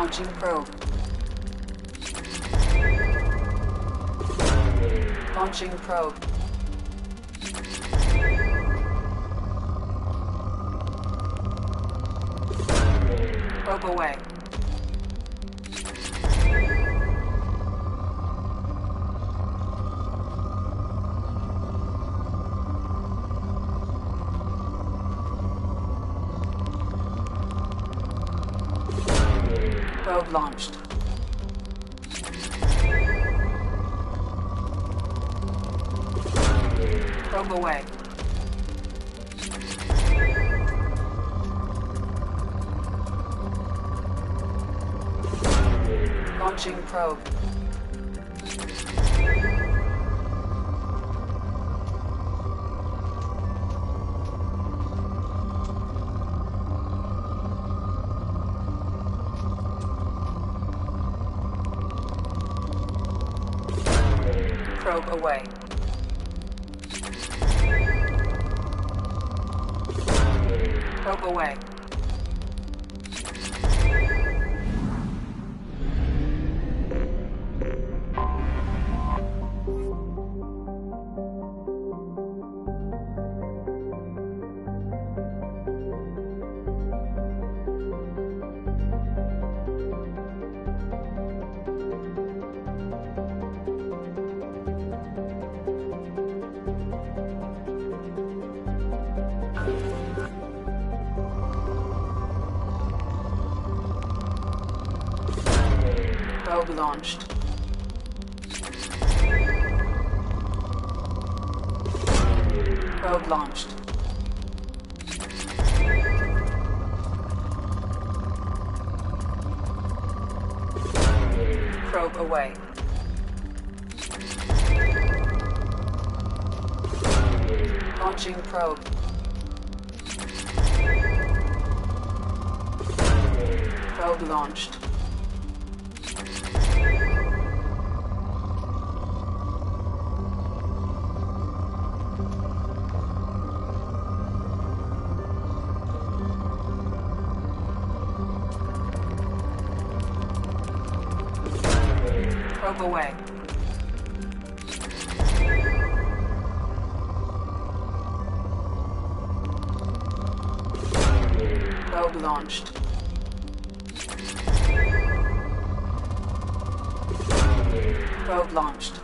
Launching probe. Launching probe. Probe away. Probe launched. Probe away. Launching probe. Probe away. Probe away. Probe launched. Probe launched. Probe away. Launching probe. Probe launched. Probe away. Probe launched. Probe launched.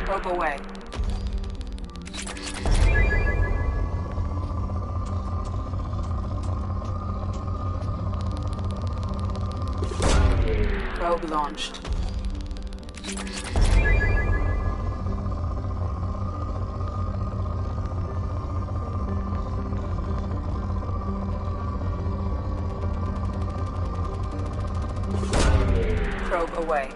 Probe away. Probe launched. Probe away.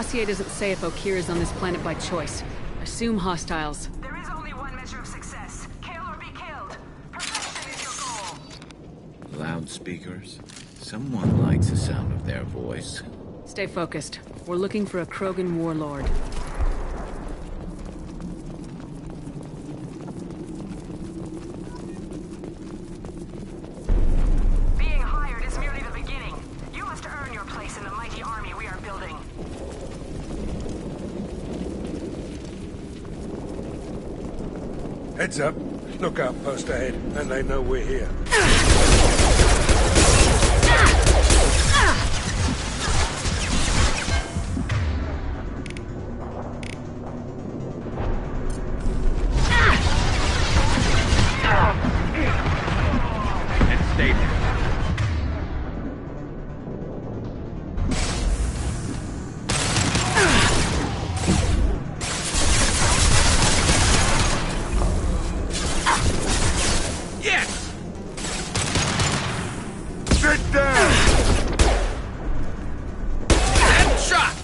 dossier doesn't say if Okir is on this planet by choice. Assume hostiles. There is only one measure of success. Kill or be killed. Perfection is your goal. Loudspeakers? Someone likes the sound of their voice. Stay focused. We're looking for a Krogan warlord. Being hired is merely the beginning. You must earn your place in the mighty army we are building. Heads up. Lookout post ahead, and they know we're here. Stay there. Yes! Sit down! Headshot!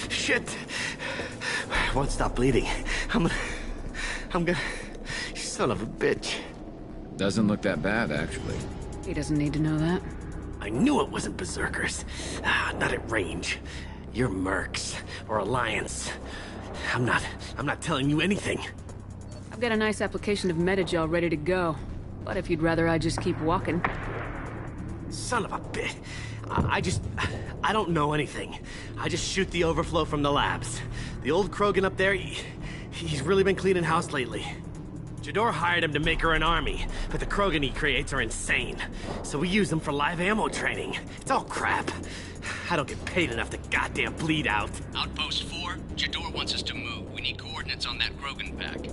Shit! I won't stop bleeding. I'm gonna... You son of a bitch. Doesn't look that bad, actually. He doesn't need to know that. I knew it wasn't Berserkers. Not at range. You're Mercs, or Alliance. I'm not telling you anything. I've got a nice application of Metagel ready to go. But if you'd rather I just keep walking. Son of a bitch. I don't know anything. I just shoot the overflow from the labs. The old Krogan up there, he's really been cleaning house lately. Jador hired him to make her an army, but the Krogan he creates are insane. So we use them for live ammo training. It's all crap. I don't get paid enough to goddamn bleed out. Outpost 4, Jador wants us to move. We need coordinates on that Krogan pack.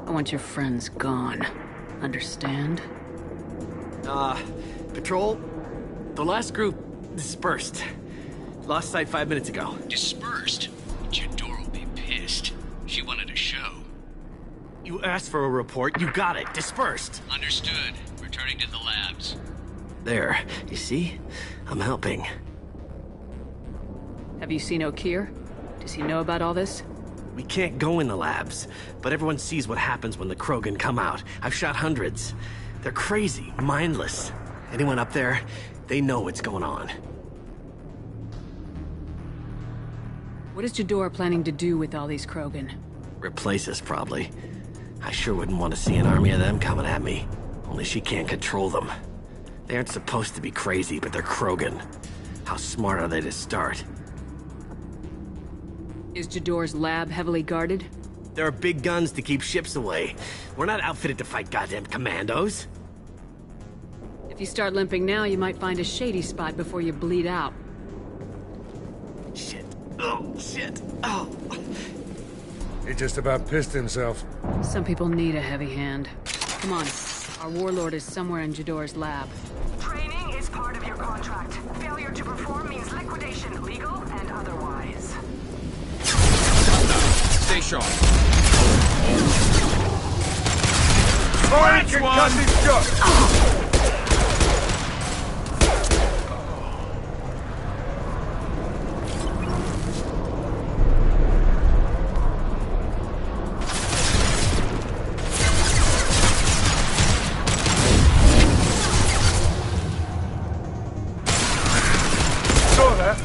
I want your friends gone. Understand? Patrol, the last group dispersed. Lost sight 5 minutes ago. Dispersed? Jador will be pissed. She wanted a show. You asked for a report, you got it. Dispersed. Understood. Returning to the labs. There, you see? I'm helping. Have you seen Okir? Does he know about all this? We can't go in the labs, but everyone sees what happens when the Krogan come out. I've shot hundreds. They're crazy, mindless. Anyone up there, they know what's going on. What is Jador planning to do with all these Krogan? Replace us, probably. I sure wouldn't want to see an army of them coming at me. Only she can't control them. They aren't supposed to be crazy, but they're Krogan. How smart are they to start? Is Jador's lab heavily guarded? There are big guns to keep ships away. We're not outfitted to fight goddamn commandos. If you start limping now, you might find a shady spot before you bleed out. Shit. Oh, shit. Oh. He just about pissed himself. Some people need a heavy hand. Come on. Our warlord is somewhere in Jador's lab. Training is part of your contract. Failure to perform means liquidation, legal and otherwise. Stay sharp. Fire concussive shot! Saw that.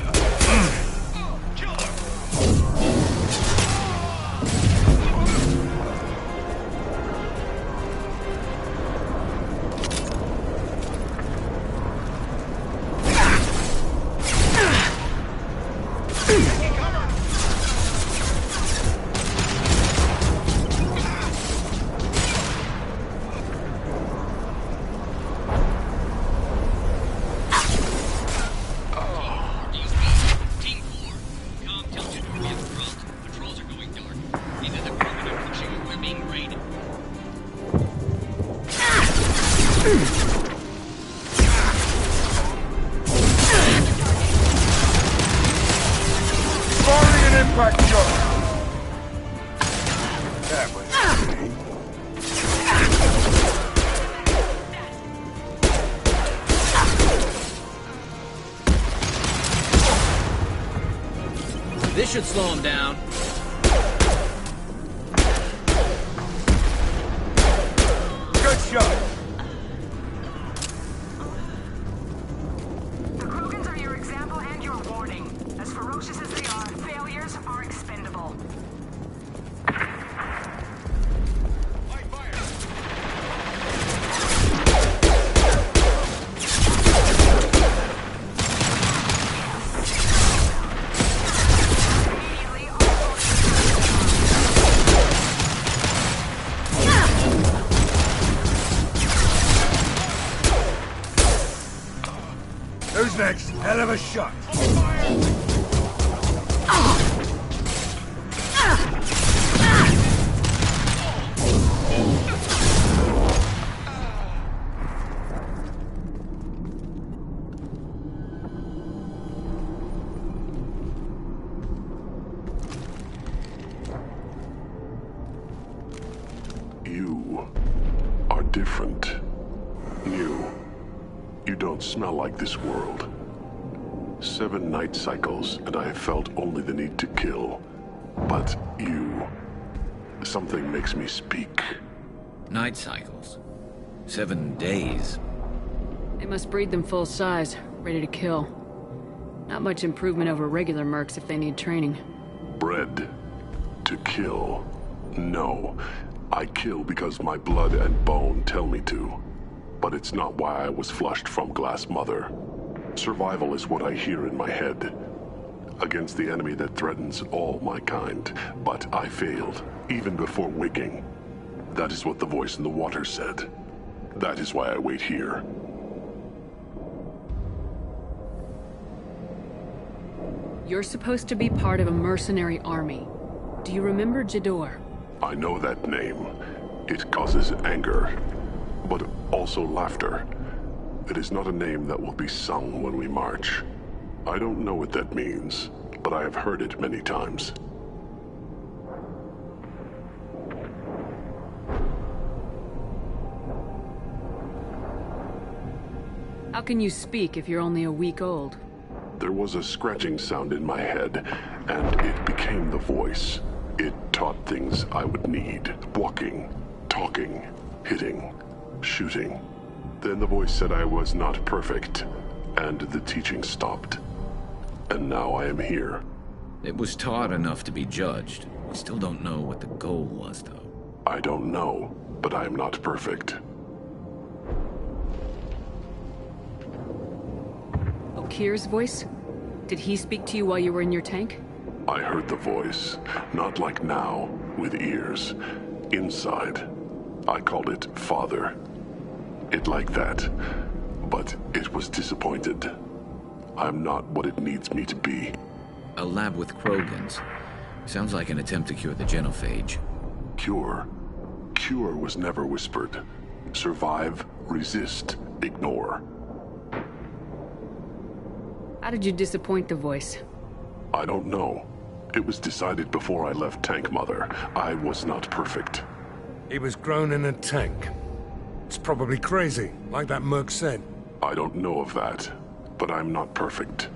Team 4, Tom, tell Jador we have growth. Patrols are going dark. Either the Krogan are pushing or we're being raided. That was easy. This should slow him down. Good shot. The Krogans are your example and your warning. As ferocious as they are, failures are expendable. Who's next? Hell of a shot. You are different. New. You don't smell like this world. 7 night cycles, and I have felt only the need to kill. But you... something makes me speak. Night cycles. 7 days. They must breed them full size, ready to kill. Not much improvement over regular mercs if they need training. Bred to kill. No. I kill because my blood and bone tell me to. But it's not why I was flushed from Glass Mother. Survival is what I hear in my head. Against the enemy that threatens all my kind. But I failed, even before waking. That is what the voice in the water said. That is why I wait here. You're supposed to be part of a mercenary army. Do you remember Jador? I know that name. It causes anger, but also laughter. It is not a name that will be sung when we march. I don't know what that means, but I have heard it many times. How can you speak if you're only a week old? There was a scratching sound in my head, and it became the voice. It taught things I would need. Walking, talking, hitting, shooting. Then the voice said I was not perfect, and the teaching stopped. And now I am here. It was taught enough to be judged. We still don't know what the goal was, though. I don't know, but I am not perfect. Okir's voice? Did he speak to you while you were in your tank? I heard the voice, not like now, with ears. Inside. I called it Father. It like that, but it was disappointed. I'm not what it needs me to be. A lab with Krogans. Sounds like an attempt to cure the genophage. Cure? Cure was never whispered. Survive, resist, ignore. How did you disappoint the voice? I don't know. It was decided before I left Tank Mother. I was not perfect. He was grown in a tank. It's probably crazy, like that merc said. I don't know of that, but I'm not perfect.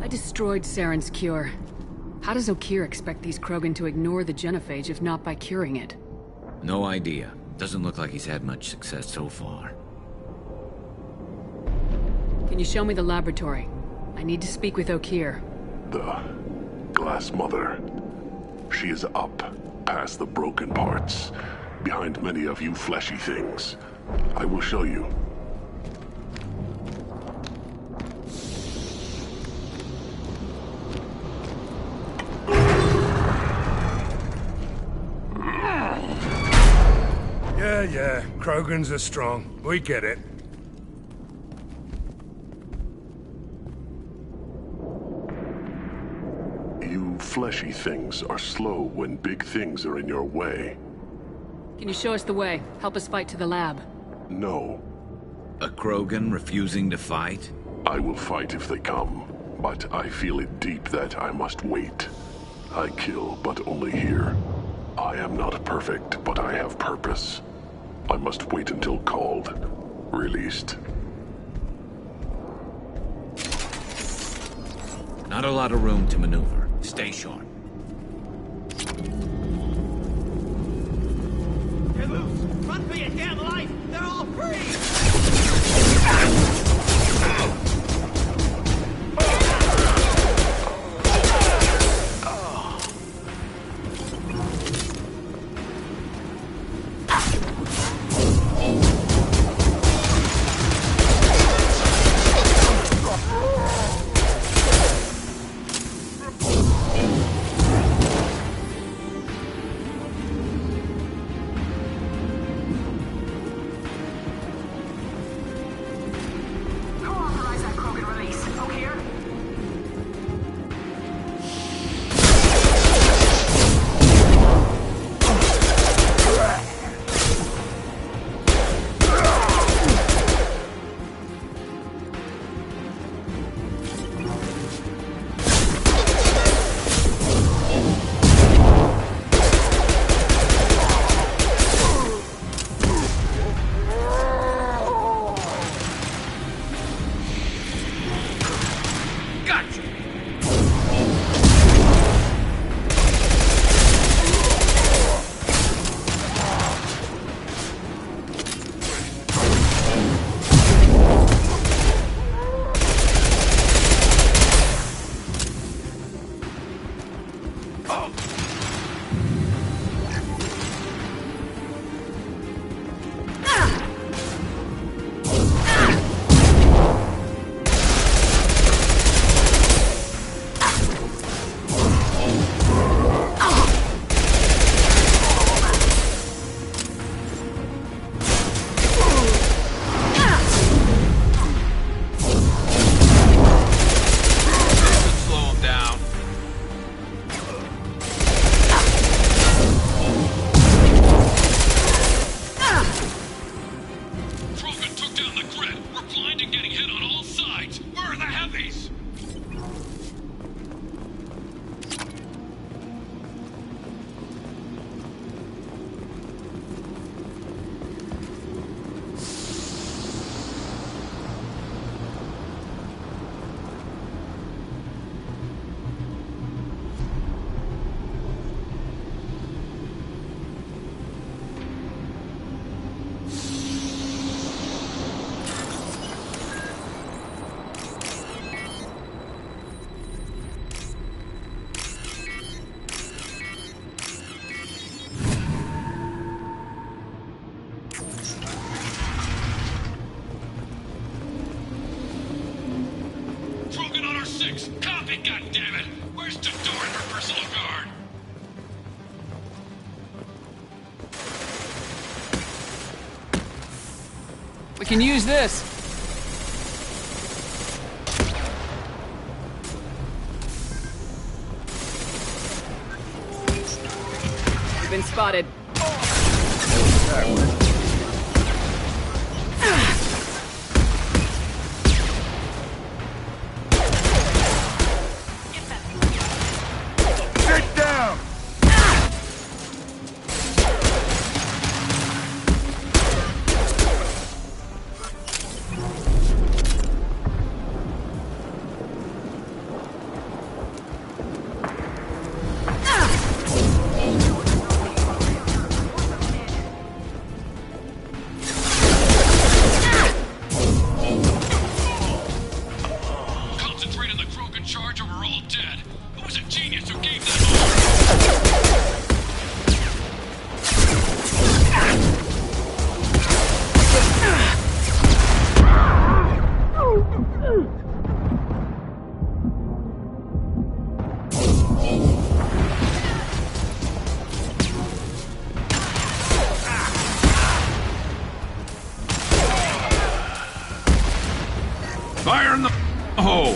I destroyed Saren's cure. How does Okir expect these Krogan to ignore the genophage if not by curing it? No idea. Doesn't look like he's had much success so far. Can you show me the laboratory? I need to speak with Okir. The Glass Mother. She is up, past the broken parts, behind many of you fleshy things. I will show you. Yeah, Krogans are strong. We get it. You fleshy things are slow when big things are in your way. Can you show us the way? Help us fight to the lab. No. A Krogan refusing to fight? I will fight if they come, but I feel it deep that I must wait. I kill, but only here. I am not perfect, but I have purpose. I must wait until called, released. Not a lot of room to maneuver. Stay sharp. Get loose! Run for your damn life! They're all free! Copy, goddammit! Where's the door and her personal guard? We can use this. We've been spotted. Fire in the hole!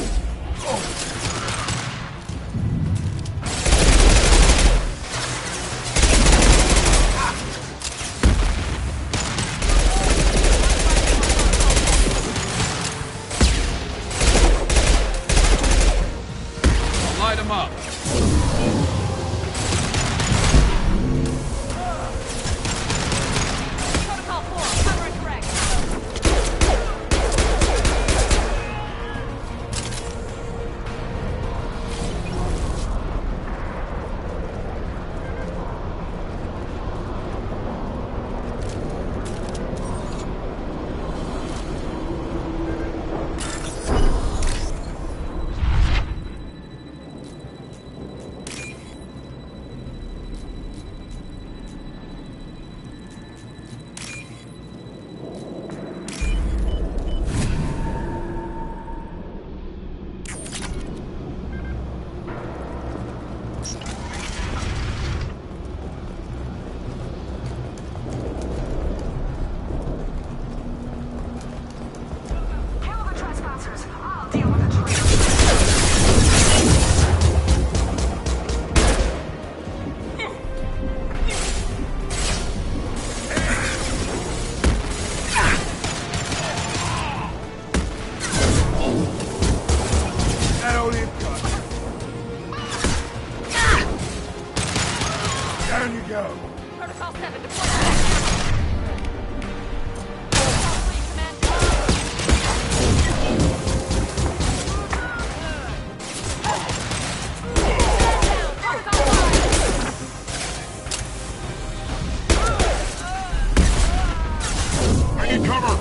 Taking cover!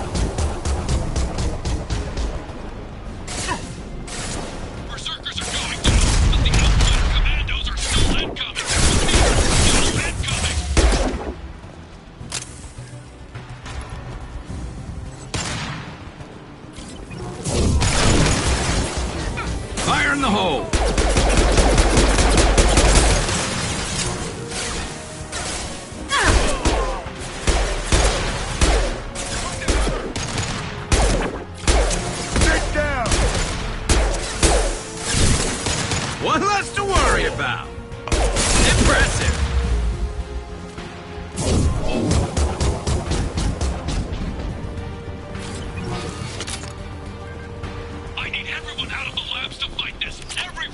Berserkers are going down, but the Outsider commandos are still incoming. Still incoming. Fire in the hole! Get down! One less to worry about. Impressive. I need everyone out of the labs to fight this. Every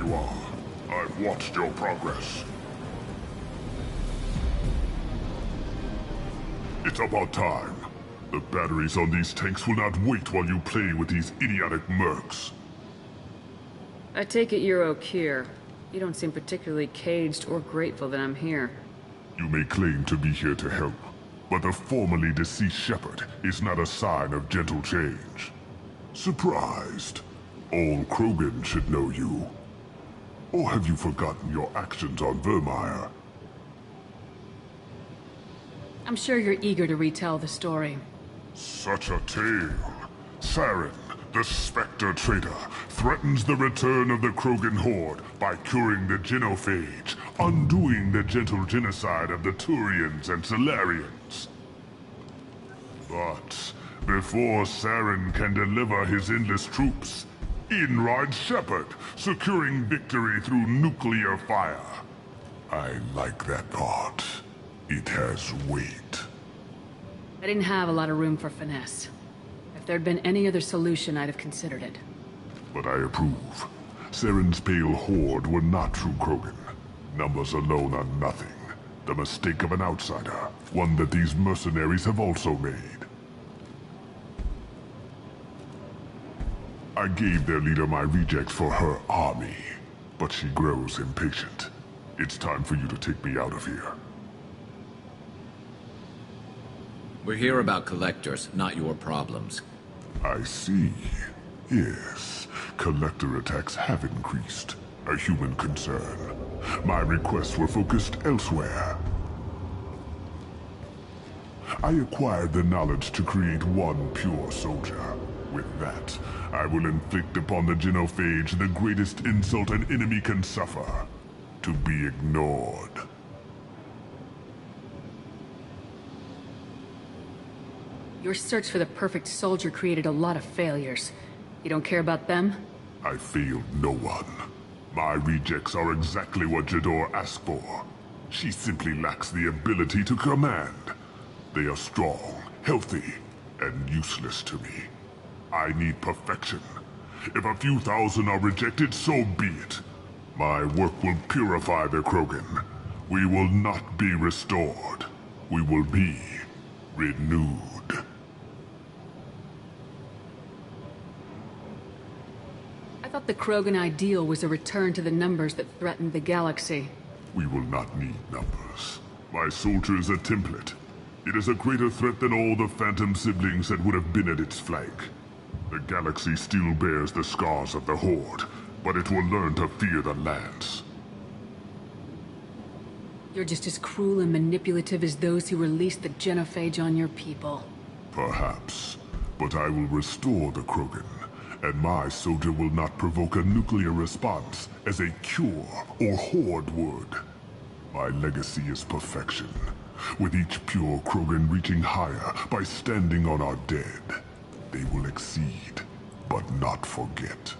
you are. I've watched your progress. It's about time. The batteries on these tanks will not wait while you play with these idiotic mercs. I take it you're Okir. You don't seem particularly caged or grateful that I'm here. You may claim to be here to help, but the formerly deceased shepherd is not a sign of gentle change. Surprised? All Krogan should know you. Or have you forgotten your actions on Vermeer? I'm sure you're eager to retell the story. Such a tale. Saren, the Spectre traitor, threatens the return of the Krogan horde by curing the genophage, undoing the gentle genocide of the Turians and Solarians. But before Saren can deliver his endless troops, in rides Shepard, securing victory through nuclear fire. I like that part. It has weight. I didn't have a lot of room for finesse. If there'd been any other solution, I'd have considered it. But I approve. Saren's pale horde were not true Krogan. Numbers alone are nothing. The mistake of an outsider, one that these mercenaries have also made. I gave their leader my rejects for her army, but she grows impatient. It's time for you to take me out of here. We're here about collectors, not your problems. I see. Yes, collector attacks have increased. A human concern. My requests were focused elsewhere. I acquired the knowledge to create one pure soldier. With that, I will inflict upon the genophage the greatest insult an enemy can suffer. To be ignored. Your search for the perfect soldier created a lot of failures. You don't care about them? I failed no one. My rejects are exactly what Jador asked for. She simply lacks the ability to command. They are strong, healthy, and useless to me. I need perfection. If a few thousand are rejected, so be it. My work will purify the Krogan. We will not be restored. We will be renewed. I thought the Krogan ideal was a return to the numbers that threatened the galaxy. We will not need numbers. My soldier is a template. It is a greater threat than all the Phantom siblings that would have been at its flank. The galaxy still bears the scars of the Horde, but it will learn to fear the Lance. You're just as cruel and manipulative as those who released the genophage on your people. Perhaps, but I will restore the Krogan, and my soldier will not provoke a nuclear response as a cure or Horde would. My legacy is perfection, with each pure Krogan reaching higher by standing on our dead. They will exceed, but not forget.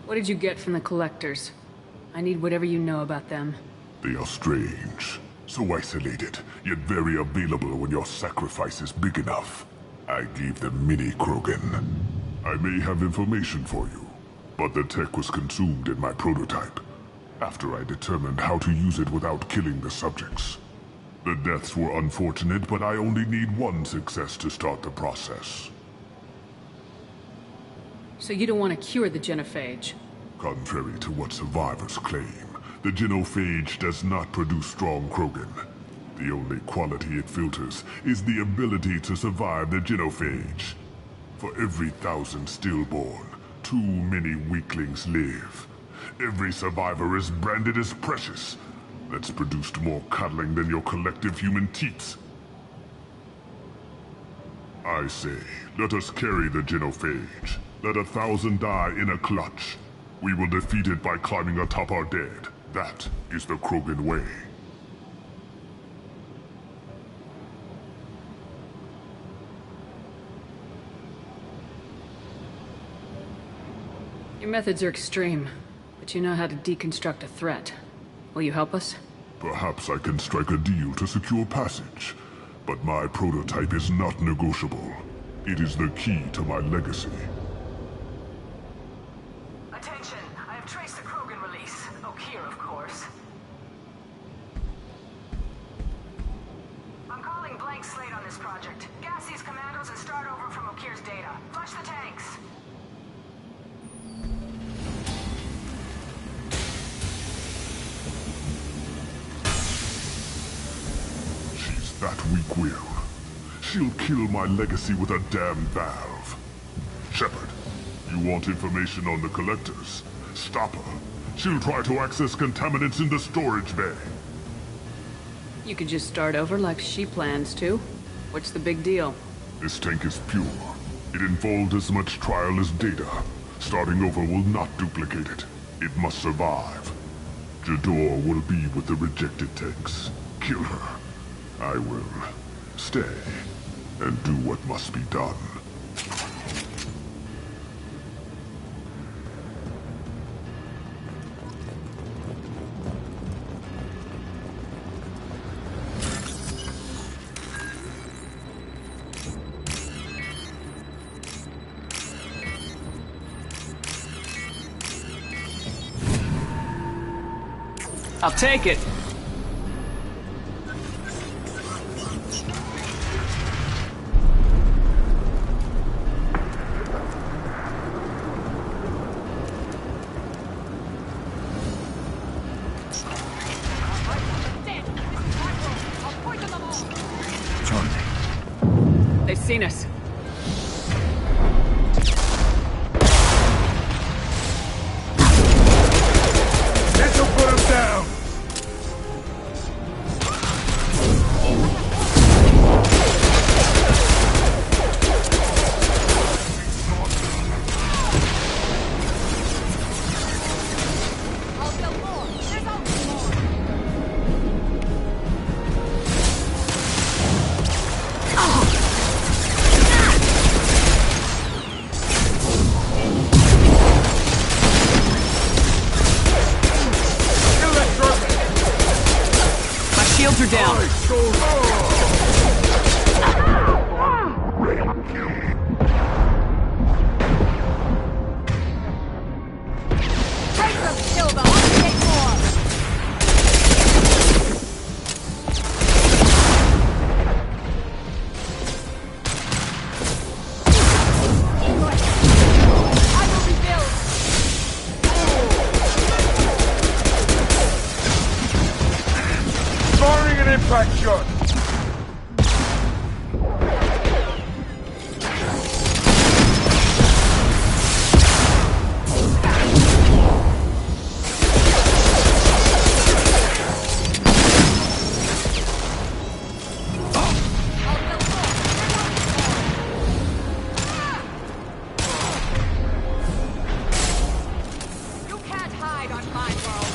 What did you get from the collectors? I need whatever you know about them. They are strange, so isolated, yet very available when your sacrifice is big enough. I gave them mini Krogan. I may have information for you, but the tech was consumed in my prototype, after I determined how to use it without killing the subjects. The deaths were unfortunate, but I only need one success to start the process. So you don't want to cure the genophage? Contrary to what survivors claim, the genophage does not produce strong Krogan. The only quality it filters is the ability to survive the genophage. For every 1,000 stillborn, too many weaklings live. Every survivor is branded as precious. That's produced more cuddling than your collective human teats. I say, let us carry the genophage. Let 1,000 die in a clutch. We will defeat it by climbing atop our dead. That is the Krogan way. Your methods are extreme, but you know how to deconstruct a threat. Will you help us? Perhaps I can strike a deal to secure passage, but my prototype is not negotiable. It is the key to my legacy. Attention, I have traced the Krogan release. Okeer, of course. I'm calling blank slate on this project. Gas these commandos and start over from Okeer's data. Flush the tanks. She's that weak-willed. She'll kill my legacy with a damn valve. Shepard, you want information on the collectors? Stop her. She'll try to access contaminants in the storage bay. You could just start over like she plans to. What's the big deal? This tank is pure. It involved as much trial as data. Starting over will not duplicate it. It must survive. Jador will be with the rejected tanks. Kill her. I will stay and do what must be done. I'll take it. They've seen us. This'll put him down! Shields are down. Firing an impact shot! You can't hide on my world.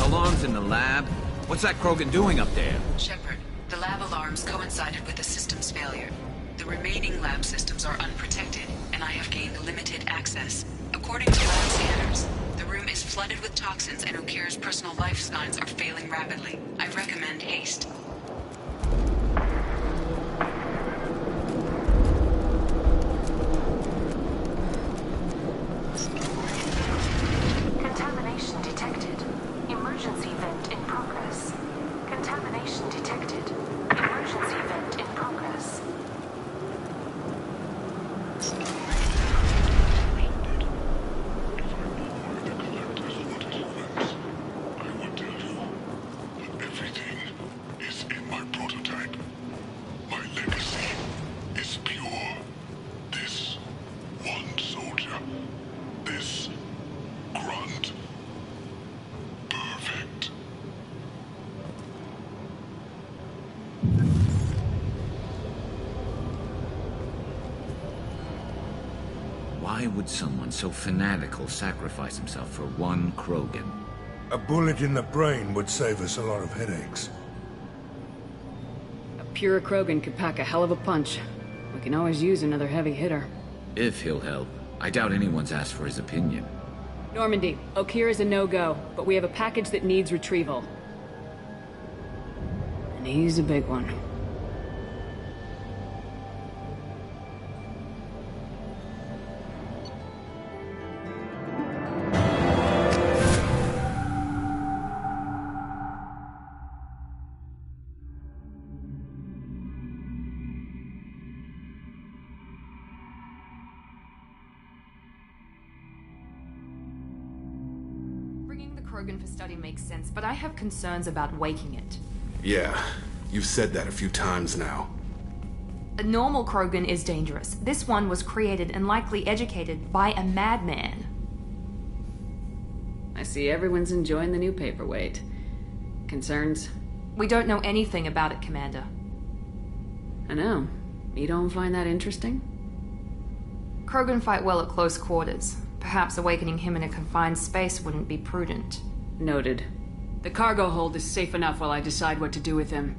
Alarms in the lab? What's that Krogan doing up there? Shepard, the lab alarms coincided with the system's failure. The remaining lab systems are unprotected, and I have gained limited access. According to lab scanners, the room is flooded with toxins and Okeer's personal life signs are failing rapidly. I recommend haste. Contamination detected. Emergency vent in progress. Contamination detected. Emergency vent in progress. Everything is in my prototype. My legacy is pure. This one soldier. This grunt. Perfect. Why would someone so fanatical sacrifice himself for one Krogan? A bullet in the brain would save us a lot of headaches. A pure Krogan could pack a hell of a punch. We can always use another heavy hitter. If he'll help. I doubt anyone's asked for his opinion. Normandy, Okeer is a no-go, but we have a package that needs retrieval. And he's a big one. Krogan for study makes sense, but I have concerns about waking it. Yeah, you've said that a few times now. A normal Krogan is dangerous. This one was created and likely educated by a madman. I see everyone's enjoying the new paperweight. Concerns? We don't know anything about it, Commander. I know. You don't find that interesting? Krogan fight well at close quarters. Perhaps awakening him in a confined space wouldn't be prudent. Noted. The cargo hold is safe enough while I decide what to do with him.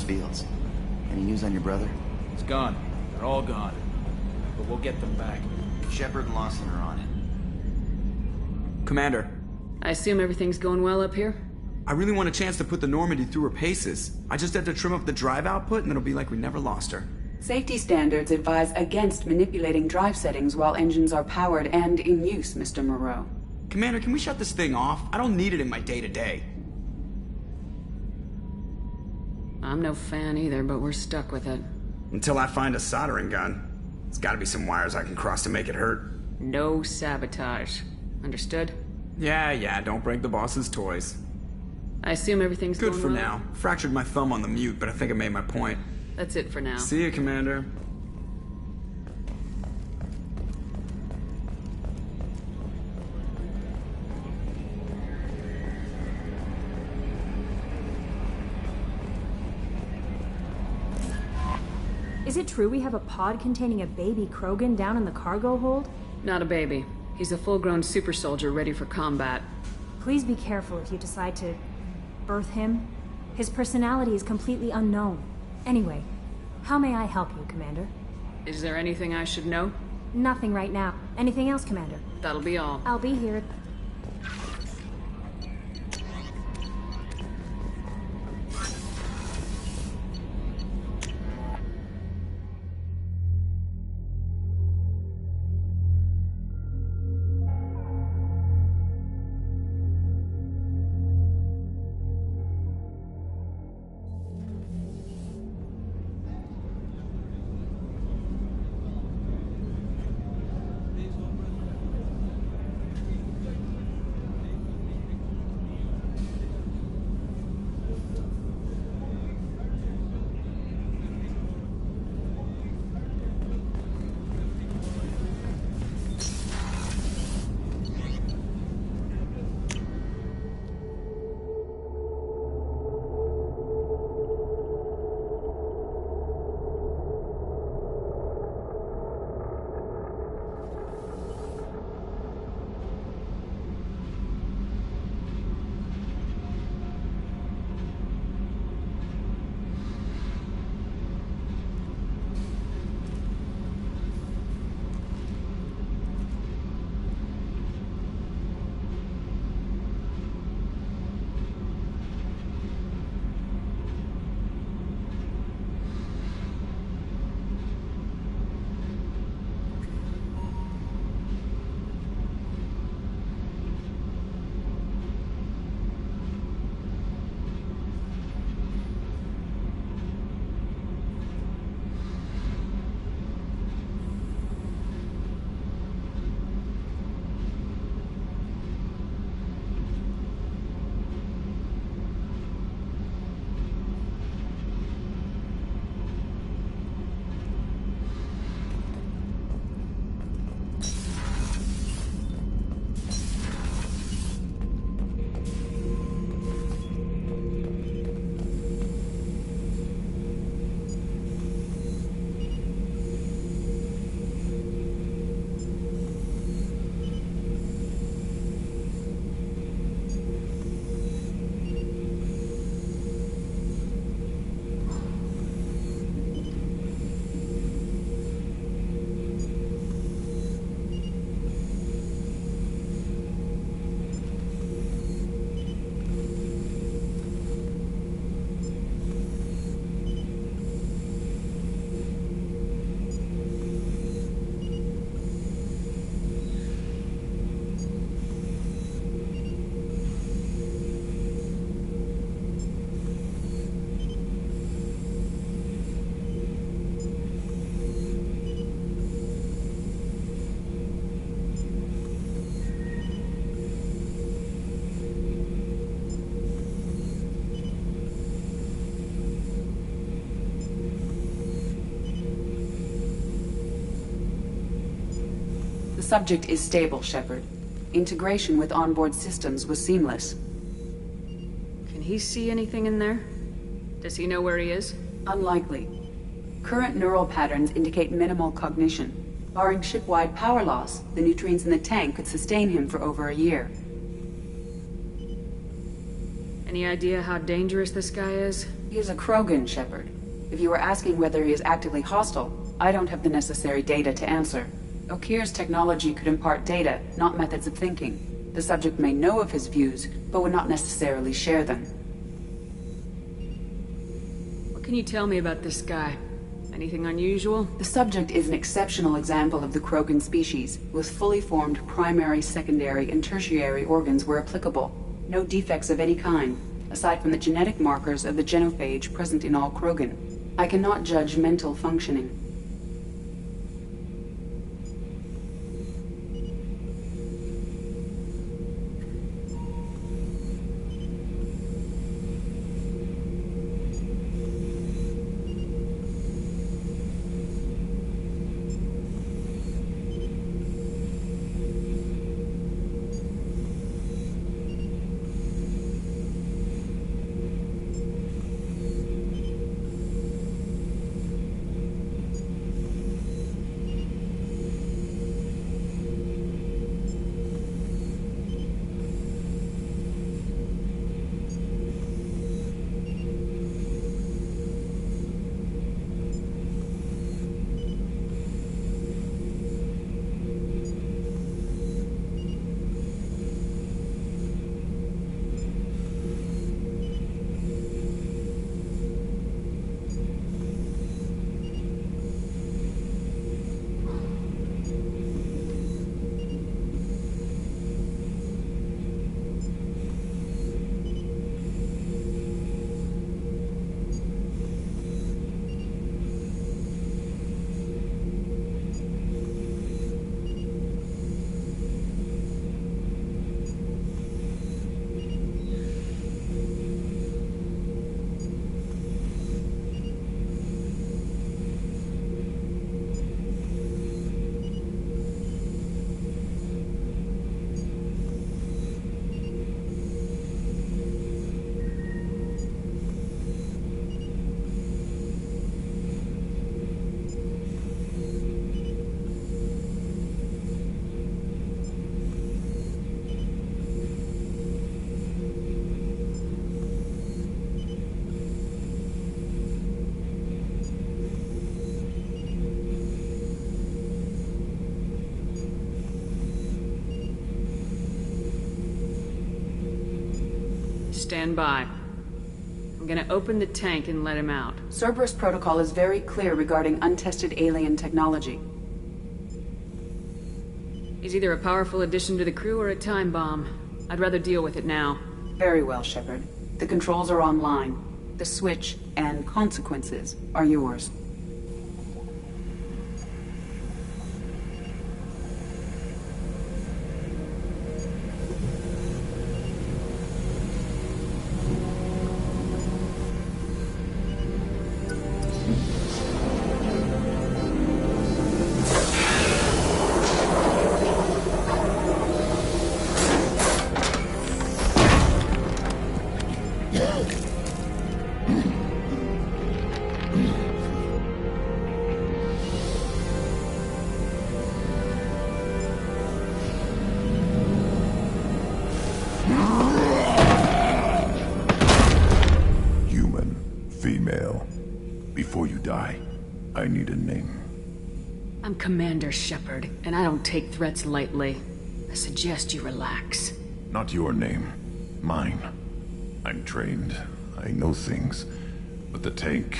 Fields. Any news on your brother? He's gone. They're all gone. But we'll get them back. Shepard and Lawson are on it. Commander. I assume everything's going well up here? I really want a chance to put the Normandy through her paces. I just have to trim up the drive output and it'll be like we never lost her. Safety standards advise against manipulating drive settings while engines are powered and in use, Mr. Moreau. Commander, can we shut this thing off? I don't need it in my day-to-day. I'm no fan either, but we're stuck with it. Until I find a soldering gun. There's gotta be some wires I can cross to make it hurt. No sabotage. Understood? Yeah, don't break the boss's toys. I assume everything's good going for well? now. Fractured my thumb on the mute, but I think I made my point. That's it for now. See you, Commander. Is it true we have a pod containing a baby Krogan down in the cargo hold? Not a baby. He's a full-grown super soldier ready for combat. Please be careful if you decide to birth him. His personality is completely unknown. Anyway, how may I help you, Commander? Is there anything I should know? Nothing right now. Anything else, Commander? That'll be all. I'll be here. The subject is stable, Shepard. Integration with onboard systems was seamless. Can he see anything in there? Does he know where he is? Unlikely. Current neural patterns indicate minimal cognition. Barring ship-wide power loss, the nutrients in the tank could sustain him for over a year. Any idea how dangerous this guy is? He is a Krogan, Shepard. If you were asking whether he is actively hostile, I don't have the necessary data to answer. Okeer's technology could impart data, not methods of thinking. The subject may know of his views, but would not necessarily share them. What can you tell me about this guy? Anything unusual? The subject is an exceptional example of the Krogan species, with fully formed primary, secondary, and tertiary organs where applicable. No defects of any kind, aside from the genetic markers of the genophage present in all Krogan. I cannot judge mental functioning. Stand by. I'm gonna open the tank and let him out. Cerberus protocol is very clear regarding untested alien technology. He's either a powerful addition to the crew or a time bomb. I'd rather deal with it now. Very well, Shepard. The controls are online. The switch and consequences are yours. Before you die, I need a name. I'm Commander Shepard, and I don't take threats lightly. I suggest you relax. Not your name. Mine. I'm trained. I know things. But the tank,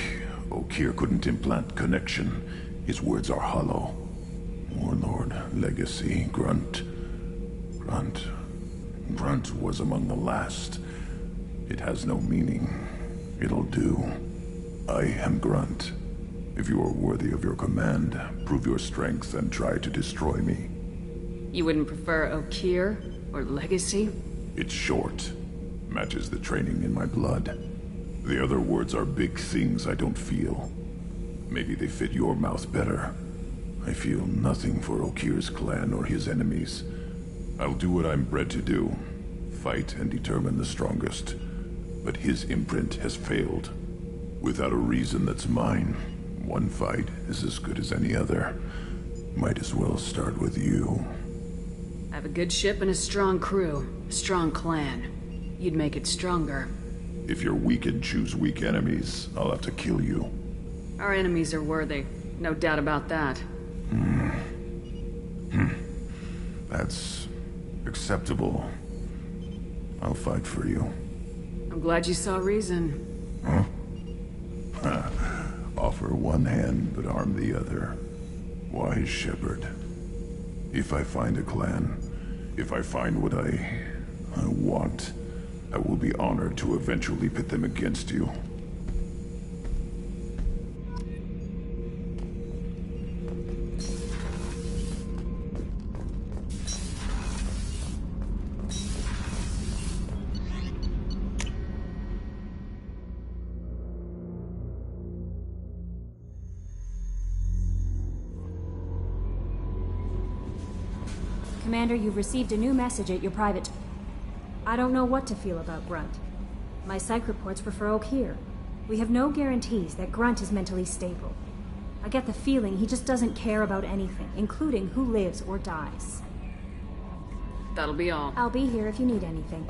Okeer couldn't implant connection. His words are hollow. Warlord, Legacy, Grunt. Grunt was among the last. It has no meaning. It'll do. I am Grunt. If you are worthy of your command, prove your strength and try to destroy me. You wouldn't prefer Okeer or Legacy? It's short. Matches the training in my blood. The other words are big things I don't feel. Maybe they fit your mouth better. I feel nothing for Okir's clan or his enemies. I'll do what I'm bred to do. Fight and determine the strongest. But his imprint has failed. Without a reason that's mine, one fight is as good as any other. Might as well start with you. I have a good ship and a strong crew. A strong clan. You'd make it stronger. If you're weak and choose weak enemies, I'll have to kill you. Our enemies are worthy. No doubt about that. That's acceptable. I'll fight for you. I'm glad you saw reason. Huh? Offer one hand, but arm the other. Wise shepherd. If I find a clan, if I find what I want, I will be honored to eventually pit them against you. Commander, you've received a new message at your private... I don't know what to feel about Grunt. My psych reports refer Okir. We have no guarantees that Grunt is mentally stable. I get the feeling he just doesn't care about anything, including who lives or dies. That'll be all. I'll be here if you need anything.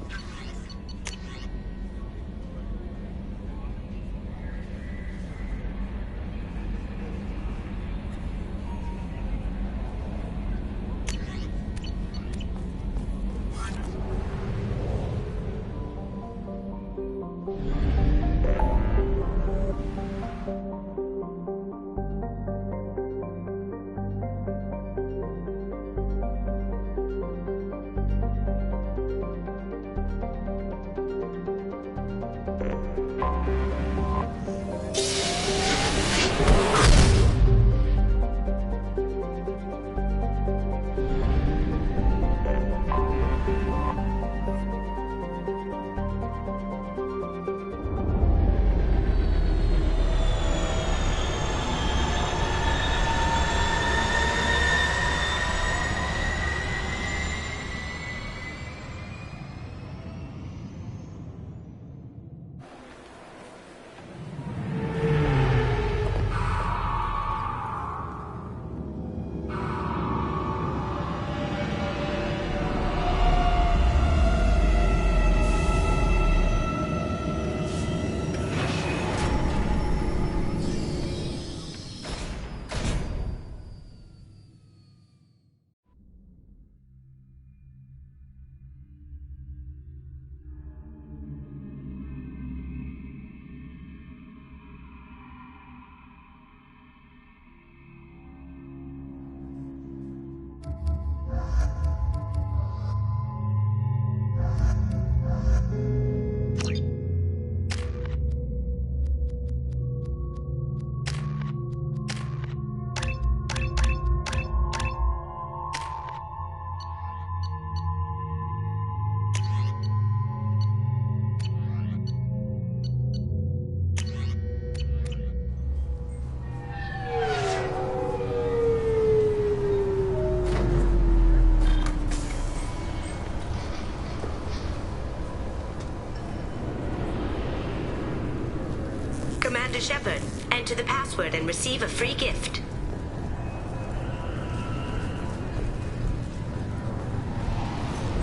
Commander Shepard, enter the password and receive a free gift.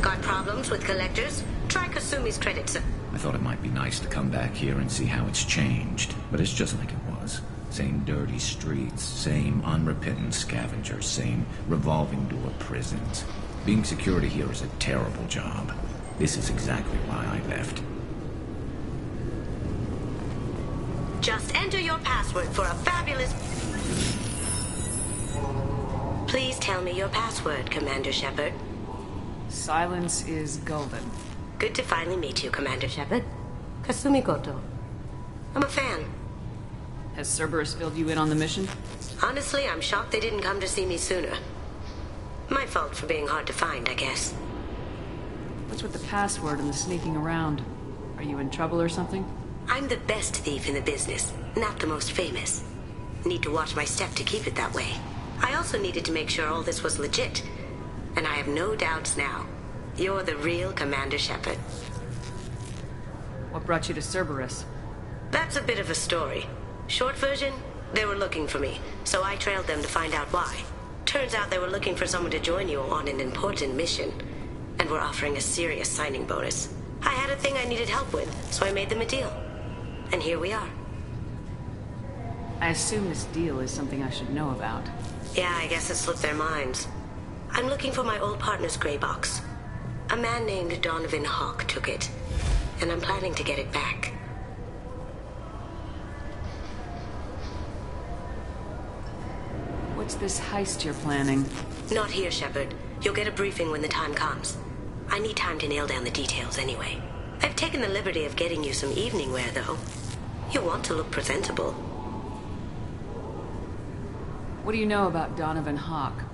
Got problems with collectors? Try Kasumi's credits. I thought it might be nice to come back here and see how it's changed, but it's just like it was. Same dirty streets, same unrepentant scavengers, same revolving door prisons. Being security here is a terrible job. This is exactly why I left. Just enter your password for a fabulous... Please tell me your password, Commander Shepard. Silence is golden. Good to finally meet you, Commander Shepard. Kasumi Goto. I'm a fan. Has Cerberus filled you in on the mission? Honestly, I'm shocked they didn't come to see me sooner. My fault for being hard to find, I guess. What's with the password and the sneaking around? Are you in trouble or something? I'm the best thief in the business, not the most famous. Need to watch my step to keep it that way. I also needed to make sure all this was legit. And I have no doubts now. You're the real Commander Shepard. What brought you to Cerberus? That's a bit of a story. Short version, they were looking for me, so I trailed them to find out why. Turns out they were looking for someone to join you on an important mission, and were offering a serious signing bonus. I had a thing I needed help with, so I made them a deal. And here we are. I assume this deal is something I should know about. Yeah, I guess it slipped their minds. I'm looking for my old partner's gray box. A man named Donovan Hawk took it, and I'm planning to get it back. What's this heist you're planning? Not here, Shepard. You'll get a briefing when the time comes. I need time to nail down the details anyway. I've taken the liberty of getting you some evening wear, though. You'll want to look presentable. What do you know about Donovan Hawk?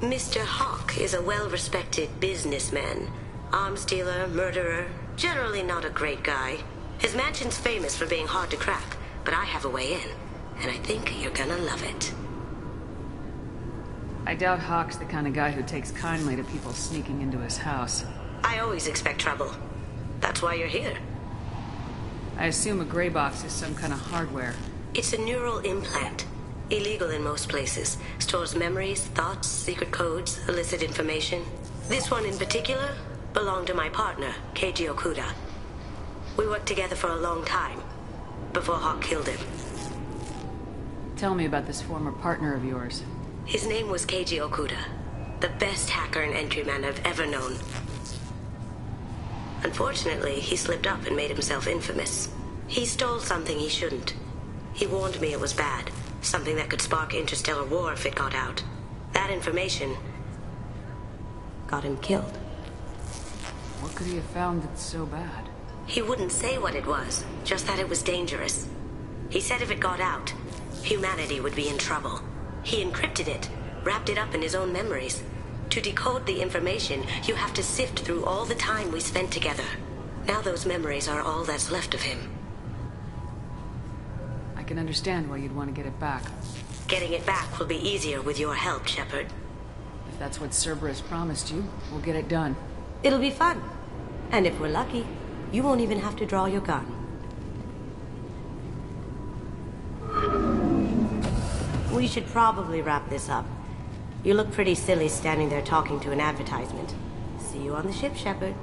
Mr. Hawk is a well-respected businessman. Arms dealer, murderer, generally not a great guy. His mansion's famous for being hard to crack, but I have a way in, and I think you're gonna love it. I doubt Hawk's the kind of guy who takes kindly to people sneaking into his house. I always expect trouble. That's why you're here. I assume a gray box is some kind of hardware. It's a neural implant. Illegal in most places. Stores memories, thoughts, secret codes, illicit information. This one in particular belonged to my partner, Keiji Okuda. We worked together for a long time, before Hawk killed him. Tell me about this former partner of yours. His name was Keiji Okuda, the best hacker and entryman I've ever known. Unfortunately, he slipped up and made himself infamous. He stole something he shouldn't. He warned me it was bad, something that could spark interstellar war if it got out. That information got him killed. What could he have found that's so bad? He wouldn't say what it was, just that it was dangerous. He said if it got out, humanity would be in trouble. He encrypted it, wrapped it up in his own memories. To decode the information, you have to sift through all the time we spent together. Now those memories are all that's left of him. I can understand why you'd want to get it back. Getting it back will be easier with your help, Shepard. If that's what Cerberus promised you, we'll get it done. It'll be fun. And if we're lucky, you won't even have to draw your gun. We should probably wrap this up. You look pretty silly standing there talking to an advertisement. See you on the ship, Shepard.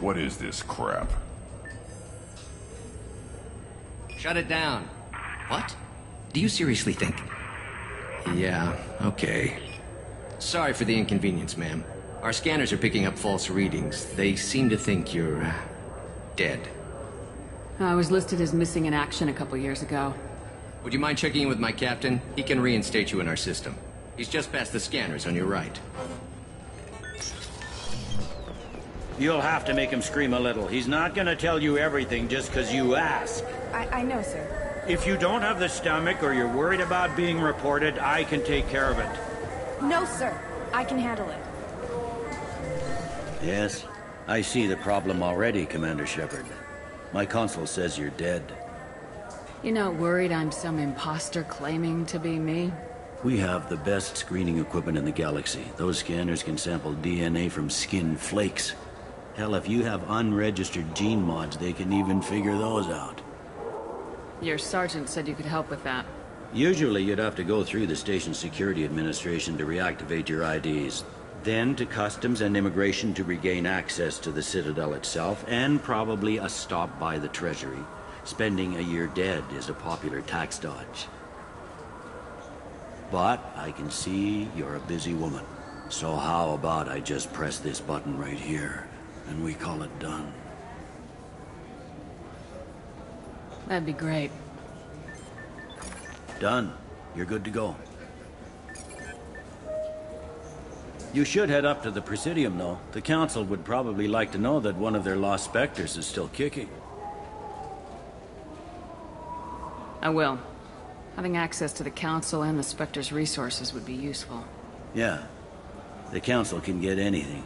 What is this crap? Shut it down. What? Do you seriously think? Yeah, okay. Sorry for the inconvenience, ma'am. Our scanners are picking up false readings. They seem to think you're dead. I was listed as missing in action a couple years ago. Would you mind checking in with my captain? He can reinstate you in our system. He's just past the scanners on your right. You'll have to make him scream a little. He's not gonna tell you everything just because you ask. I know, sir. If you don't have the stomach or you're worried about being reported, I can take care of it. No, sir. I can handle it. Yes, I see the problem already, Commander Shepard. My console says you're dead. You're not worried I'm some imposter claiming to be me? We have the best screening equipment in the galaxy. Those scanners can sample DNA from skin flakes. Hell, if you have unregistered gene mods, they can even figure those out. Your sergeant said you could help with that. Usually you'd have to go through the Station Security Administration to reactivate your IDs. Then to Customs and Immigration to regain access to the Citadel itself, and probably a stop by the Treasury. Spending a year dead is a popular tax dodge. But I can see you're a busy woman. So how about I just press this button right here, and we call it done? That'd be great. Done. You're good to go. You should head up to the Presidium, though. The Council would probably like to know that one of their lost specters is still kicking. I will. Having access to the Council and the Spectre's resources would be useful. Yeah. The Council can get anything.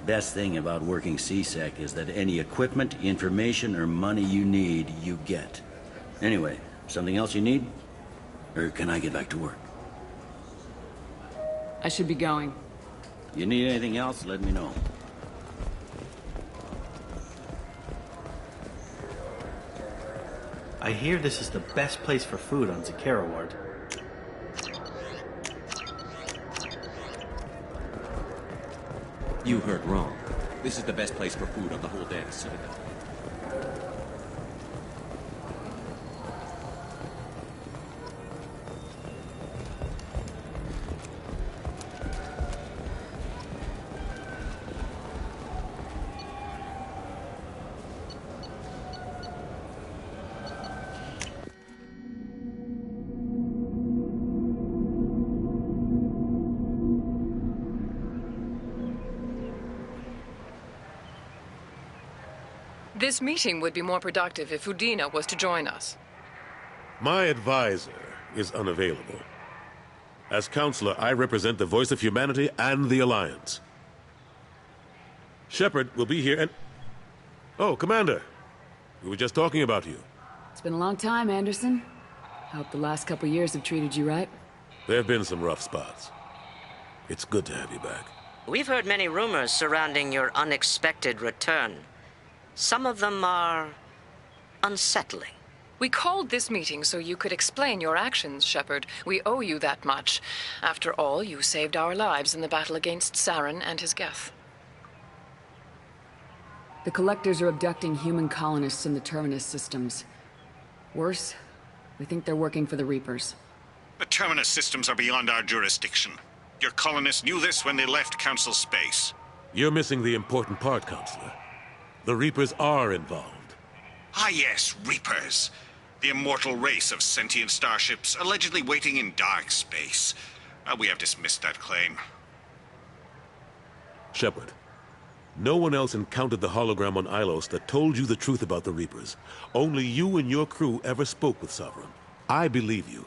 Best thing about working CSEC is that any equipment, information, or money you need, you get. Anyway, something else you need? Or can I get back to work? I should be going. You need anything else, let me know. I hear this is the best place for food on Zakera Ward. You heard wrong. This is the best place for food on the whole damn Citadel. This meeting would be more productive if Udina was to join us. My advisor is unavailable. As counselor, I represent the voice of humanity and the Alliance. Shepard will be here and... Oh, Commander. We were just talking about you. It's been a long time, Anderson. I hope the last couple years have treated you right. There have been some rough spots. It's good to have you back. We've heard many rumors surrounding your unexpected return. Some of them are unsettling. We called this meeting so you could explain your actions, Shepard. We owe you that much. After all, you saved our lives in the battle against Saren and his Geth. The Collectors are abducting human colonists in the Terminus systems. Worse, we think they're working for the Reapers. The Terminus systems are beyond our jurisdiction. Your colonists knew this when they left Council space. You're missing the important part, Counselor. The Reapers are involved. Ah yes, Reapers. The immortal race of sentient starships allegedly waiting in dark space. We have dismissed that claim. Shepard, no one else encountered the hologram on Ilos that told you the truth about the Reapers. Only you and your crew ever spoke with Sovereign. I believe you.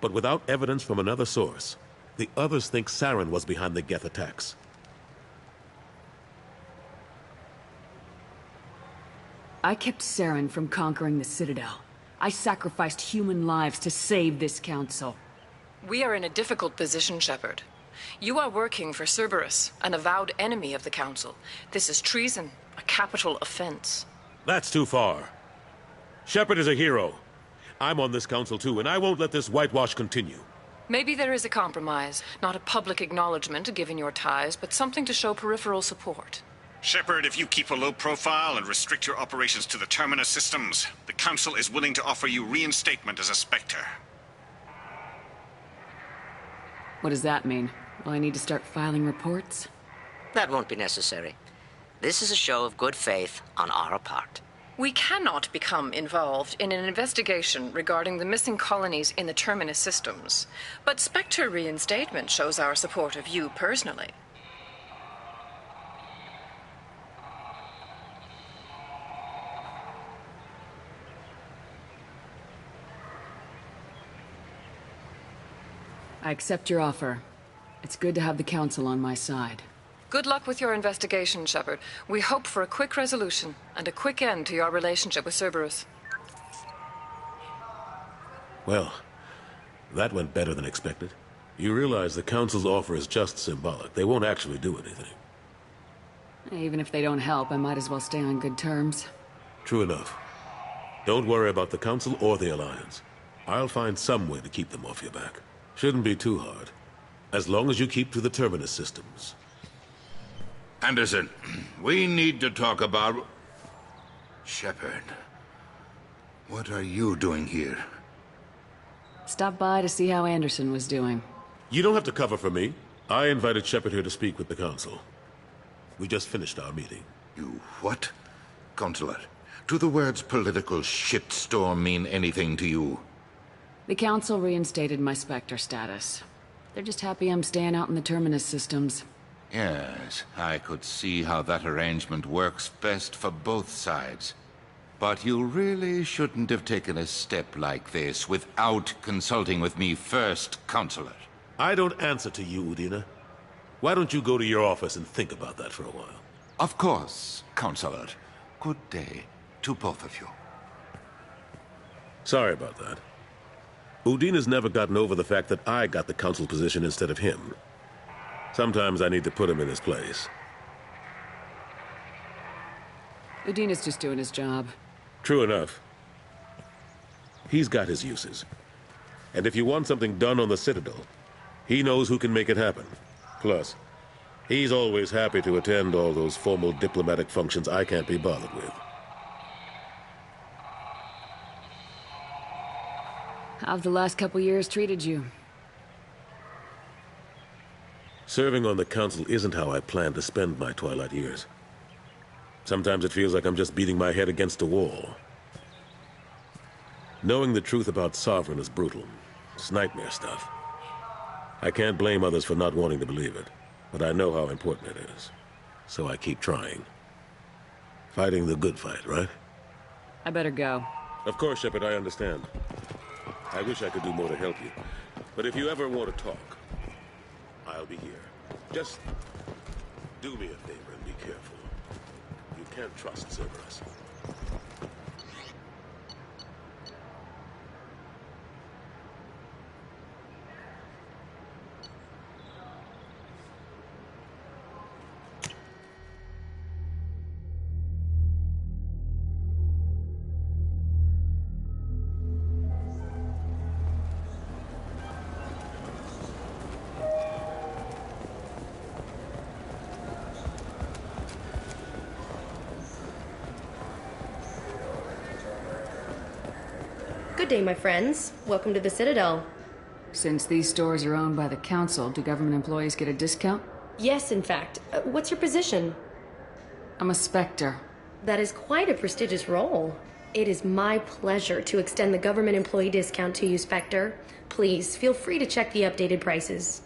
But without evidence from another source, the others think Saren was behind the Geth attacks. I kept Saren from conquering the Citadel. I sacrificed human lives to save this council. We are in a difficult position, Shepard. You are working for Cerberus, an avowed enemy of the Council. This is treason, a capital offense. That's too far. Shepard is a hero. I'm on this council too, and I won't let this whitewash continue. Maybe there is a compromise. Not a public acknowledgement given your ties, but something to show peripheral support. Shepard, if you keep a low profile and restrict your operations to the Terminus systems, the Council is willing to offer you reinstatement as a Spectre. What does that mean? Will I need to start filing reports? That won't be necessary. This is a show of good faith on our part. We cannot become involved in an investigation regarding the missing colonies in the Terminus systems, but Spectre reinstatement shows our support of you personally. I accept your offer. It's good to have the Council on my side. Good luck with your investigation, Shepard. We hope for a quick resolution and a quick end to your relationship with Cerberus. Well, that went better than expected. You realize the Council's offer is just symbolic. They won't actually do anything. Even if they don't help, I might as well stay on good terms. True enough. Don't worry about the Council or the Alliance. I'll find some way to keep them off your back. Shouldn't be too hard. As long as you keep to the Terminus systems. Anderson, we need to talk about... Shepard. What are you doing here? Stop by to see how Anderson was doing. You don't have to cover for me. I invited Shepard here to speak with the Council. We just finished our meeting. You what? Counselor, do the words political shitstorm mean anything to you? The Council reinstated my Spectre status. They're just happy I'm staying out in the Terminus systems. Yes, I could see how that arrangement works best for both sides. But you really shouldn't have taken a step like this without consulting with me first, Consular. I don't answer to you, Udina. Why don't you go to your office and think about that for a while? Of course, Consular. Good day to both of you. Sorry about that. Udina's never gotten over the fact that I got the council position instead of him. Sometimes I need to put him in his place. Udina's just doing his job. True enough. He's got his uses. And if you want something done on the Citadel, he knows who can make it happen. Plus, he's always happy to attend all those formal diplomatic functions I can't be bothered with. How've the last couple years treated you? Serving on the council isn't how I plan to spend my twilight years. Sometimes it feels like I'm just beating my head against a wall. Knowing the truth about Sovereign is brutal. It's nightmare stuff. I can't blame others for not wanting to believe it, but I know how important it is. So I keep trying. Fighting the good fight, right? I better go. Of course, Shepard, I understand. I wish I could do more to help you. But if you ever want to talk, I'll be here. Just do me a favor and be careful. You can't trust Cerberus. Good day, my friends. Welcome to the Citadel. Since these stores are owned by the Council, do government employees get a discount? Yes, in fact. What's your position? I'm a Spectre. That is quite a prestigious role. It is my pleasure to extend the government employee discount to you, Spectre. Please, feel free to check the updated prices.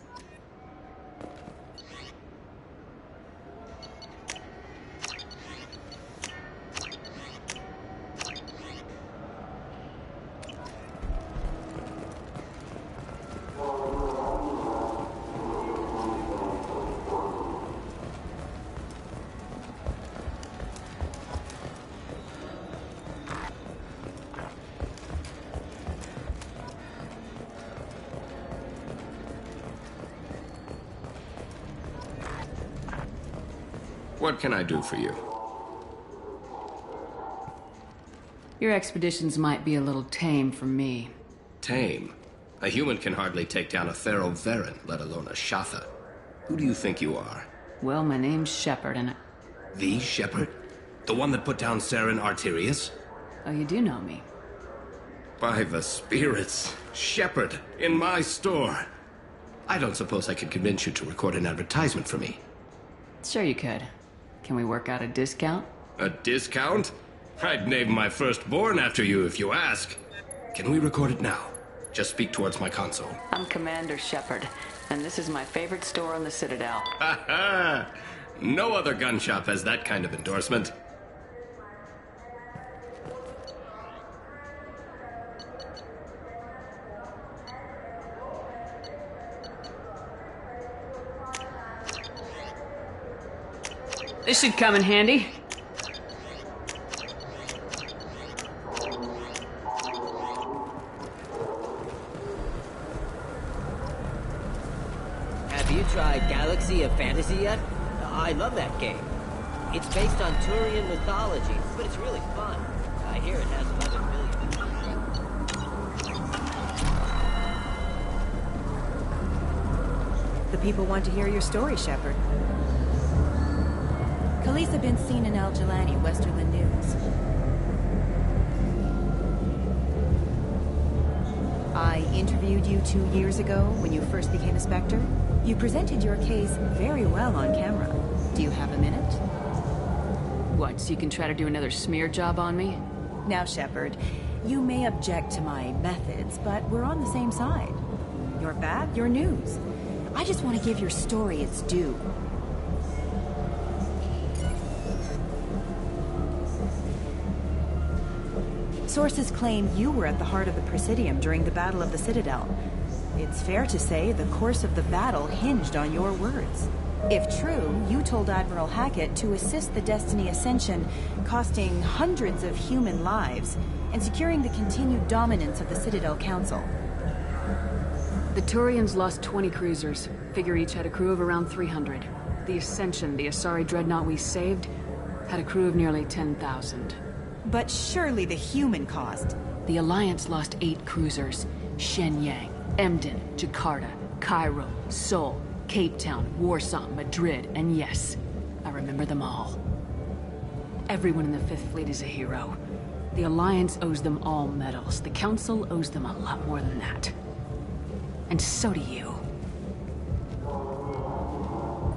What can I do for you? Your expeditions might be a little tame for me. Tame? A human can hardly take down a Pharaoh Varen, let alone a Shatha. Who do you think you are? Well, my name's Shepard, and The Shepard? The one that put down Saren Arterius? Oh, you do know me. By the spirits. Shepard, in my store. I don't suppose I could convince you to record an advertisement for me. Sure you could. Can we work out a discount? A discount? I'd name my firstborn after you if you ask. Can we record it now? Just speak towards my console. I'm Commander Shepard, and this is my favorite store on the Citadel. Ha ha! No other gun shop has that kind of endorsement. This should come in handy. Have you tried Galaxy of Fantasy yet? I love that game. It's based on Turian mythology, but it's really fun. I hear it has 11 million. The people want to hear your story, Shepard. Khaleesa been seen in Al Jelani, Westerland News. I interviewed you 2 years ago when you first became a Spectre. You presented your case very well on camera. Do you have a minute? What, so you can try to do another smear job on me? Now, Shepard, you may object to my methods, but we're on the same side. Your back, your news. I just want to give your story its due. Sources claim you were at the heart of the Presidium during the Battle of the Citadel. It's fair to say the course of the battle hinged on your words. If true, you told Admiral Hackett to assist the Destiny Ascension, costing hundreds of human lives, and securing the continued dominance of the Citadel Council. The Turians lost 20 cruisers. Figure each had a crew of around 300. The Ascension, the Asari dreadnought we saved, had a crew of nearly 10,000. But surely the human cost. The Alliance lost 8 cruisers. Shenyang, Emden, Jakarta, Cairo, Seoul, Cape Town, Warsaw, Madrid, and yes, I remember them all. Everyone in the Fifth Fleet is a hero. The Alliance owes them all medals. The Council owes them a lot more than that. And so do you.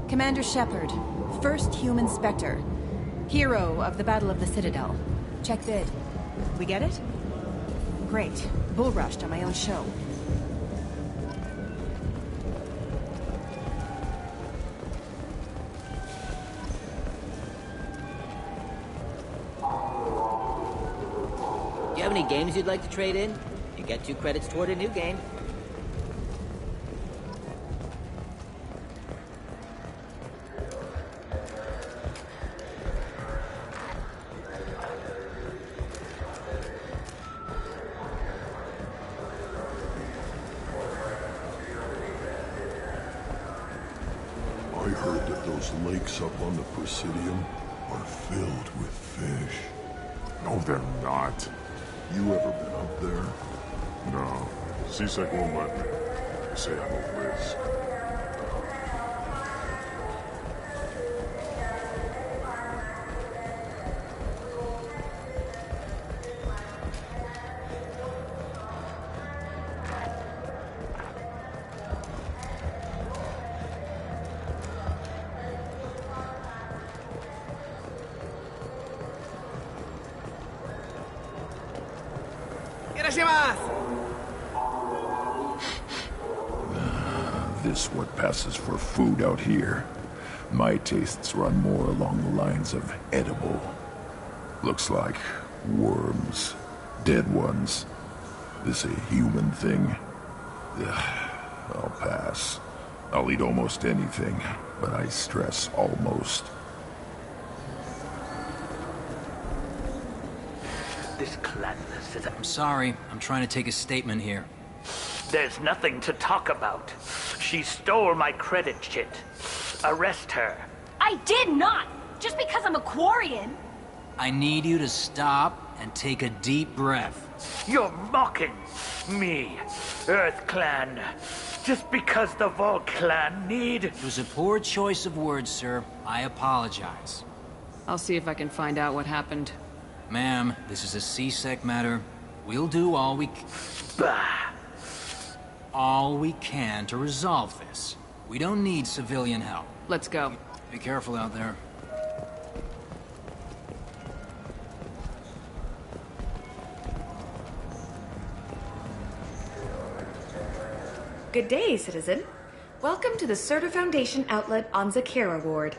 Commander Shepard, first human Spectre. Hero of the Battle of the Citadel. Check bid. We get it? Great. Bull rushed on my own show. You have any games you'd like to trade in? You get 2 credits toward a new game. I heard that those lakes up on the Presidium are filled with fish. No, they're not. You ever been up there? No. CSEC won't let me. They say I'm a risk. This what passes for food out here. My tastes run more along the lines of edible. Looks like worms. Dead ones. This a human thing? Ugh, I'll pass. I'll eat almost anything, but I stress almost. This clandestine is... I'm sorry. I'm trying to take a statement here. There's nothing to talk about. She stole my credit chit. Arrest her. I did not! Just because I'm a Quarian! I need you to stop and take a deep breath. You're mocking me, Earth Clan. Just because the Vol Clan need... It was a poor choice of words, sir. I apologize. I'll see if I can find out what happened. Ma'am, this is a CSEC matter. We'll do all we can to resolve this. We don't need civilian help. Let's go. Be careful out there. Good day, citizen. Welcome to the Serta Foundation outlet on Zakera Ward.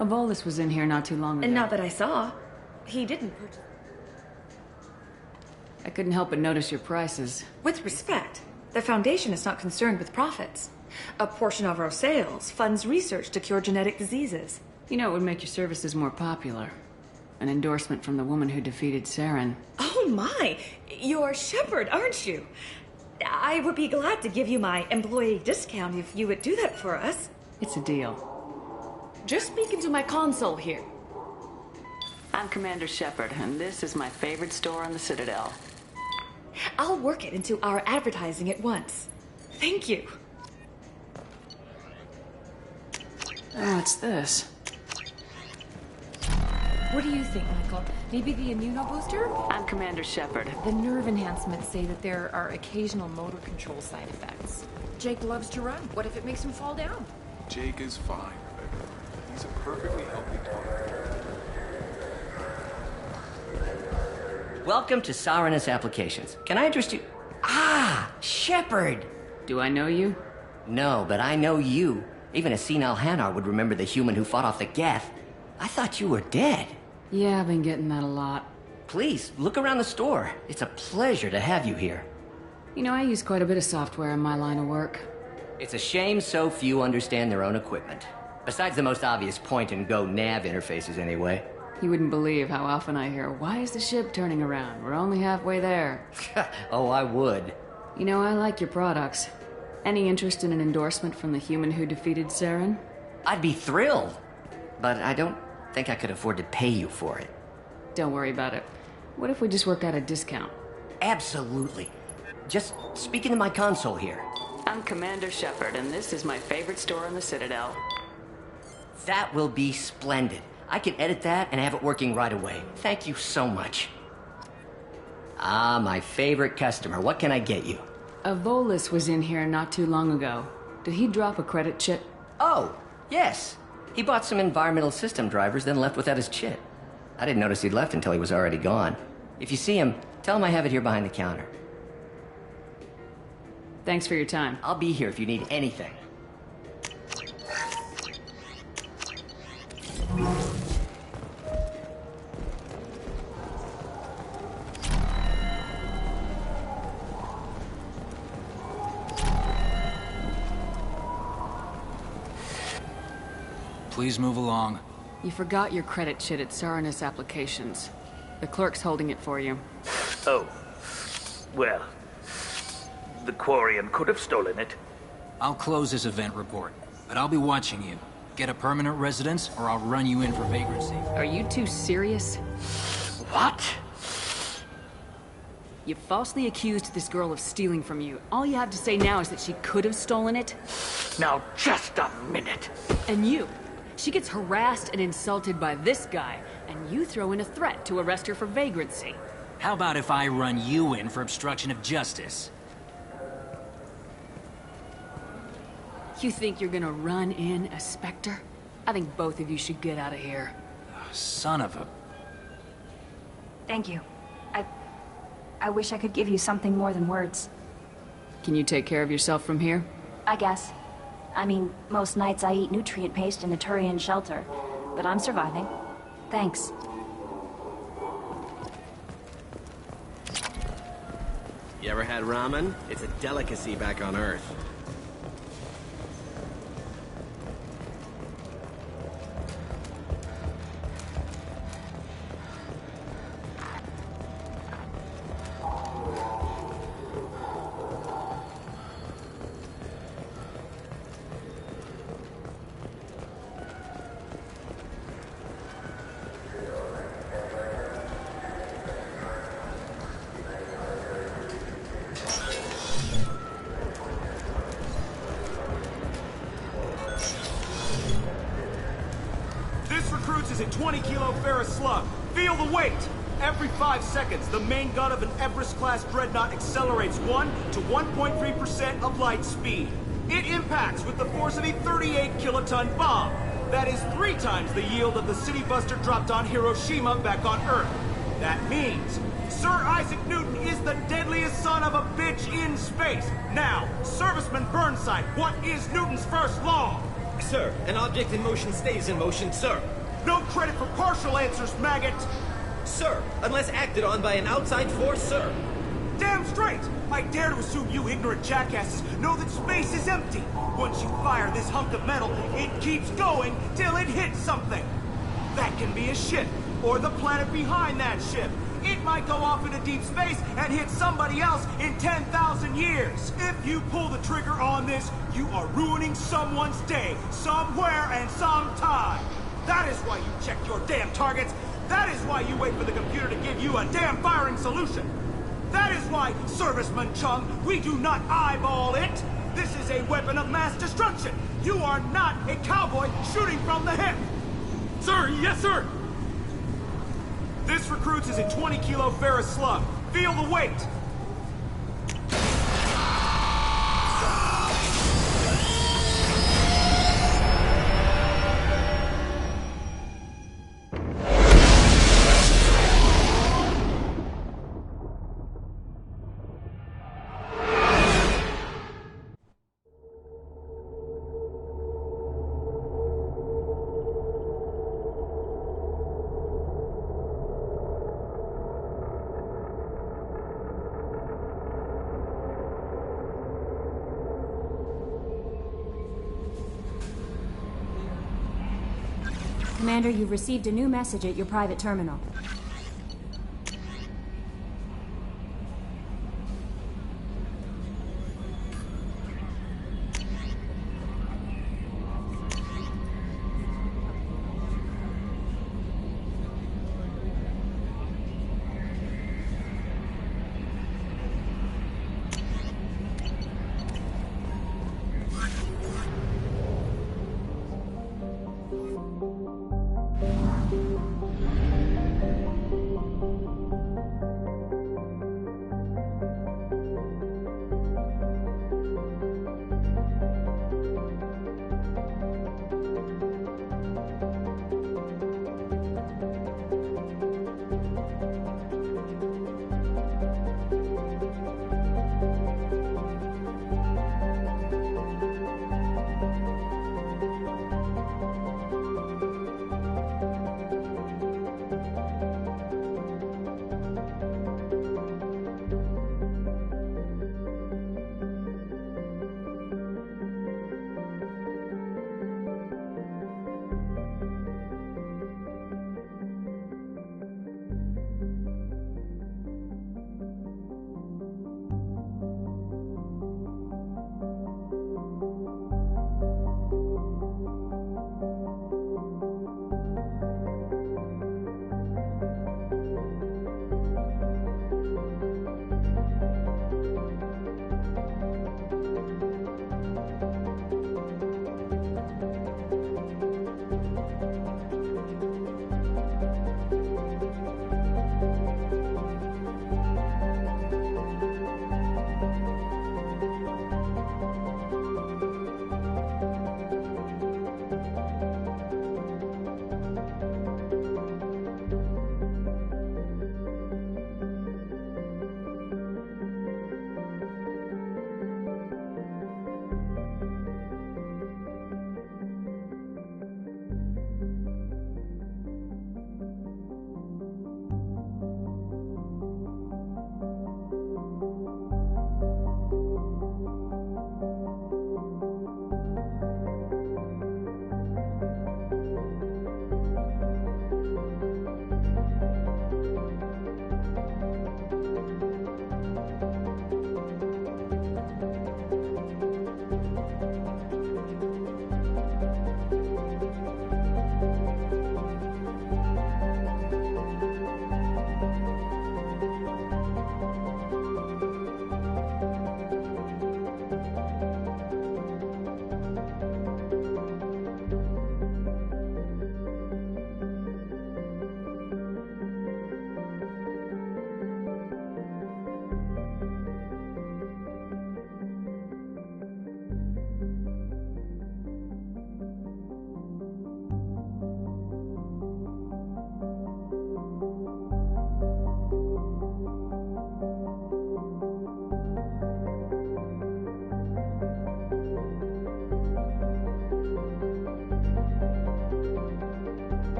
Avolis was in here not too long ago. And not that I saw. He didn't purchase... I couldn't help but notice your prices. With respect, the Foundation is not concerned with profits. A portion of our sales funds research to cure genetic diseases. You know, it would make your services more popular. An endorsement from the woman who defeated Saren. Oh my! You're Shepard, aren't you? I would be glad to give you my employee discount if you would do that for us. It's a deal. Just speaking to my console here. I'm Commander Shepard, and this is my favorite store on the Citadel. I'll work it into our advertising at once. Thank you. Oh, what's this? What do you think, Michael? Maybe the immunobooster? I'm Commander Shepard. The nerve enhancements say that there are occasional motor control side effects. Jake loves to run. What if it makes him fall down? Jake is fine, Rebecca. He's a perfectly healthy dog. Welcome to Sarenus Applications. Can I interest you? Ah, Shepard! Do I know you? No, but I know you. Even a senile Hanar would remember the human who fought off the Geth. I thought you were dead. Yeah, I've been getting that a lot. Please, look around the store. It's a pleasure to have you here. You know, I use quite a bit of software in my line of work. It's a shame so few understand their own equipment. Besides the most obvious point-and-go nav interfaces, anyway. You wouldn't believe how often I hear, "Why is the ship turning around? We're only halfway there." Oh, I would. You know, I like your products. Any interest in an endorsement from the human who defeated Saren? I'd be thrilled. But I don't think I could afford to pay you for it. Don't worry about it. What if we just work out a discount? Absolutely. Just speak into my console here. I'm Commander Shepard, and this is my favorite store on the Citadel. That will be splendid. I can edit that and have it working right away. Thank you so much. Ah, my favorite customer. What can I get you? A Volus was in here not too long ago. Did he drop a credit chit? Oh, yes. He bought some environmental system drivers, then left without his chit. I didn't notice he'd left until he was already gone. If you see him, tell him I have it here behind the counter. Thanks for your time. I'll be here if you need anything. Please move along. You forgot your credit chit at Saranus Applications. The clerk's holding it for you. Oh. Well, the Quarian could have stolen it. I'll close this event report, but I'll be watching you. Get a permanent residence, or I'll run you in for vagrancy. Are you two serious? What? You falsely accused this girl of stealing from you. All you have to say now is that she could have stolen it? Now, just a minute. And you. She gets harassed and insulted by this guy, and you throw in a threat to arrest her for vagrancy. How about if I run you in for obstruction of justice? You think you're gonna run in a Spectre? I think both of you should get out of here. Son of a... Thank you. I wish I could give you something more than words. Can you take care of yourself from here? I guess. I mean, most nights I eat nutrient paste in the Turian shelter, but I'm surviving. Thanks. You ever had ramen? It's a delicacy back on Earth. Is a 20-kilo ferrous slug. Feel the weight! Every 5 seconds, the main gun of an Everest-class dreadnought accelerates 1 to 1.3% of light speed. It impacts with the force of a 38-kiloton bomb. That is 3 times the yield of the city buster dropped on Hiroshima back on Earth. That means Sir Isaac Newton is the deadliest son of a bitch in space. Now, Serviceman Burnside, what is Newton's first law? Sir, an object in motion stays in motion, sir. No credit for partial answers, maggot! Sir, unless acted on by an outside force, sir. Damn straight! I dare to assume you ignorant jackasses know that space is empty. Once you fire this hunk of metal, it keeps going till it hits something. That can be a ship, or the planet behind that ship. It might go off into deep space and hit somebody else in 10,000 years. If you pull the trigger on this, you are ruining someone's day, somewhere and sometime. That is why you check your damn targets. That is why you wait for the computer to give you a damn firing solution. That is why, Serviceman Chung, we do not eyeball it. This is a weapon of mass destruction. You are not a cowboy shooting from the hip. Sir, yes, sir. This recruits is a 20-kilo ferrous slug. Feel the weight. Commander, you've received a new message at your private terminal.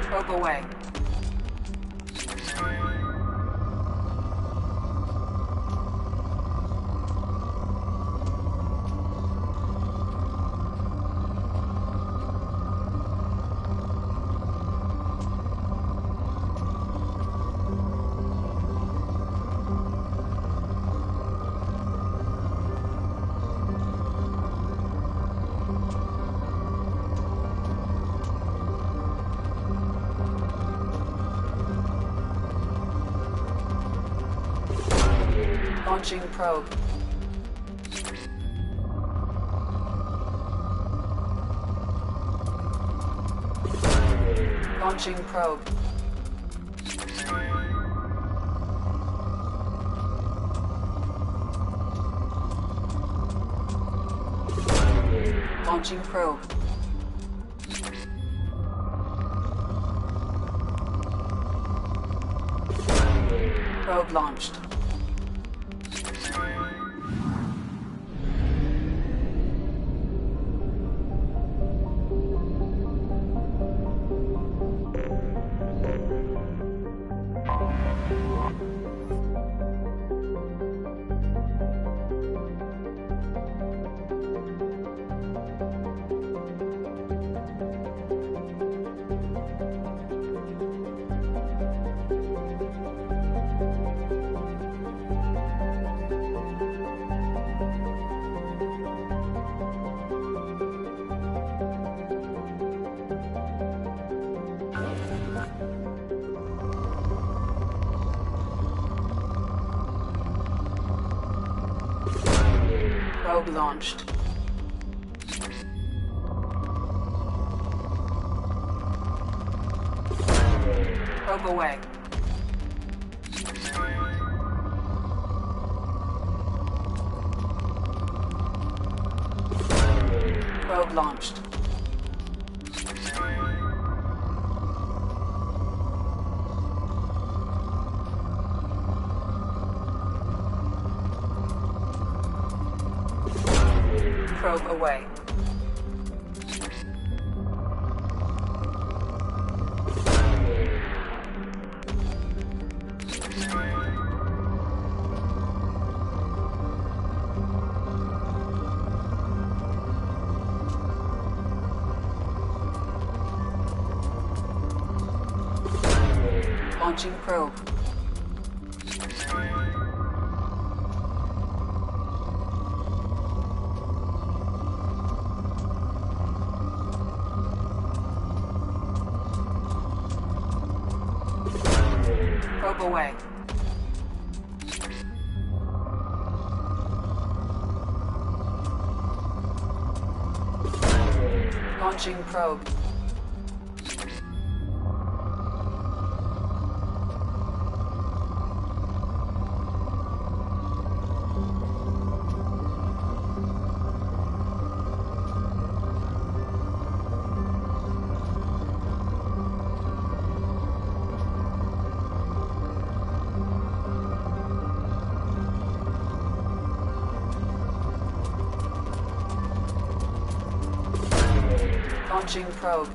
Probe away. Launching probe. Launching probe. Launching probe. Probe launched. Probe launched. Probe away. Probe launched. Probe away. Launching probe. Probe away. Launching probe. Launching probe.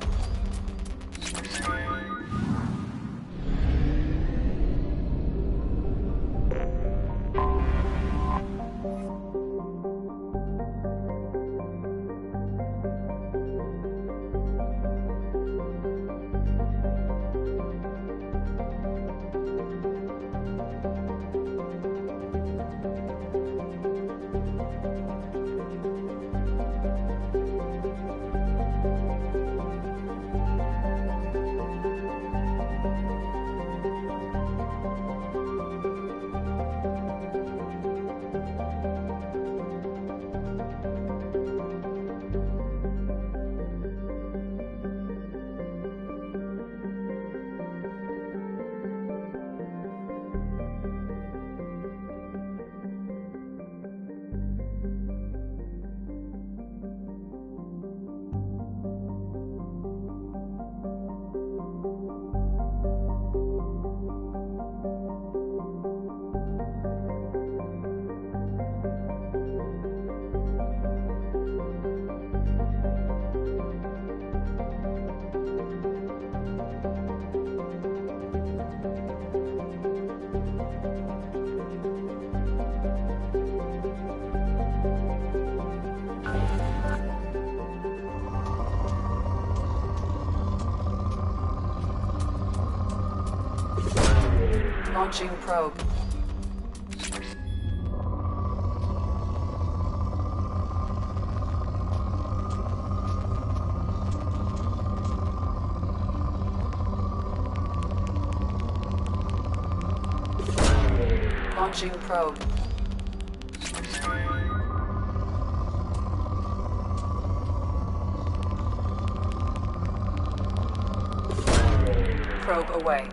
Launching probe. Launching probe. probe away.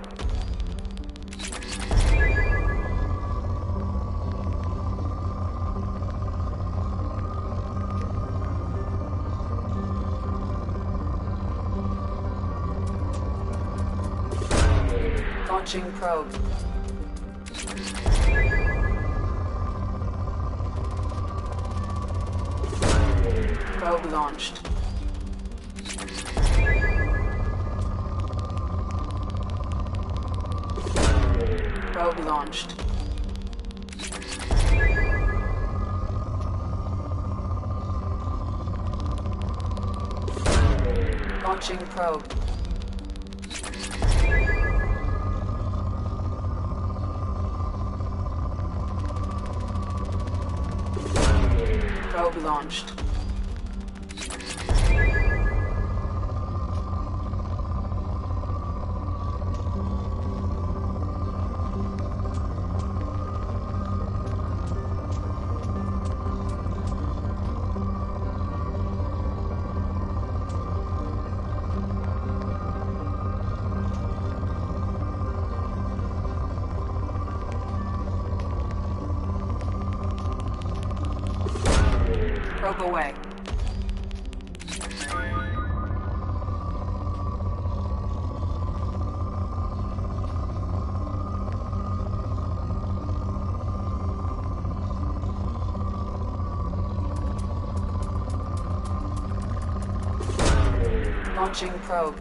Launching probe. Probe launched. Probe launched. Launching probe. Probe launched. Probe away. Launching probe.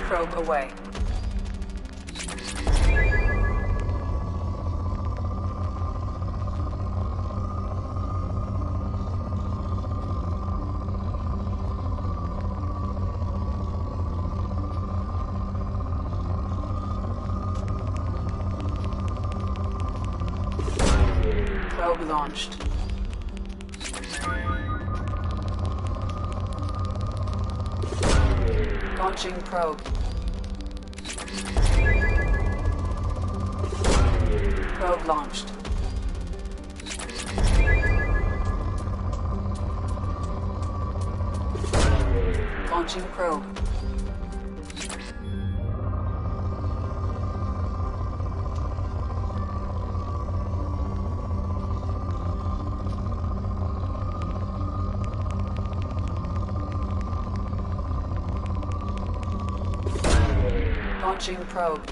Probe away. Probe launched. Launching probe. Probe launched. Launching probe. Launching probe.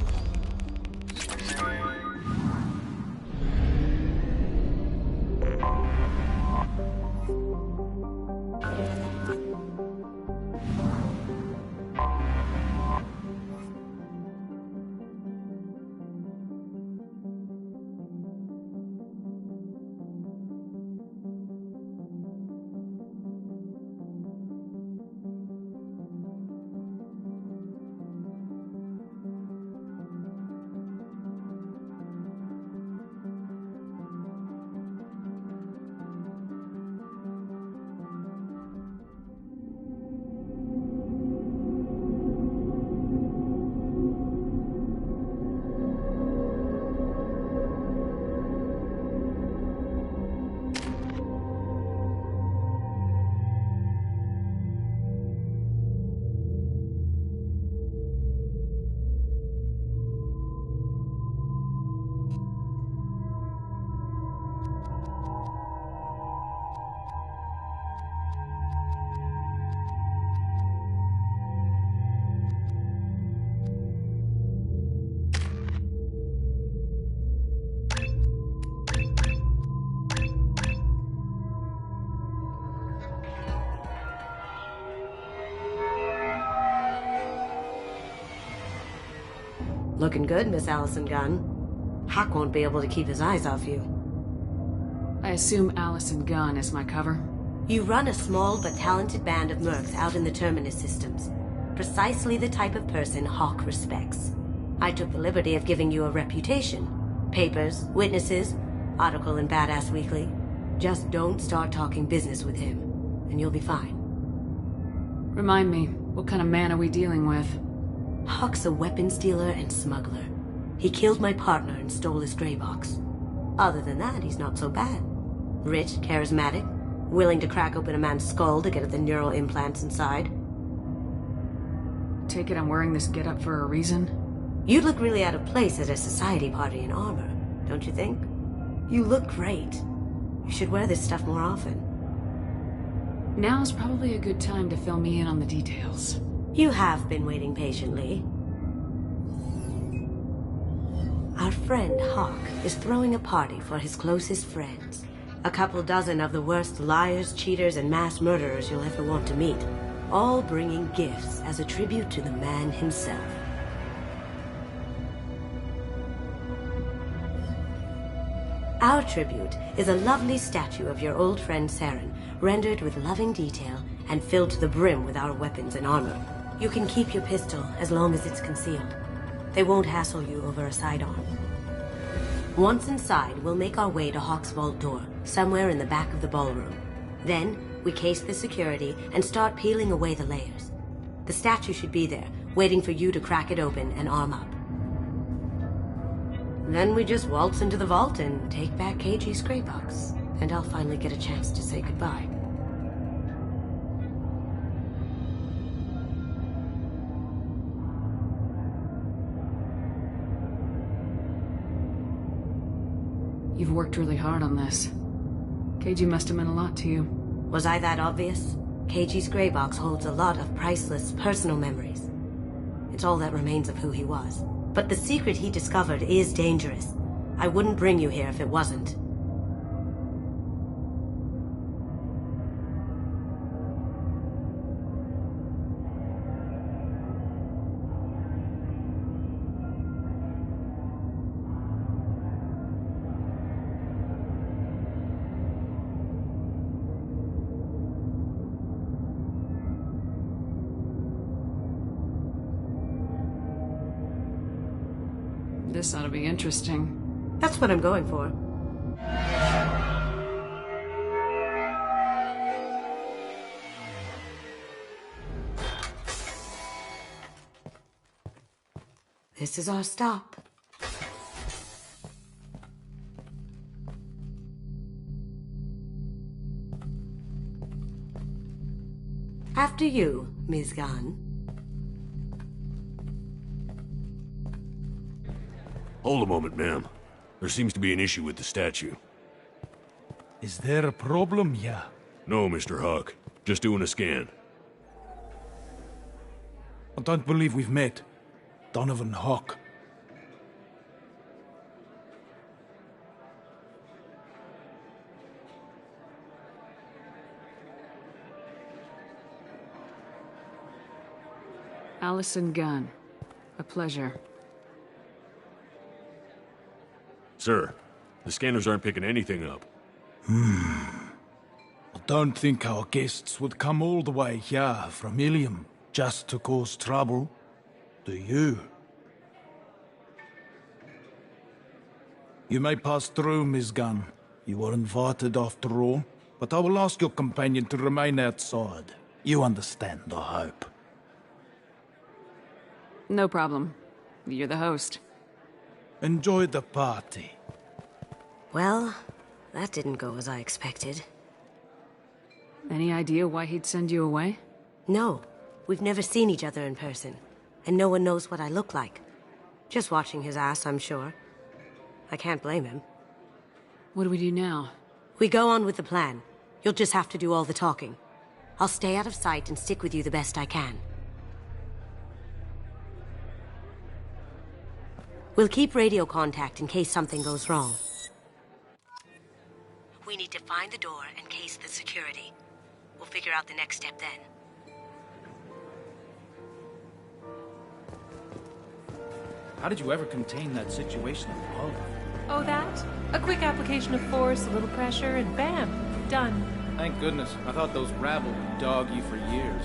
Looking good, Miss Allison Gunn. Hawk won't be able to keep his eyes off you. I assume Allison Gunn is my cover? You run a small but talented band of mercs out in the Terminus systems. Precisely the type of person Hawk respects. I took the liberty of giving you a reputation. Papers, witnesses, article in Badass Weekly. Just don't start talking business with him, and you'll be fine. Remind me, What kind of man are we dealing with? Hawk's a weapons dealer and smuggler. He killed my partner and stole his gray box. Other than that, he's not so bad. Rich, charismatic, willing to crack open a man's skull to get at the neural implants inside. Take it I'm wearing this getup for a reason? You'd look really out of place at a society party in armor, don't you think? You look great. You should wear this stuff more often. Now's probably a good time to fill me in on the details. You have been waiting patiently. Our friend Hawk is throwing a party for his closest friends. A couple dozen of the worst liars, cheaters, and mass murderers you'll ever want to meet. All bringing gifts as a tribute to the man himself. Our tribute is a lovely statue of your old friend Saren, rendered with loving detail and filled to the brim with our weapons and armor. You can keep your pistol as long as it's concealed. They won't hassle you over a sidearm. Once inside, we'll make our way to Hawk's vault door, somewhere in the back of the ballroom. Then, we case the security and start peeling away the layers. The statue should be there, waiting for you to crack it open and arm up. Then we just waltz into the vault and take back KG's gray box. And I'll finally get a chance to say goodbye. You've worked really hard on this. KG must have meant a lot to you. Was I that obvious? KG's gray box holds a lot of priceless personal memories. It's all that remains of who he was. But the secret he discovered is dangerous. I wouldn't bring you here if it wasn't. This ought to be interesting. That's what I'm going for. This is our stop. After you, Ms. Gunn. Hold a moment, ma'am. There seems to be an issue with the statue. Is there a problem here? No, Mr. Hawk. Just doing a scan. I don't believe we've met. Donovan Hawk. Allison Gunn. A pleasure. Sir, the scanners aren't picking anything up. I don't think our guests would come all the way here from Ilium just to cause trouble. Do you? You may pass through, Ms. Gunn. You were invited after all, but I will ask your companion to remain outside. You understand, I hope. No problem. You're the host. Enjoy the party. Well, that didn't go as I expected. Any idea why he'd send you away? No. We've never seen each other in person. And no one knows what I look like. Just watching his ass, I'm sure. I can't blame him. What do we do now? We go on with the plan. You'll just have to do all the talking. I'll stay out of sight and stick with you the best I can. We'll keep radio contact in case something goes wrong. We need to find the door and case the security. We'll figure out the next step then. How did you ever contain that situation in the hall? Oh, that? A quick application of force, a little pressure, and bam, done. Thank goodness. I thought those rabble would dog you for years.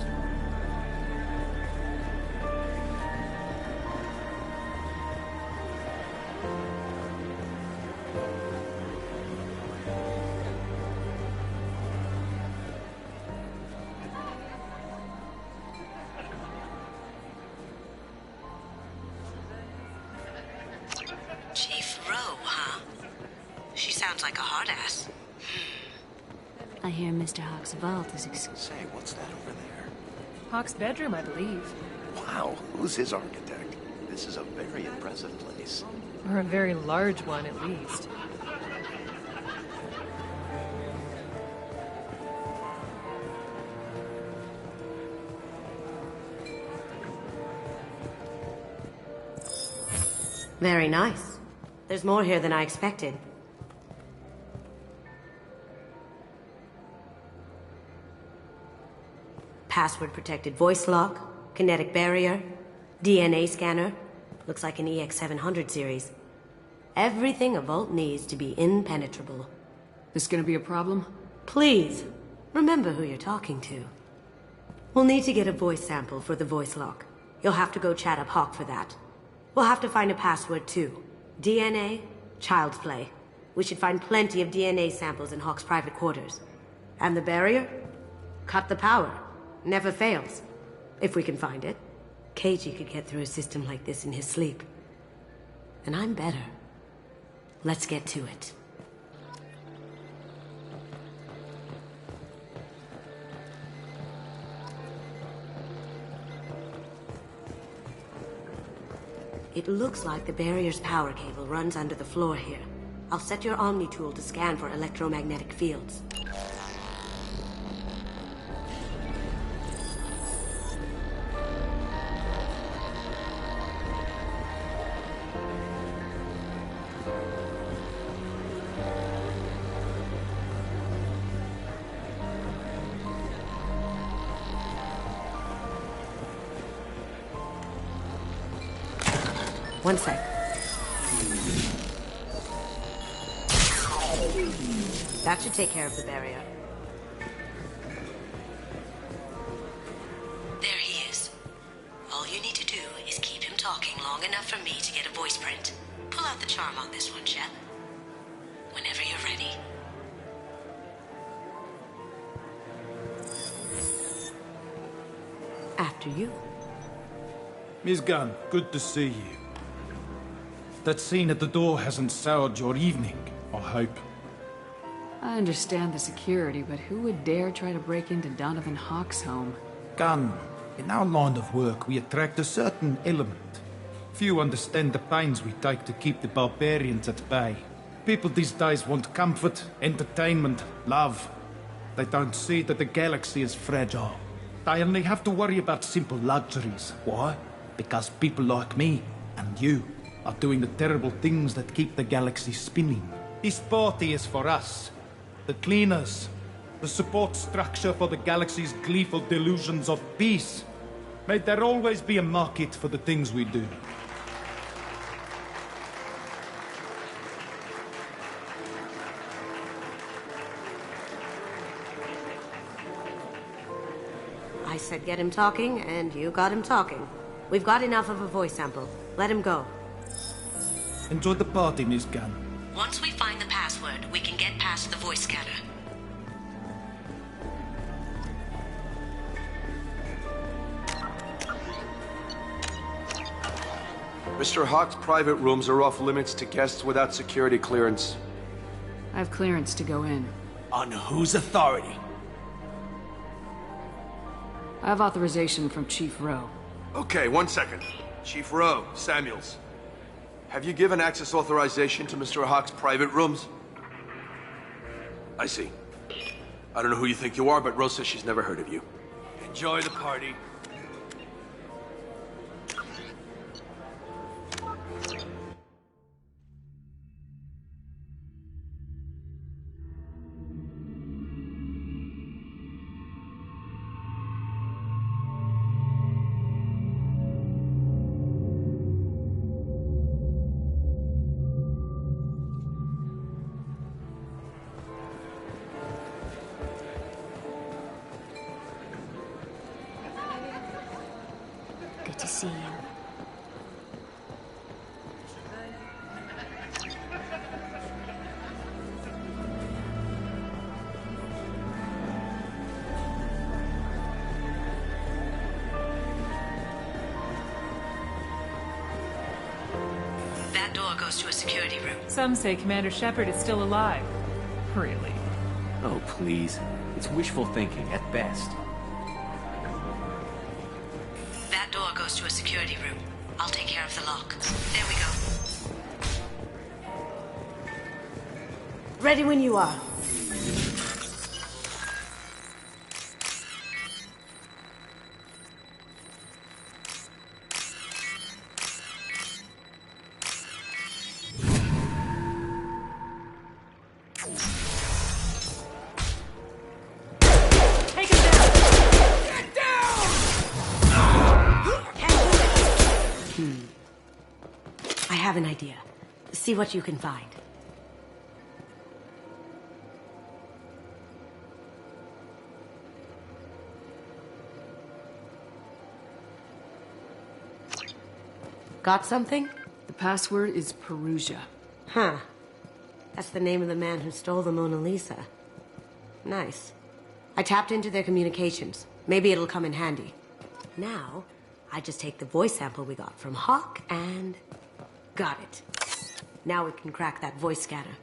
sounds like a hard ass. I hear Mr. Hawk's vault is Say, what's that over there? Hawk's bedroom, I believe. Wow, who's his architect? This is a very impressive place. Or a very large one, at least. Very nice. There's more here than I expected. Password-protected voice lock, kinetic barrier, DNA scanner. Looks like an EX700 series. Everything a vault needs to be impenetrable. This gonna be a problem? Please, remember who you're talking to. We'll need to get a voice sample for the voice lock. You'll have to go chat up Hawk for that. We'll have to find a password too. DNA, child's play. We should find plenty of DNA samples in Hawk's private quarters. And the barrier? Cut the power. Never fails. If we can find it. KG could get through a system like this in his sleep. And I'm better. Let's get to it. It looks like the barrier's power cable runs under the floor here. I'll set your Omni tool to scan for electromagnetic fields. One sec. That should take care of the barrier. There he is. All you need to do is keep him talking long enough for me to get a voice print. Pull out the charm on this one, Shep. Whenever you're ready. After you. Miss Gunn, good to see you. That scene at the door hasn't soured your evening, I hope. I understand the security, but who would dare try to break into Donovan Hawk's home? Gunn, in our line of work, we attract a certain element. Few understand the pains we take to keep the barbarians at bay. People these days want comfort, entertainment, love. They don't see that the galaxy is fragile. They only have to worry about simple luxuries. Why? Because people like me and you are doing the terrible things that keep the galaxy spinning. This party is for us, the cleaners, the support structure for the galaxy's gleeful delusions of peace. May there always be a market for the things we do. I said get him talking, and you got him talking. We've got enough of a voice sample. Let him go. Enjoy the party, Miss Gunn. Once we find the password, we can get past the voice scanner. Mr. Hawk's private rooms are off limits to guests without security clearance. I have clearance to go in. On whose authority? I have authorization from Chief Rowe. Okay, 1 second. Chief Rowe, Samuels. Have you given access authorization to Mr. Hawk's private rooms? I see. I don't know who you think you are, but Rose says she's never heard of you. Enjoy the party. Good to see you. That door door goes to a security room. Some say Commander Shepard is still alive. Really? Oh, please. It's wishful thinking at best. That door goes to a security room. I'll take care of the lock. There we go. Ready when you are. I have an idea. See what you can find. Got something? The password is Perugia. Huh. That's the name of the man who stole the Mona Lisa. Nice. I tapped into their communications. Maybe it'll come in handy. Now, I just take the voice sample we got from Hawk and... got it. Now we can crack that voice scanner.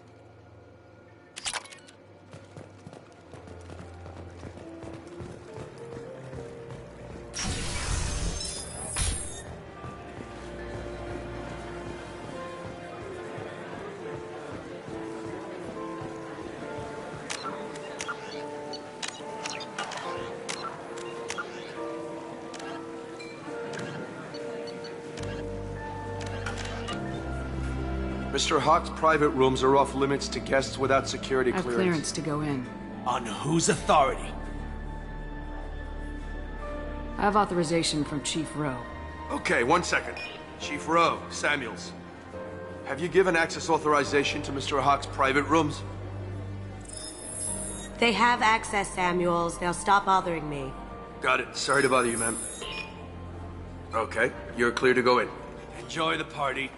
Mr. Hawk's private rooms are off limits to guests without security I have clearance to go in. On whose authority? I have authorization from Chief Rowe. Okay, 1 second. Chief Rowe, Samuels. Have you given access authorization to Mr. Hawk's private rooms? They have access, Samuels. They'll stop bothering me. Got it. Sorry to bother you, ma'am. Okay, you're clear to go in. Enjoy the party.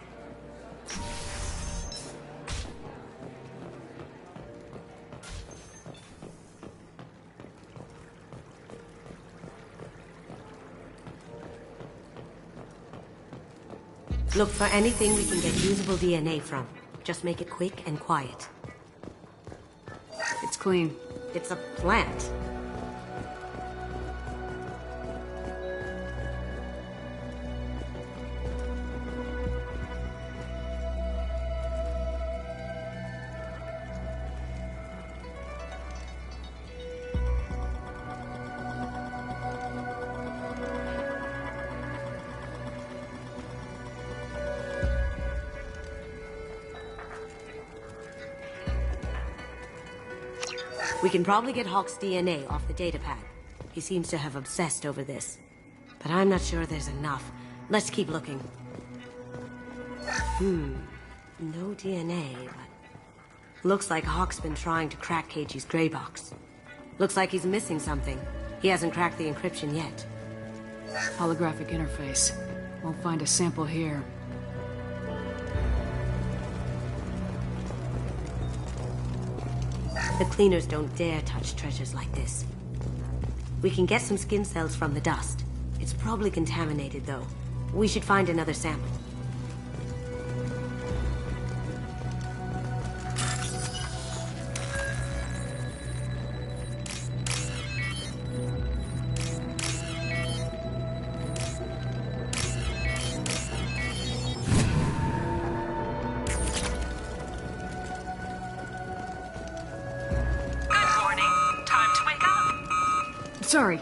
Look for anything we can get usable DNA from. Just make it quick and quiet. It's clean. It's a plant. We can probably get Hawk's DNA off the datapad. He seems to have obsessed over this. But I'm not sure there's enough. Let's keep looking. No DNA, but... looks like Hawk's been trying to crack KG's gray box. Looks like he's missing something. He hasn't cracked the encryption yet. Holographic interface. Won't find a sample here. The cleaners don't dare touch treasures like this. We can get some skin cells from the dust. It's probably contaminated, though. We should find another sample. Sorry.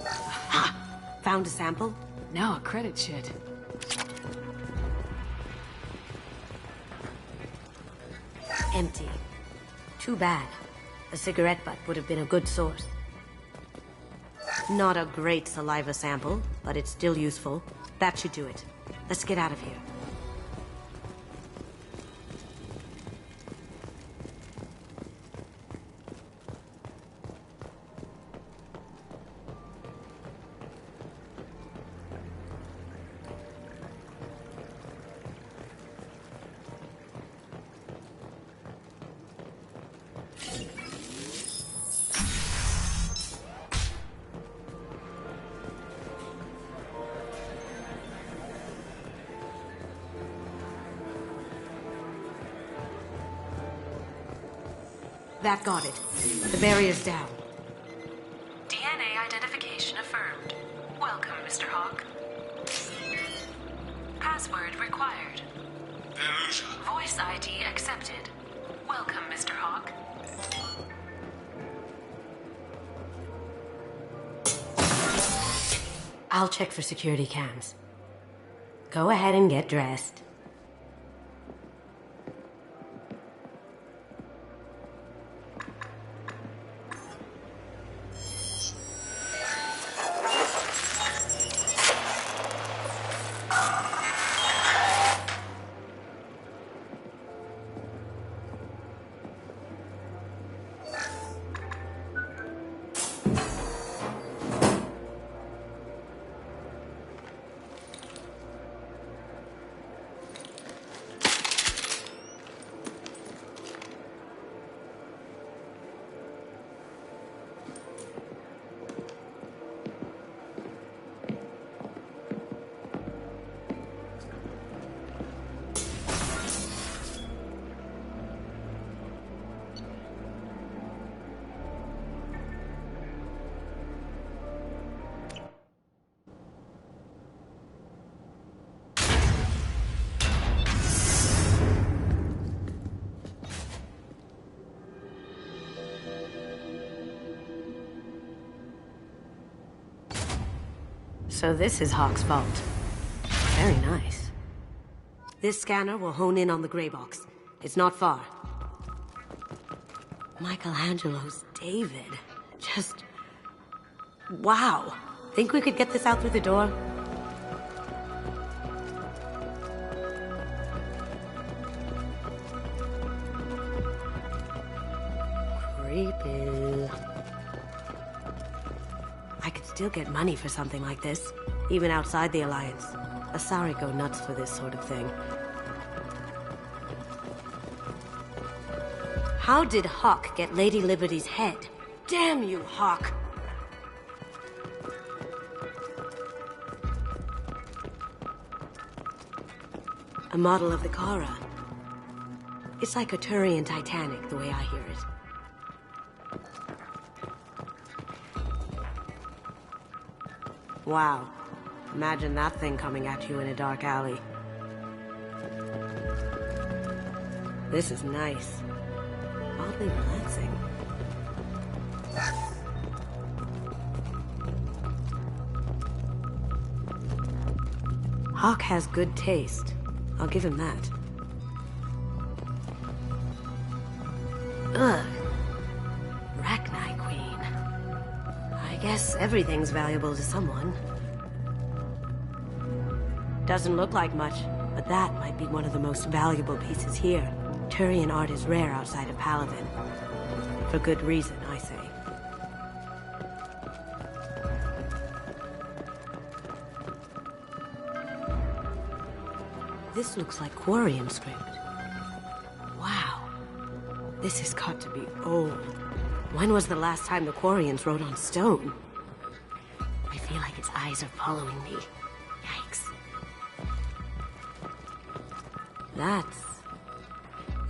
Ha! Found a sample? Now a credit shit. Empty. Too bad. A cigarette butt would have been a good source. Not a great saliva sample, but it's still useful. That should do it. Let's get out of here. That got it. The barrier's down. DNA identification affirmed. Welcome, Mr. Hawk. Password required. Voice ID accepted. Welcome, Mr. Hawk. I'll check for security cams. Go ahead and get dressed. So this is Hawk's vault. Very nice. This scanner will hone in on the gray box. It's not far. Michelangelo's David. Just... wow. Think we could get this out through the door? Creepy. I could still get money for something like this, even outside the Alliance. Asari go nuts for this sort of thing. How did Hawk get Lady Liberty's head? Damn you, Hawk! A model of the Kara. It's like a Turian Titanic, the way I hear it. Wow. Imagine that thing coming at you in a dark alley. This is nice. Oddly relaxing. Hawk has good taste. I'll give him that. Ugh. Rachni Queen. I guess everything's valuable to someone. Doesn't look like much, but that might be one of the most valuable pieces here. Turian art is rare outside of Paladin. For good reason, I say. This looks like Quarian script. Wow. This has got to be old. When was the last time the Quarians wrote on stone? I feel like its eyes are following me. Yikes. That's...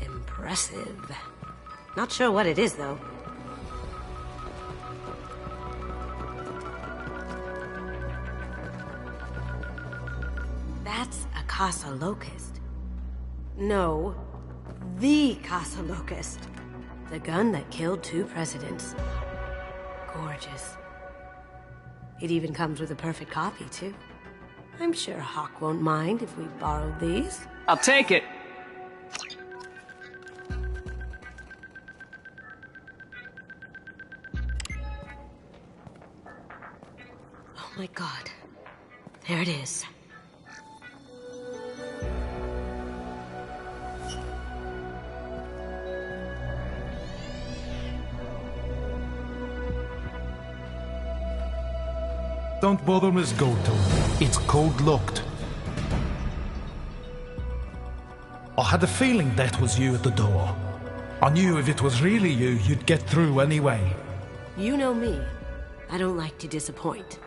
impressive. Not sure what it is, though. That's a Casa Locust. No, the Casa Locust. The gun that killed 2 presidents. Gorgeous. It even comes with a perfect copy, too. I'm sure Hawk won't mind if we borrowed these. I'll take it. Oh my god. There it is. Don't bother, Miss Goto. It's code-locked. I had a feeling that was you at the door. I knew if it was really you, you'd get through anyway. You know me. I don't like to disappoint.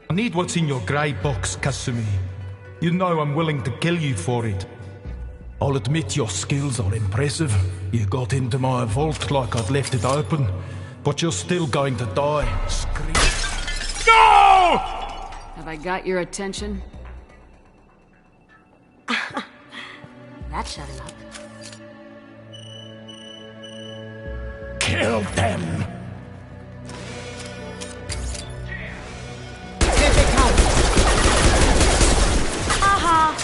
I need what's in your grey box, Kasumi. You know I'm willing to kill you for it. I'll admit your skills are impressive. You got into my vault like I'd left it open, but you're still going to die. Scream. No! Have I got your attention? That shut him up. Kill them! Here they come! Aha!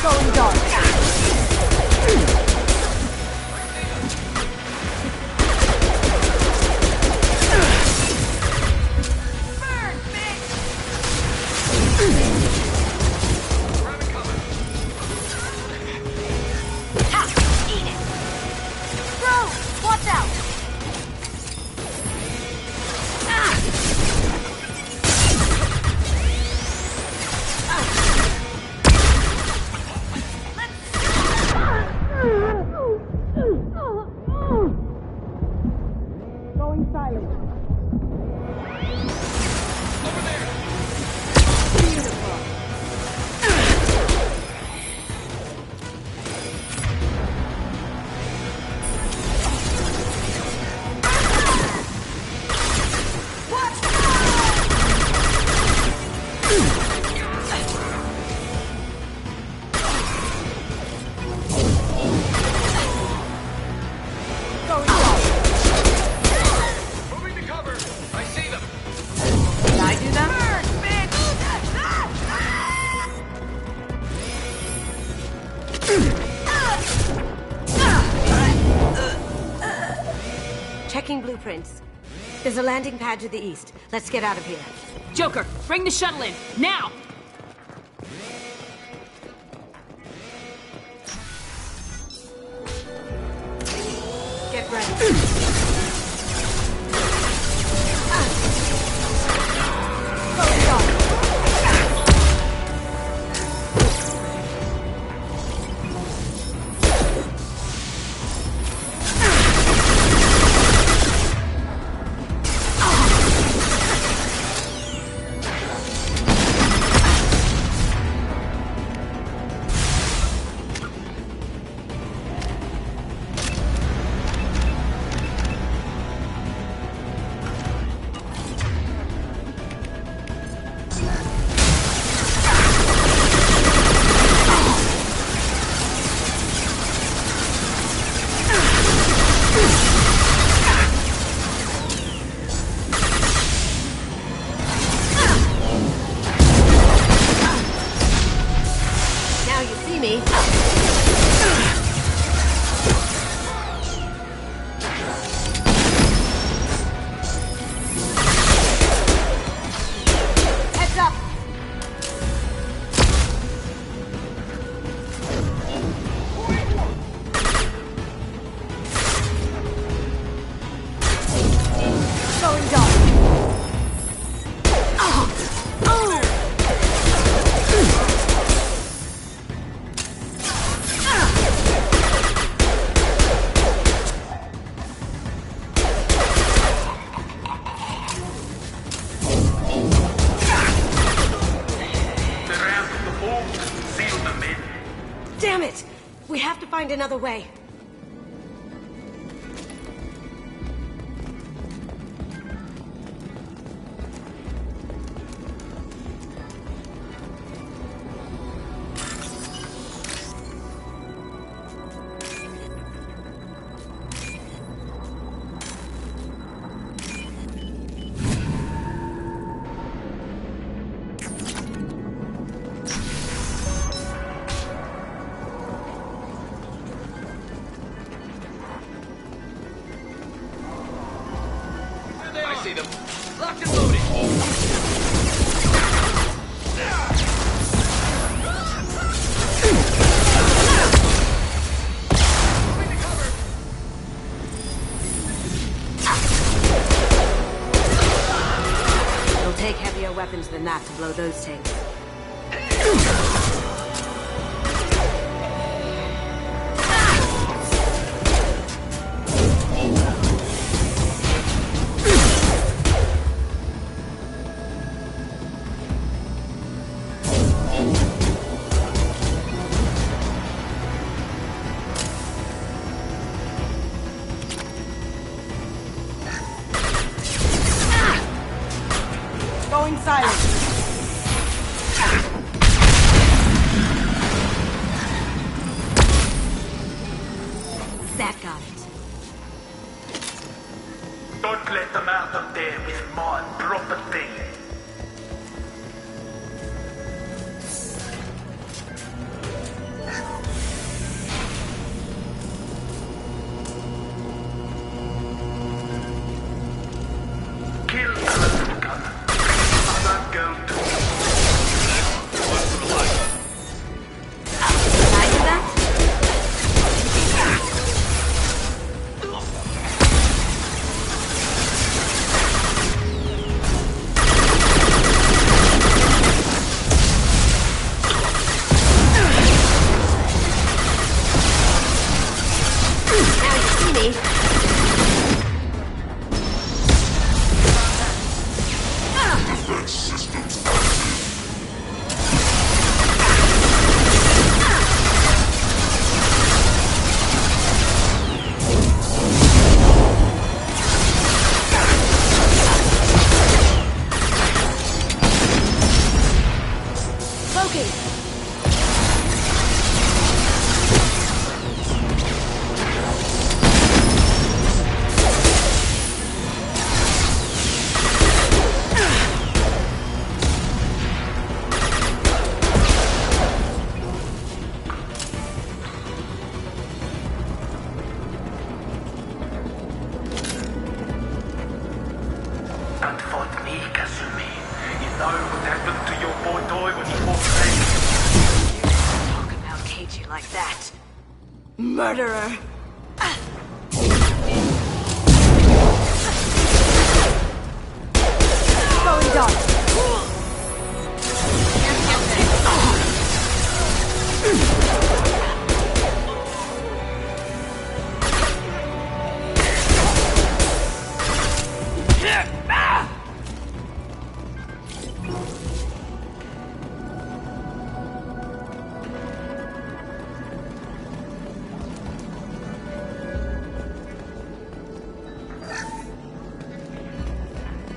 Going dark. Burn, bitch! Ha! Eat it! Bro! Watch out! Going silent. Over there. Beautiful. Checking blueprints. There's a landing pad to the east. Let's get out of here. Joker, bring the shuttle in, now! Get ready. Damn it! We have to find another way. I see them. Locked and loaded. It'll take heavier weapons than that to blow those tanks. silence! That got it. Don't let them out of there with my property. Kill the little gun. Other girl too. Murderer! Going dark!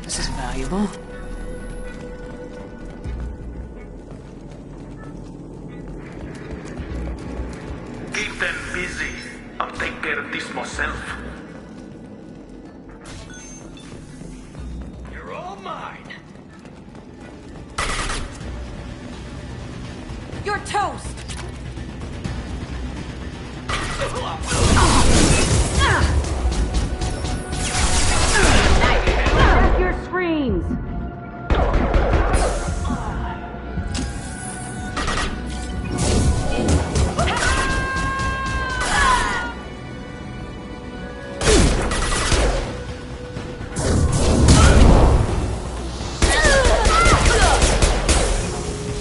This is valuable. Keep them busy. I'll take care of this myself. You're all mine. You're toast! Check your screens!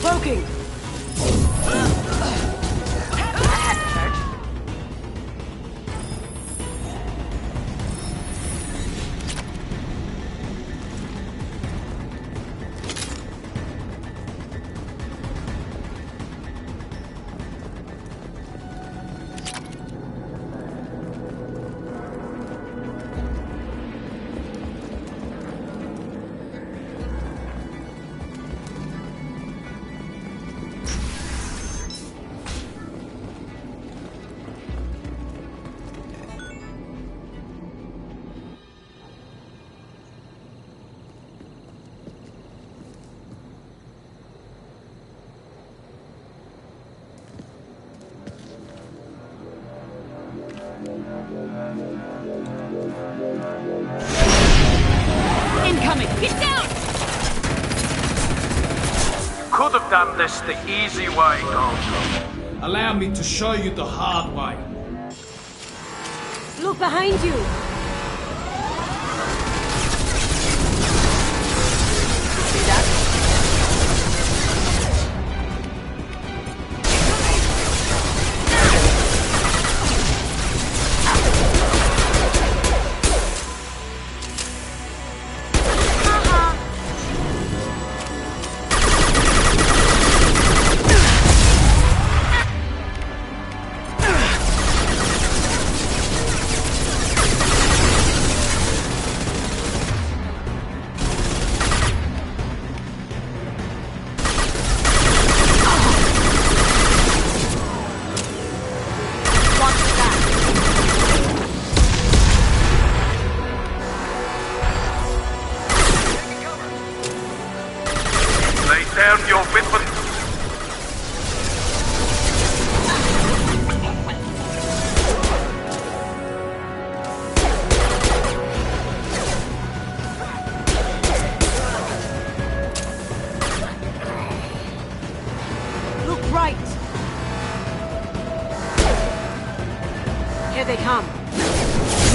Cloaking! Incoming! Get down! Could have done this the easy way, Gold. Allow me to show you the hard way. Look behind you! See that?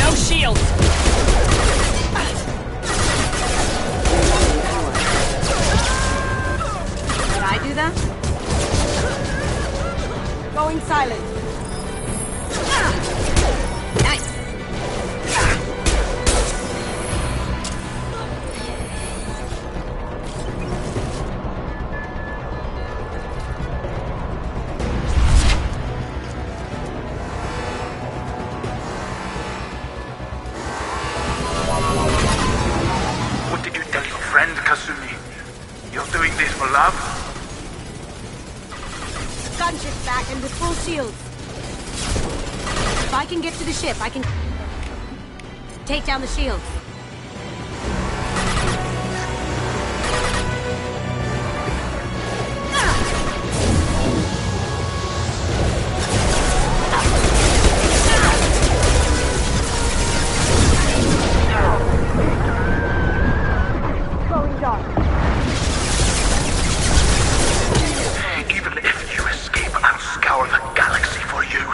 No shields! Did I do that? Going silent. Nice. What did you tell your friend, Kasumi? You're doing this for love? Gunship's back and with full shields. If I can get to the ship, I can take down the shields. Even if you escape, I'll scour the galaxy for you.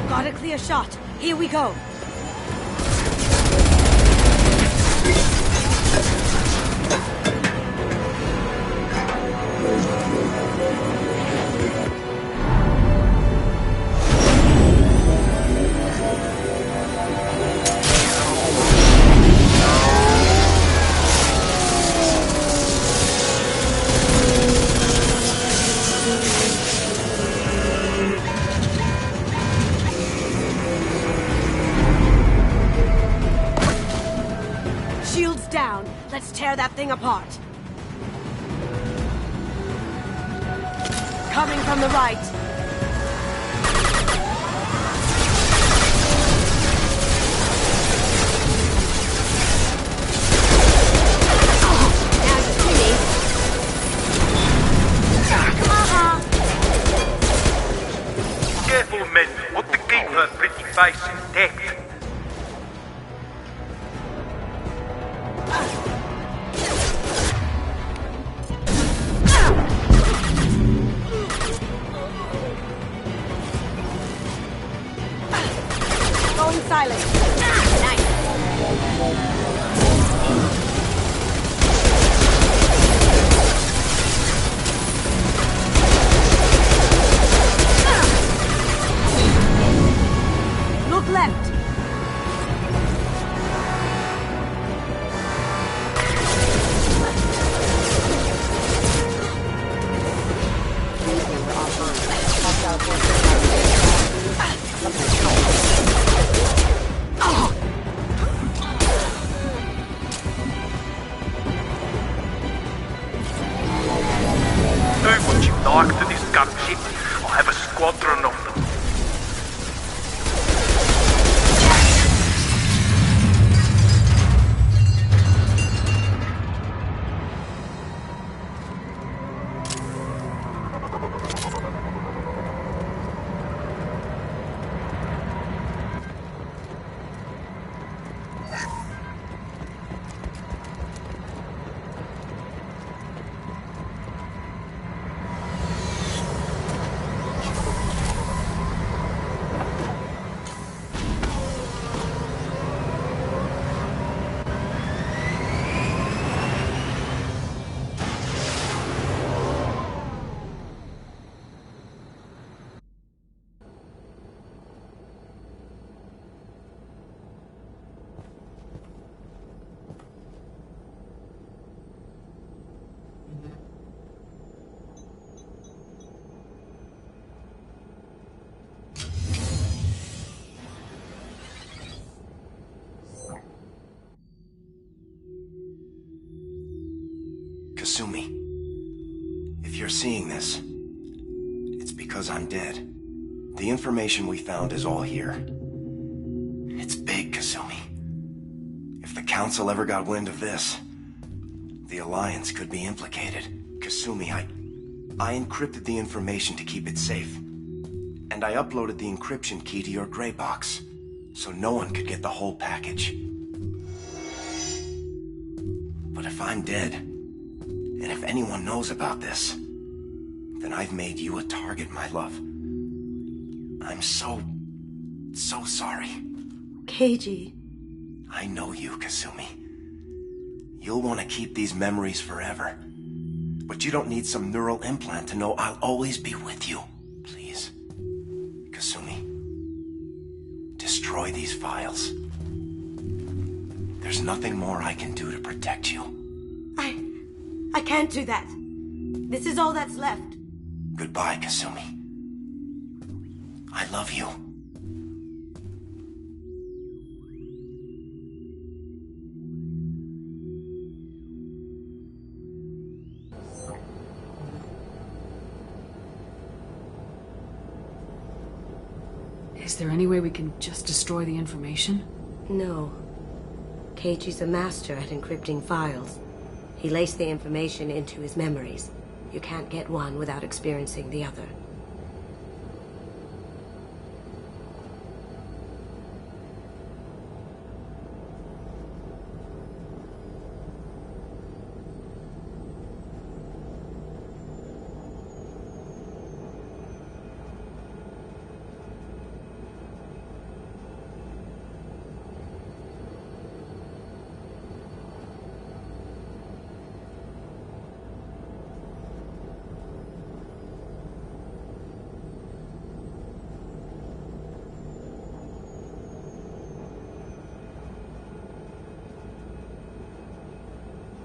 Got a clear shot. Here we go. Shields down. Let's tear that thing apart. Coming from the right. Careful, men. Want to keep her pretty face intact. Going silent. Nice. Look left. Do what you like to this gunship. I have a squadron of them. Kasumi, if you're seeing this, it's because I'm dead. The information we found is all here. It's big, Kasumi. Council ever got wind of this, the Alliance could be implicated. Kasumi, I encrypted the information to keep it safe. And I uploaded the encryption key to your gray box, so no one could get the whole package. But if I'm dead, and if anyone knows about this, then I've made you a target, my love. I'm so sorry. Keiji. I know you, Kasumi. You'll want to keep these memories forever. But you don't need some neural implant to know I'll always be with you. Please. Kasumi. Destroy these files. There's nothing more I can do to protect you. I can't do that. This is all that's left. Goodbye, Kasumi. I love you. Is there any way we can just destroy the information? No. Keiichi's a master at encrypting files. He laced the information into his memories. You can't get one without experiencing the other.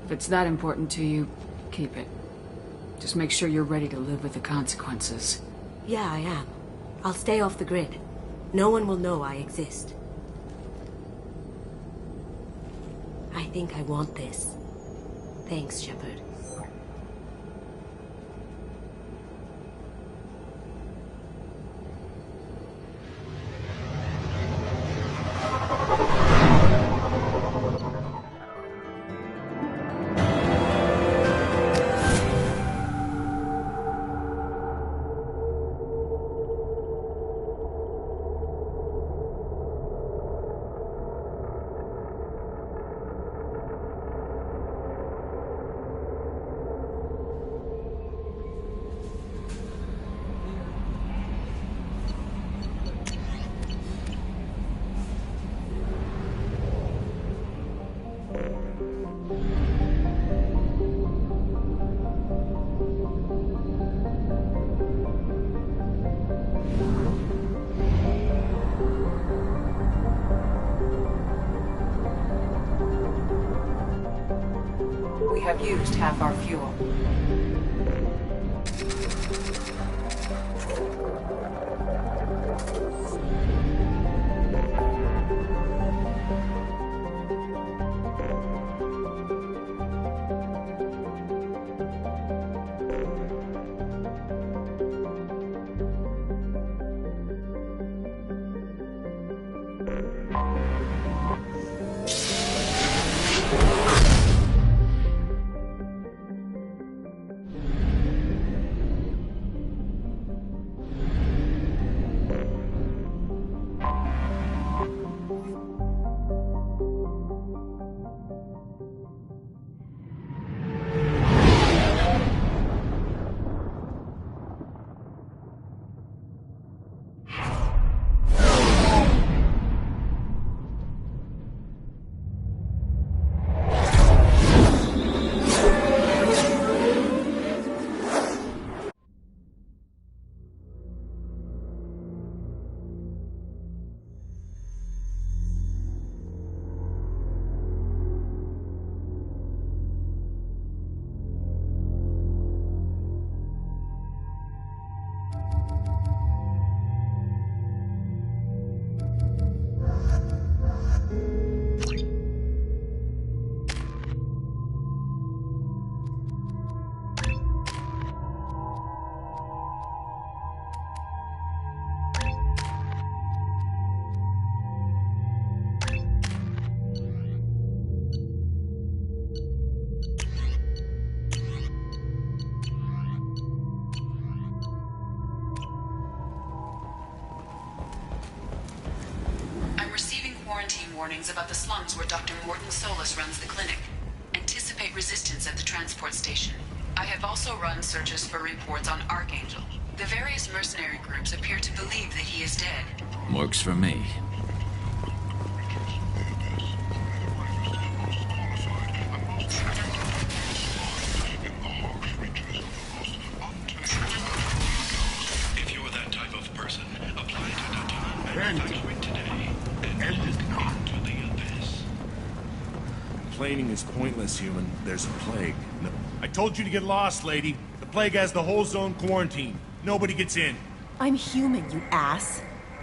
If it's that important to you, keep it. Just make sure you're ready to live with the consequences. Yeah, I am. I'll stay off the grid. No one will know I exist. I think I want this. Thanks, Shepard. We have used half our fuel. warnings about the slums where Dr. Morton Solus runs the clinic. Anticipate resistance at the transport station. I have also run searches for reports on Archangel. The various mercenary groups appear to believe that he is dead. Works for me. If you're that type of person, apply to the time manufacturing today and risk into the abyss. Complaining is pointless, human. There's a plague. No. I told you to get lost, lady. The plague has the whole zone quarantined. Nobody gets in. I'm human, you ass.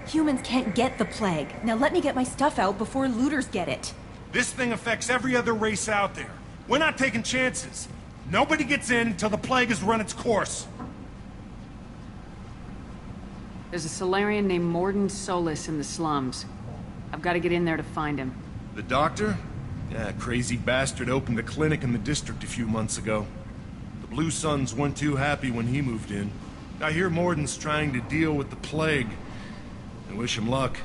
Humans can't get the plague. Now let me get my stuff out before looters get it. This thing affects every other race out there. We're not taking chances. Nobody gets in until the plague has run its course. There's a Solarian named Morton Solus in the slums. I've got to get in there to find him. The doctor? Yeah, crazy bastard opened a clinic in the district a few months ago. The Blue Suns weren't too happy when he moved in. I hear Morton's trying to deal with the plague. I wish him luck.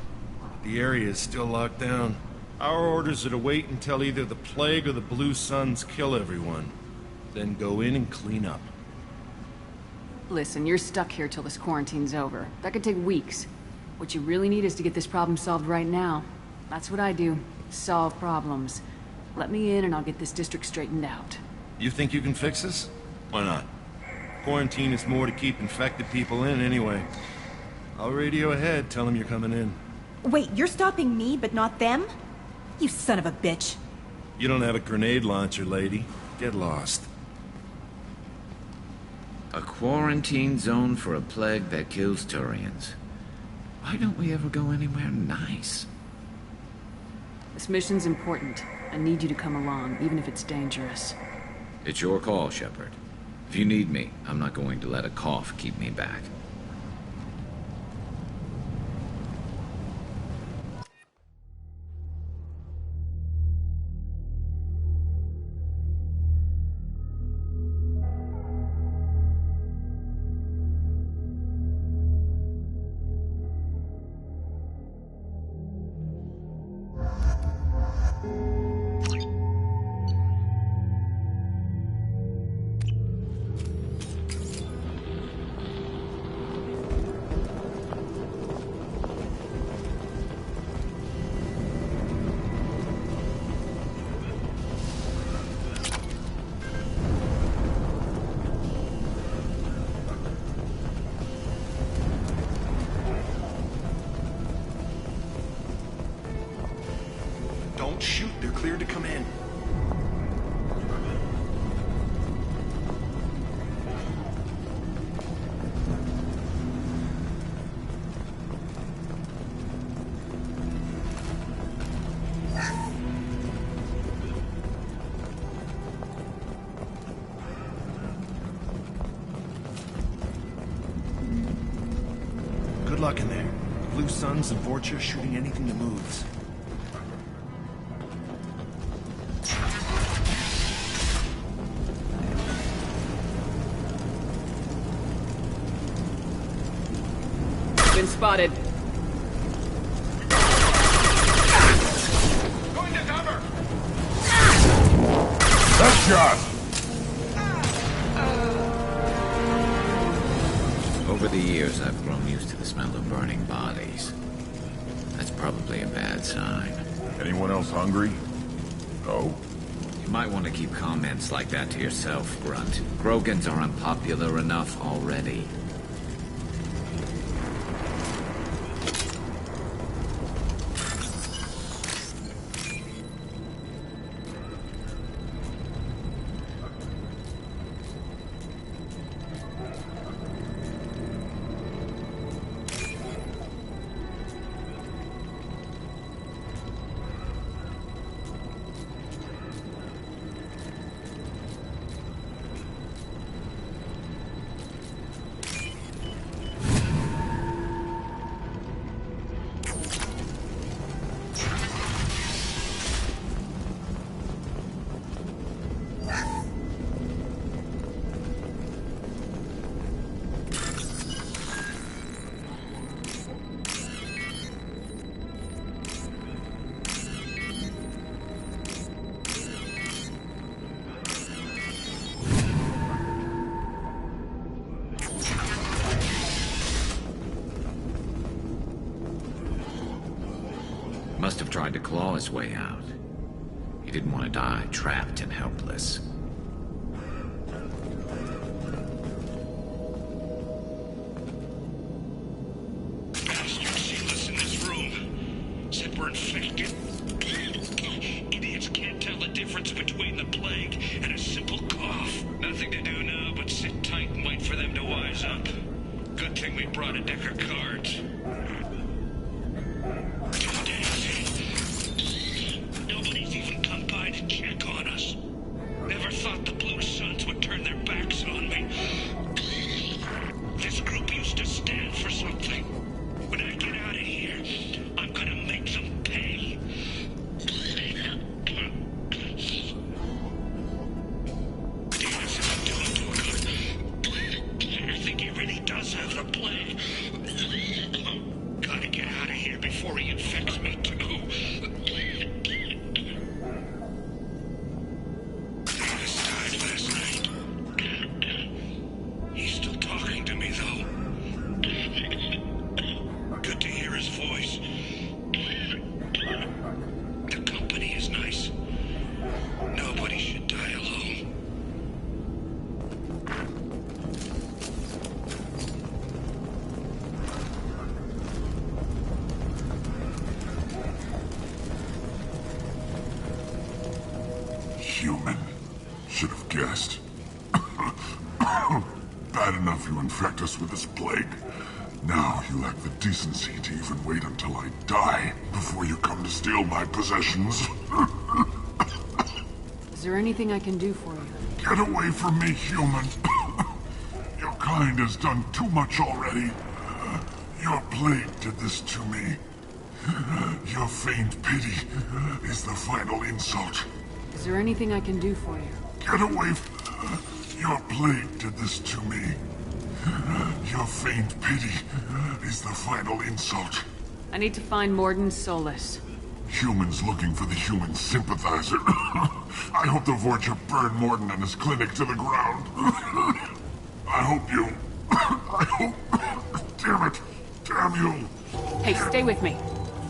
The area is still locked down. Our orders are to wait until either the plague or the Blue Suns kill everyone. Then go in and clean up. Listen, you're stuck here till this quarantine's over. That could take weeks. What you really need is to get this problem solved right now. That's what I do. Solve problems. Let me in and I'll get this district straightened out. You think you can fix this? Why not? Quarantine is more to keep infected people in anyway. I'll radio ahead, tell them you're coming in. Wait, you're stopping me, but not them? You son of a bitch. You don't have a grenade launcher, lady. Get lost. A quarantine zone for a plague that kills Turians. Why don't we ever go anywhere nice? This mission's important. I need you to come along, even if it's dangerous. It's your call, Shepard. If you need me, I'm not going to let a cough keep me back. Don't shoot, they're cleared to come in. Good luck in there. Blue Suns and Vorcha shooting anything that moves. Been spotted. Going to cover! That shot! Over the years, I've grown used to the smell of burning bodies. That's probably a bad sign. Anyone else hungry? No? You might want to keep comments like that to yourself, Grunt. Grogans are unpopular enough already. to claw his way out. He didn't want to die trapped and helpless. Bastard sealed us in this room. Said we're infected. Idiots can't tell the difference between the plague and a simple cough. Nothing to do now but sit tight and wait for them to wise up. Good thing we brought a deck of cards. Nobody's even come by to check on us. Never thought the Blue Suns would turn their backs on me. This group used to stand for something. When I get out of here, I'm gonna make them pay. Dennis isn't doing too good. I think he really does have the plague. Gotta get out of here before he infects me too. Dennis died last night. He's still talking to me, though. Good to hear his voice. The company is nice. Nobody should die alone. Human. Should have guessed. Bad enough you infect us with this plague. Now you lack the decency to even wait until I die before you come to steal my possessions. Is there anything I can do for you? Get away from me, human. Your kind has done too much already. Your plague did this to me. Your feigned pity is the final insult. Is there anything I can do for you? Get away Your plague did this to me. Your feigned pity is the final insult. I need to find Morden Solis. Humans looking for the human sympathizer. I hope the Vorcha burn Morden and his clinic to the ground. I hope you... I hope... Damn it. Damn you. Hey, stay with me.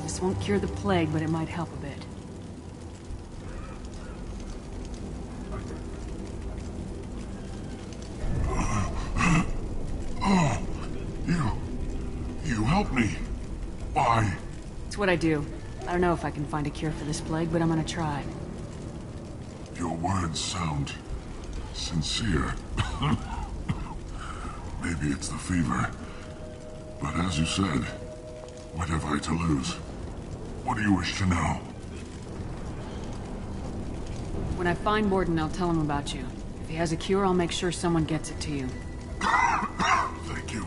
This won't cure the plague, but it might help a bit. Oh, you helped me. Why? It's what I do. I don't know if I can find a cure for this plague, but I'm gonna try. Your words sound sincere. Maybe it's the fever. But as you said, what have I to lose? What do you wish to know? When I find Morden, I'll tell him about you. If he has a cure, I'll make sure someone gets it to you. Thank you.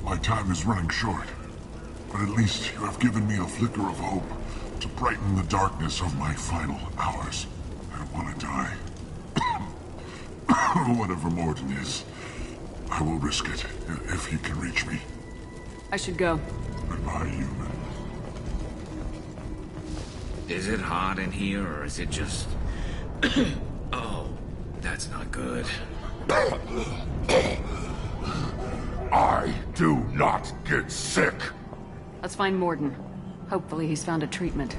My time is running short, but at least you have given me a flicker of hope to brighten the darkness of my final hours. I don't want to die. Whatever Morden is, I will risk it if he can reach me. I should go. Goodbye, human. Is it hot in here, or is it just... Oh, that's not good. I do not get sick. Let's find Morden. Hopefully he's found a treatment.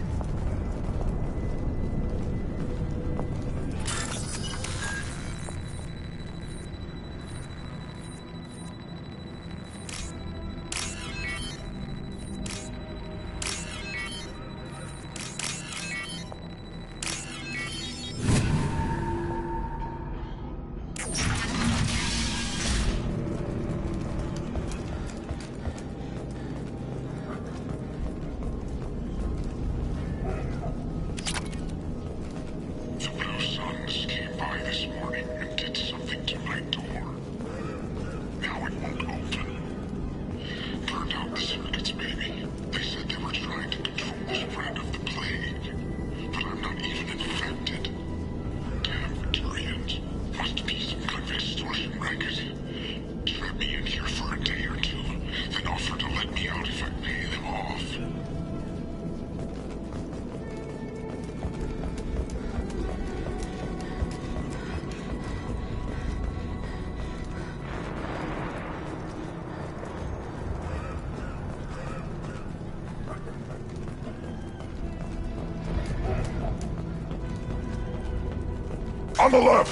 On the left!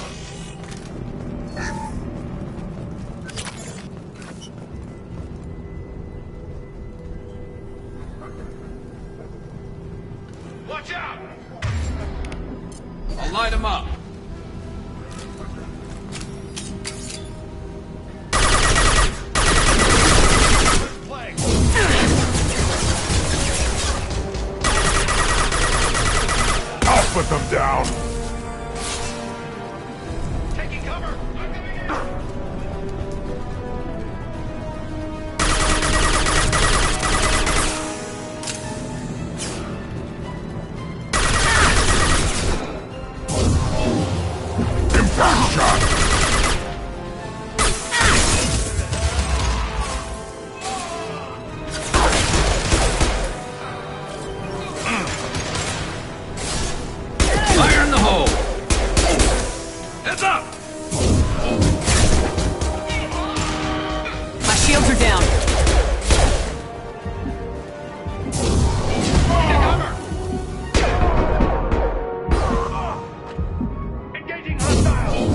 Watch out! I'll light him up. I'll put them down! Taking cover! I'm coming in! Impact shot! Fire in the hole! Heads up! My shields are down. Engaging hostiles!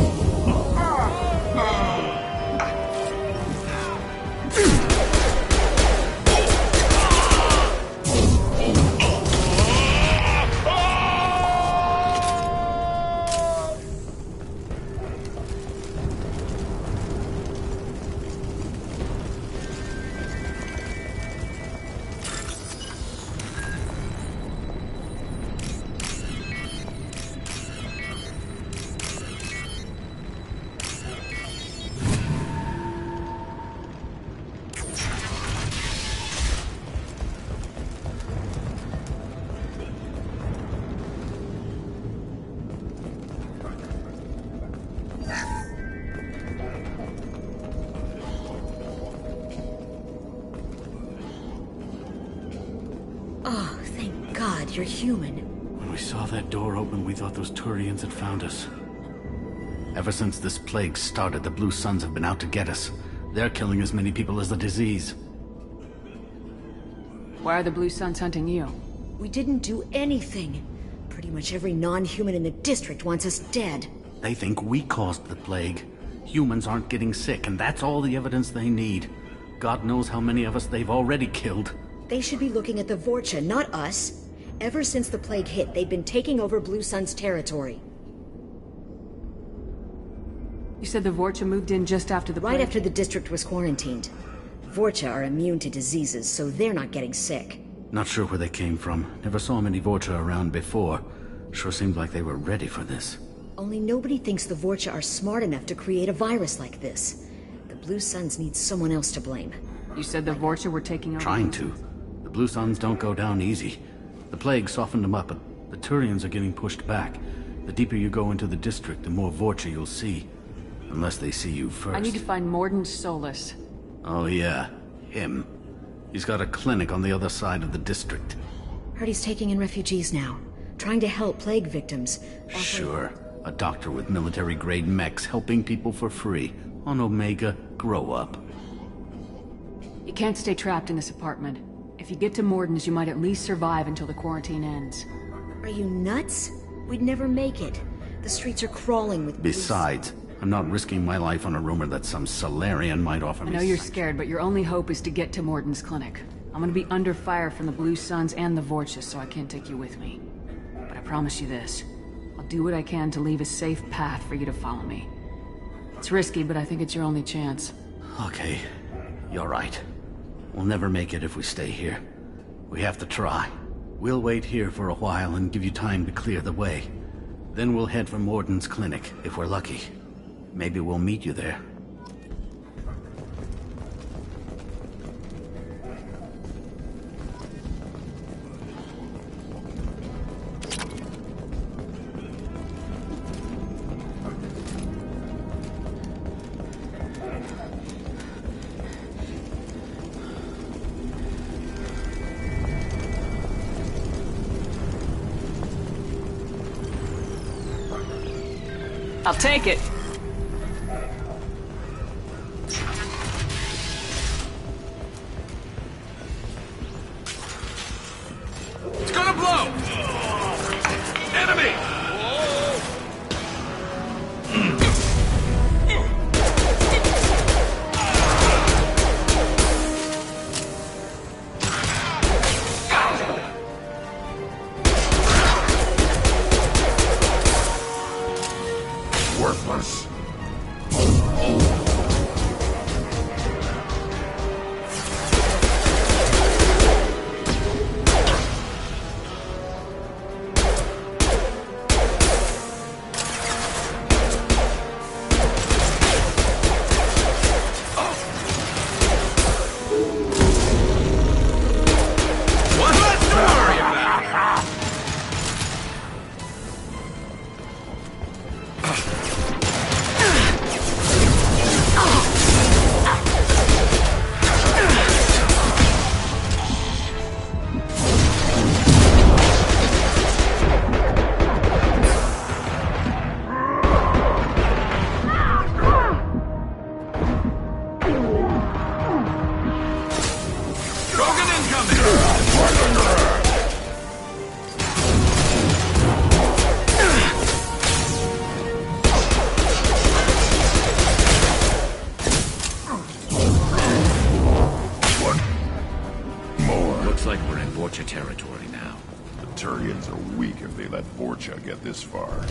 Oh, thank God you're human. When we saw that door open, we thought those Turians had found us. Ever since this plague started, the Blue Suns have been out to get us. They're killing as many people as the disease. Why are the Blue Suns hunting you? We didn't do anything. Pretty much every non-human in the district wants us dead. They think we caused the plague. Humans aren't getting sick, and that's all the evidence they need. God knows how many of us they've already killed. They should be looking at the Vorcha, not us. Ever since the plague hit, they've been taking over Blue Sun's territory. You said the Vorcha moved in just after the plague? Right after the district was quarantined. Vorcha are immune to diseases, so they're not getting sick. Not sure where they came from. Never saw many Vorcha around before. Sure seemed like they were ready for this. Only nobody thinks the Vorcha are smart enough to create a virus like this. The Blue Suns need someone else to blame. You said the Vorcha were taking over? Trying to. The Blue Suns don't go down easy. The plague softened them up, but the Turians are getting pushed back. The deeper you go into the district, the more Vorcha you'll see. Unless they see you first. I need to find Morden Solus. Oh yeah, him. He's got a clinic on the other side of the district. Heard he's taking in refugees now. Trying to help plague victims. Sure. A doctor with military-grade mechs helping people for free. On Omega, grow up. You can't stay trapped in this apartment. If you get to Morden's, you might at least survive until the quarantine ends. Are you nuts? We'd never make it. The streets are crawling with Besides, I'm not risking my life on a rumor that some Solarian might offer me. I know you're scared, but your only hope is to get to Morden's clinic. I'm gonna be under fire from the Blue Suns and the Vorcha, so I can't take you with me. But I promise you this. I'll do what I can to leave a safe path for you to follow me. It's risky, but I think it's your only chance. Okay, you're right. We'll never make it if we stay here. We have to try. We'll wait here for a while and give you time to clear the way. Then we'll head for Morden's clinic, if we're lucky. Maybe we'll meet you there. I'll take it. It's gonna blow! Enemy! Territory now. The Turians are weak if they let Vorcha get this far.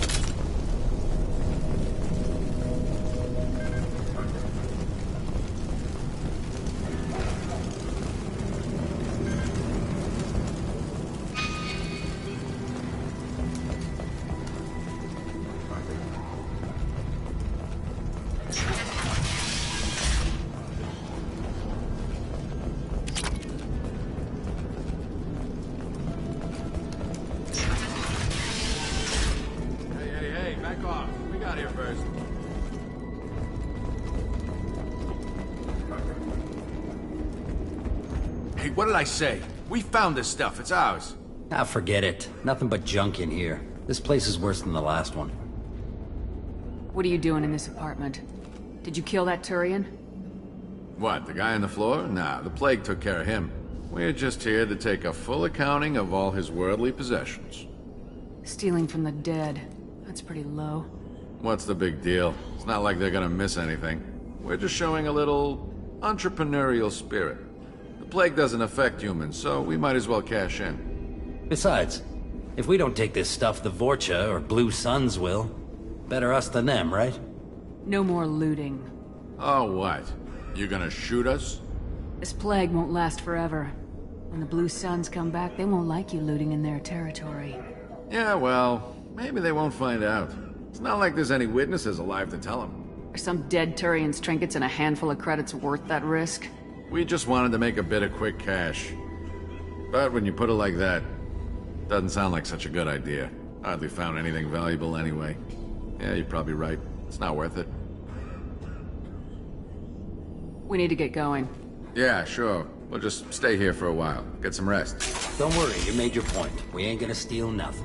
What did I say? We found this stuff. It's ours. Ah, forget it. Nothing but junk in here. This place is worse than the last one. What are you doing in this apartment? Did you kill that Turian? What, the guy on the floor? Nah, the plague took care of him. We're just here to take a full accounting of all his worldly possessions. Stealing from the dead. That's pretty low. What's the big deal? It's not like they're gonna miss anything. We're just showing a little entrepreneurial spirit. The plague doesn't affect humans, so we might as well cash in. Besides, if we don't take this stuff, the Vorcha or Blue Suns will. Better us than them, right? No more looting. Oh, what? You gonna shoot us? This plague won't last forever. When the Blue Suns come back, they won't like you looting in their territory. Yeah, well, maybe they won't find out. It's not like there's any witnesses alive to tell them. Are some dead Turian's trinkets and a handful of credits worth that risk? We just wanted to make a bit of quick cash. But when you put it like that, doesn't sound like such a good idea. Hardly found anything valuable anyway. Yeah, you're probably right. It's not worth it. We need to get going. Yeah, sure. We'll just stay here for a while. Get some rest. Don't worry, you made your point. We ain't gonna steal nothing.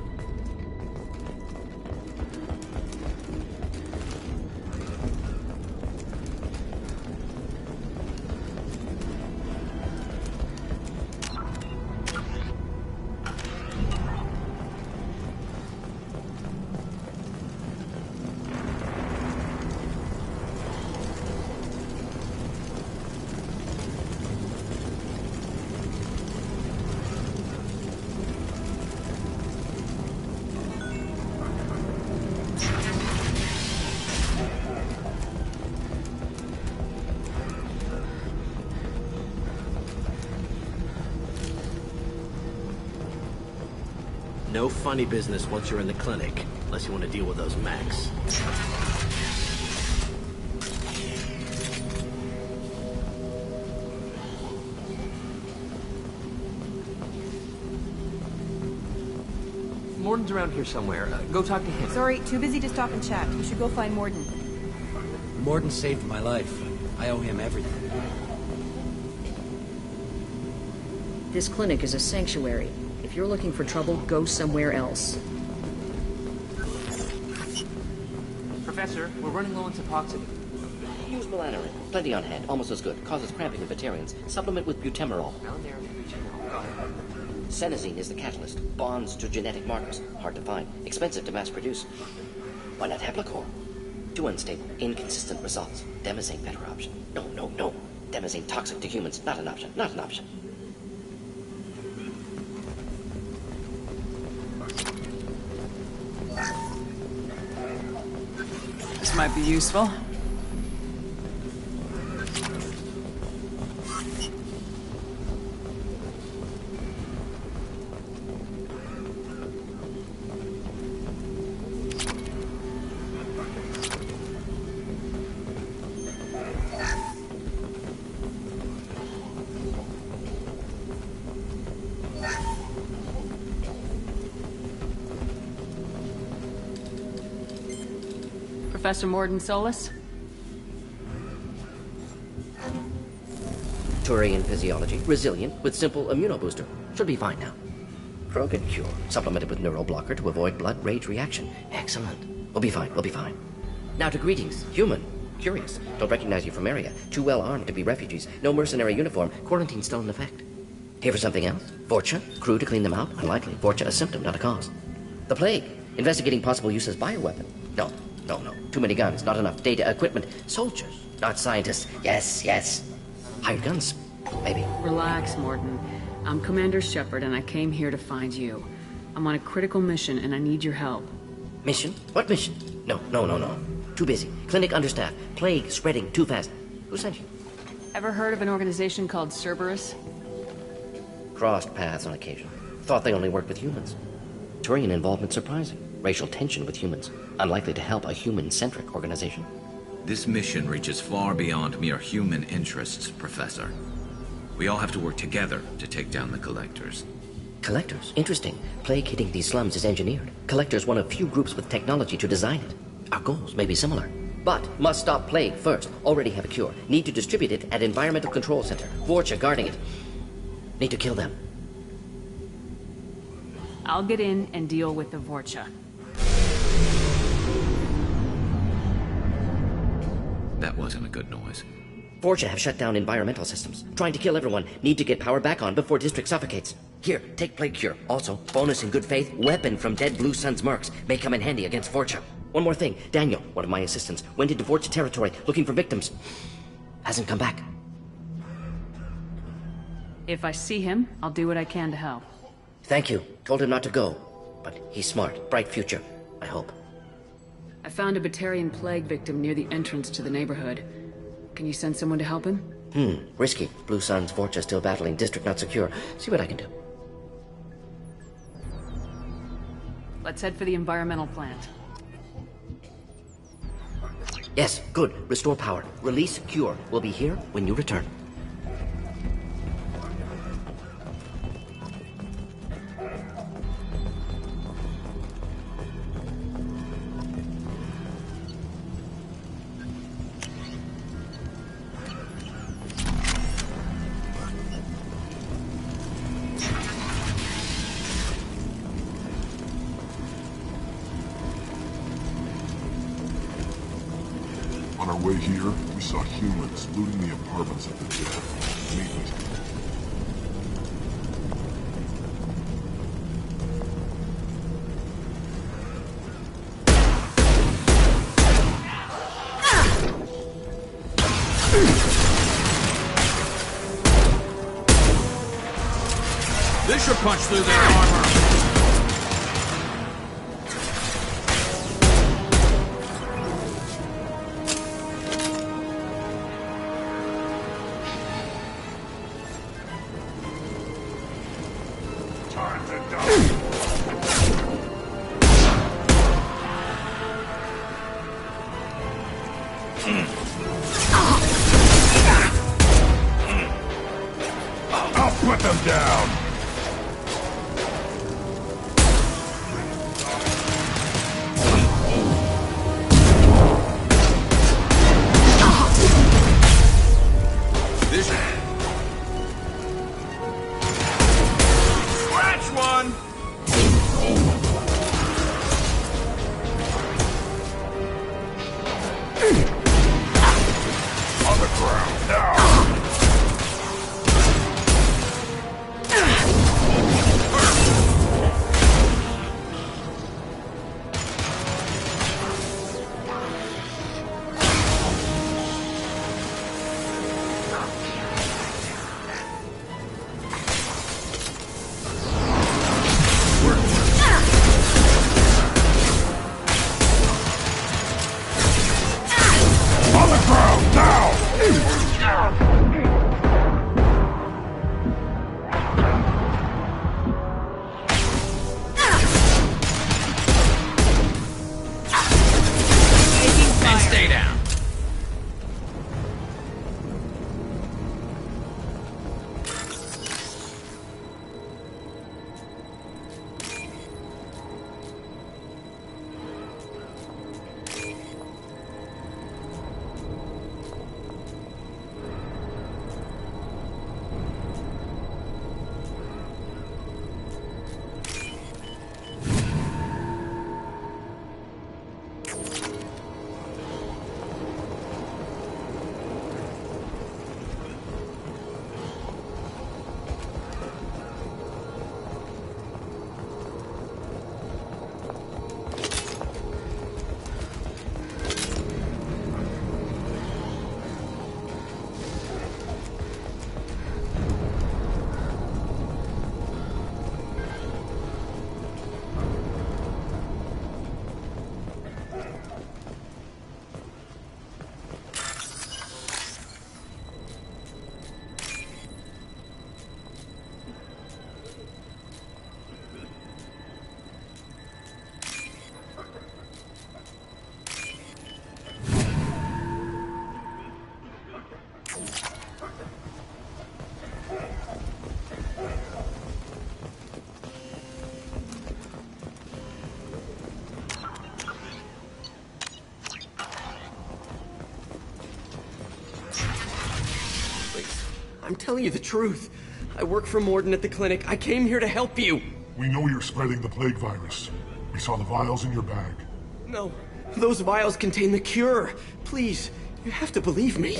No funny business once you're in the clinic, unless you want to deal with those Macs. Morden's around here somewhere. Go talk to him. Sorry, too busy to stop and chat. You should go find Morden. Morden saved my life. I owe him everything. This clinic is a sanctuary. If you're looking for trouble, go somewhere else. Professor, we're running low on Suboxone. Use melanorin. Plenty on hand. Almost as good. Causes cramping in vegetarians. Supplement with butemerol. Senesine is the catalyst. Bonds to genetic markers. Hard to find. Expensive to mass produce. Why not Heplicor? Too unstable. Inconsistent results. Demazane better option. No. Demazane toxic to humans. Not an option. Not an option. This might be useful. Professor Morden Solus? Turian physiology, resilient, with simple immunobooster. Should be fine now. Krogan cure, supplemented with neuroblocker to avoid blood rage reaction. Excellent. We'll be fine, we'll be fine. Now to greetings. Human. Curious. Don't recognize you from area. Too well armed to be refugees. No mercenary uniform. Quarantine still in effect. Here for something else? Vorcha? Crew to clean them out? Unlikely. Vorcha a symptom, not a cause. The plague. Investigating possible use as bioweapon. No. Too many guns, not enough data, equipment. Soldiers, not scientists. Yes. Hired guns, maybe. Relax, Morden. I'm Commander Shepard, and I came here to find you. I'm on a critical mission, and I need your help. Mission? What mission? No. Too busy. Clinic understaffed. Plague spreading too fast. Who sent you? Ever heard of an organization called Cerberus? Crossed paths on occasion. Thought they only worked with humans. Turian involvement surprising. Racial tension with humans. Unlikely to help a human-centric organization. This mission reaches far beyond mere human interests, Professor. We all have to work together to take down the Collectors. Collectors? Interesting. Plague hitting these slums is engineered. Collectors one of few groups with technology to design it. Our goals may be similar. But must stop Plague first. Already have a cure. Need to distribute it at Environmental Control Center. Vorcha guarding it. Need to kill them. I'll get in and deal with the Vorcha. That wasn't a good noise. Vorcha have shut down environmental systems. Trying to kill everyone. Need to get power back on before District suffocates. Here, take Plague Cure. Also, bonus in good faith, weapon from dead Blue Sun's mercs. May come in handy against Vorcha. One more thing. Daniel, one of my assistants, went into Vorcha territory looking for victims. Hasn't come back. If I see him, I'll do what I can to help. Thank you. Told him not to go. But he's smart. Bright future, I hope. I found a Batarian plague victim near the entrance to the neighborhood. Can you send someone to help him? Risky. Blue Sun's Vorcha still battling. District not secure. See what I can do. Let's head for the environmental plant. Yes, good. Restore power. Release cure. We'll be here when you return. On our way here, we saw humans looting the apartments of the dead. Meet me. This should punch through their armor. I'll put them down! Scratch one! On the ground now! I'm telling you the truth. I work for Morden at the clinic. I came here to help you. We know you're spreading the plague virus. We saw the vials in your bag. No, those vials contain the cure. Please, you have to believe me.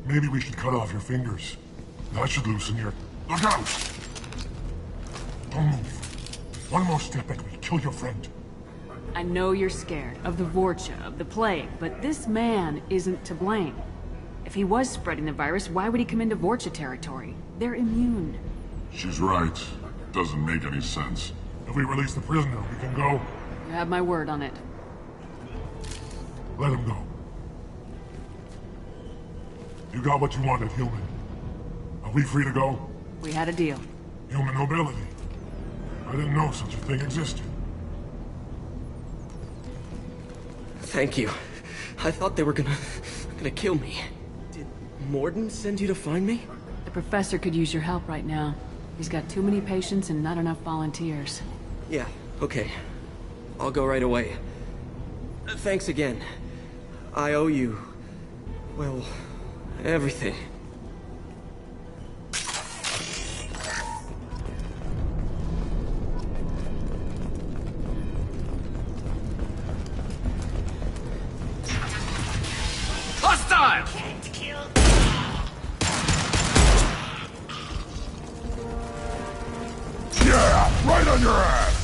Maybe we should cut off your fingers. That should loosen your... Look out! Don't move. One more step and we kill your friend. I know you're scared of the Vorcha, of the plague, but this man isn't to blame. If he was spreading the virus, why would he come into Vorcha territory? They're immune. She's right. Doesn't make any sense. If we release the prisoner, we can go. You have my word on it. Let him go. You got what you wanted, human. Are we free to go? We had a deal. Human nobility. I didn't know such a thing existed. Thank you. I thought they were gonna kill me. Did Morden send you to find me? The professor could use your help right now. He's got too many patients and not enough volunteers. Yeah, okay. I'll go right away. Thanks again. I owe you... well, everything. Hostile! Yeah, right on your ass!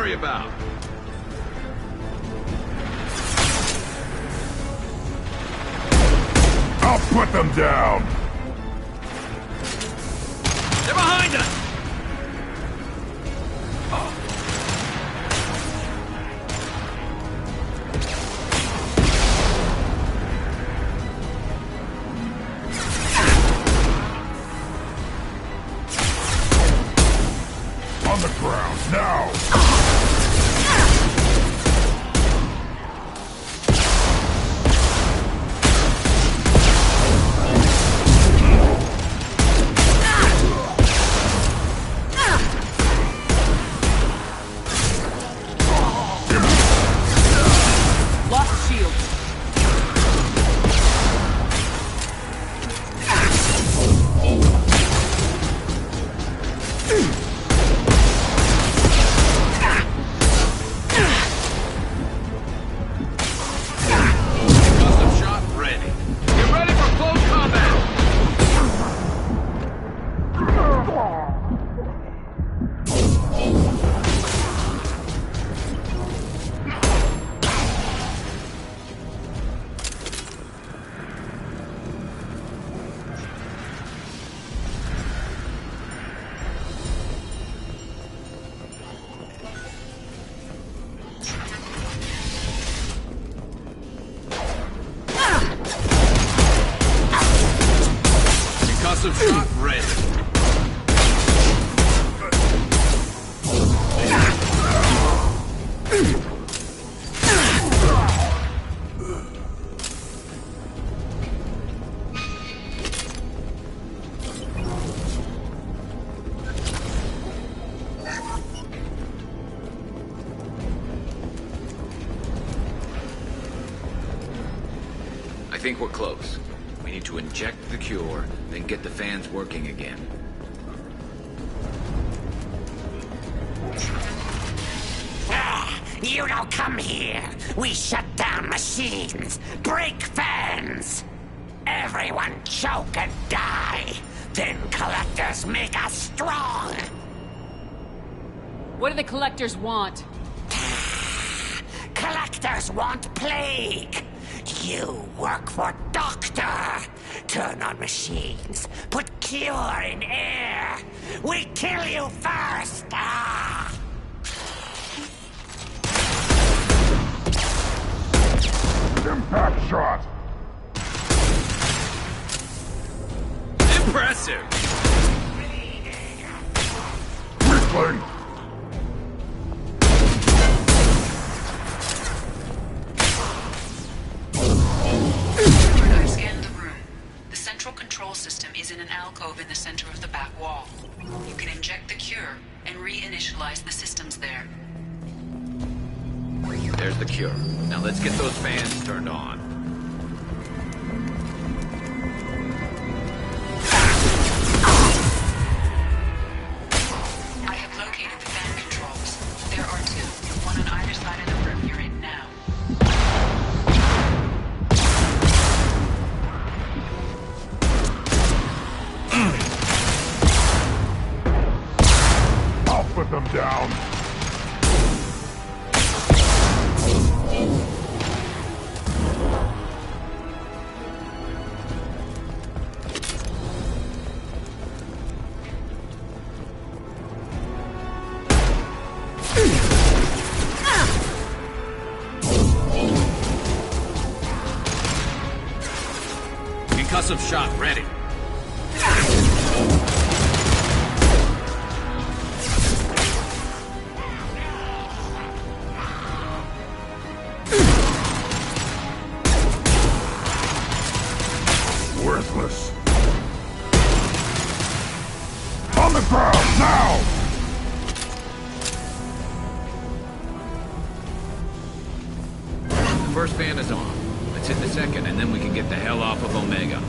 About. I'll put them down! They're behind us! On the ground, now! Lost shield. Custom shot ready. Get ready for close combat! Concussive shot ready. I think we're close. We need to inject the cure, then get the fans working again. You don't come here. We shut down machines, break fans. Everyone choke and die. Then collectors make us strong. What do the collectors want? Collect collectors want plague. You work for Doctor. Turn on machines. Put cure in air. We kill you first. Ah! Impact shot! Impressive! Weakling! I've scanned the room. The central control system is in an alcove in the center of the back wall. You can inject the cure and reinitialize the systems there. There's the cure. Now let's get those fans turned on. I have located the fan controls. There are two, one on either side of the room you're in now. I'll put them down! Concussive shot ready. Worthless. On the ground, now! The first fan is on. Let's hit the second, and then we can get the hell off of Omega.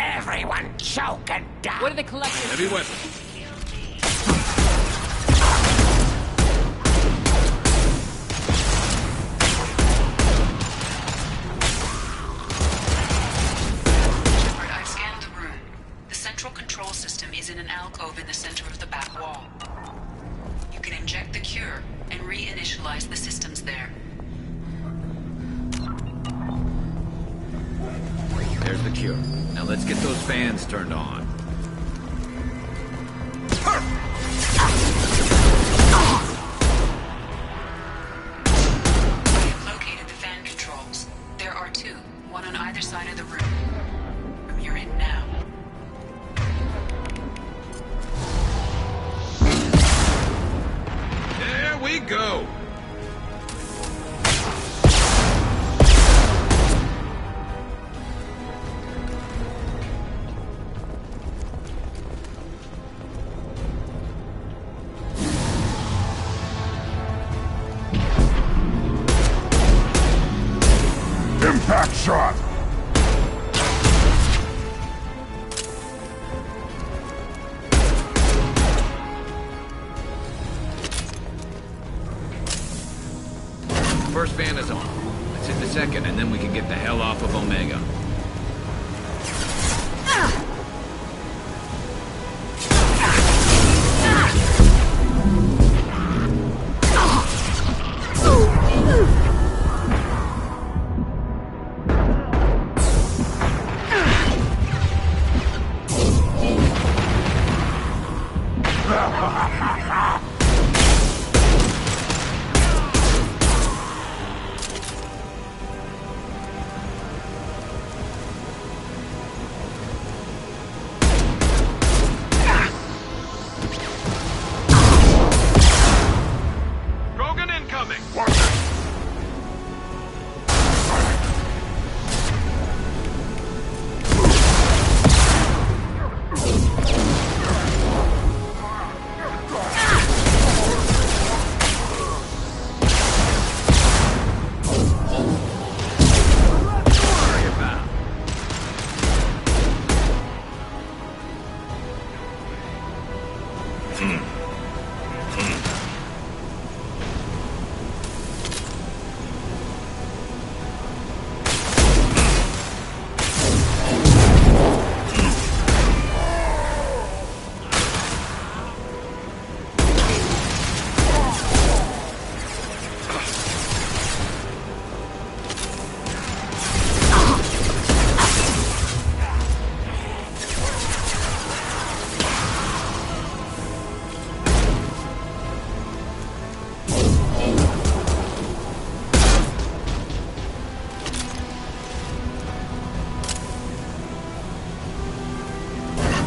Everyone choke and die. What are the collectors? Heavy weapon. Shepard, I've scanned the room. The central control system is in an alcove in the center of the back wall. You can inject the cure and reinitialize the systems there. There's the cure. Now let's get those fans turned on. I have located the fan controls. There are two, one on either side of the room. Room you're in now. There we go. Impact shot! First van is on. Let's hit the second, and then we can get the hell off of Omega.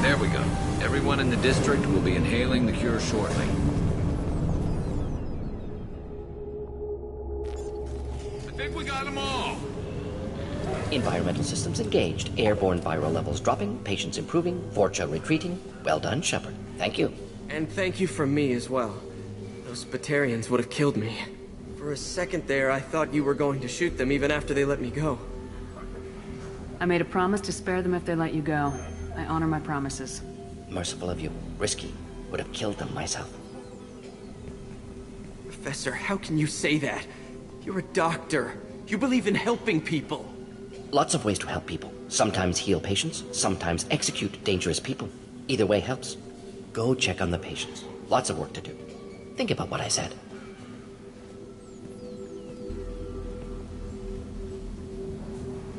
There we go. Everyone in the district will be inhaling the cure shortly. I think we got them all. Environmental systems engaged. Airborne viral levels dropping. Patients improving. Vorcha retreating. Well done, Shepard. Thank you. And thank you from me as well. Those Batarians would have killed me. For a second there, I thought you were going to shoot them even after they let me go. I made a promise to spare them if they let you go. I honor my promises. Merciful of you. Risky. Would have killed them myself. Professor, how can you say that? You're a doctor. You believe in helping people. Lots of ways to help people. Sometimes heal patients, sometimes execute dangerous people. Either way helps. Go check on the patients. Lots of work to do. Think about what I said.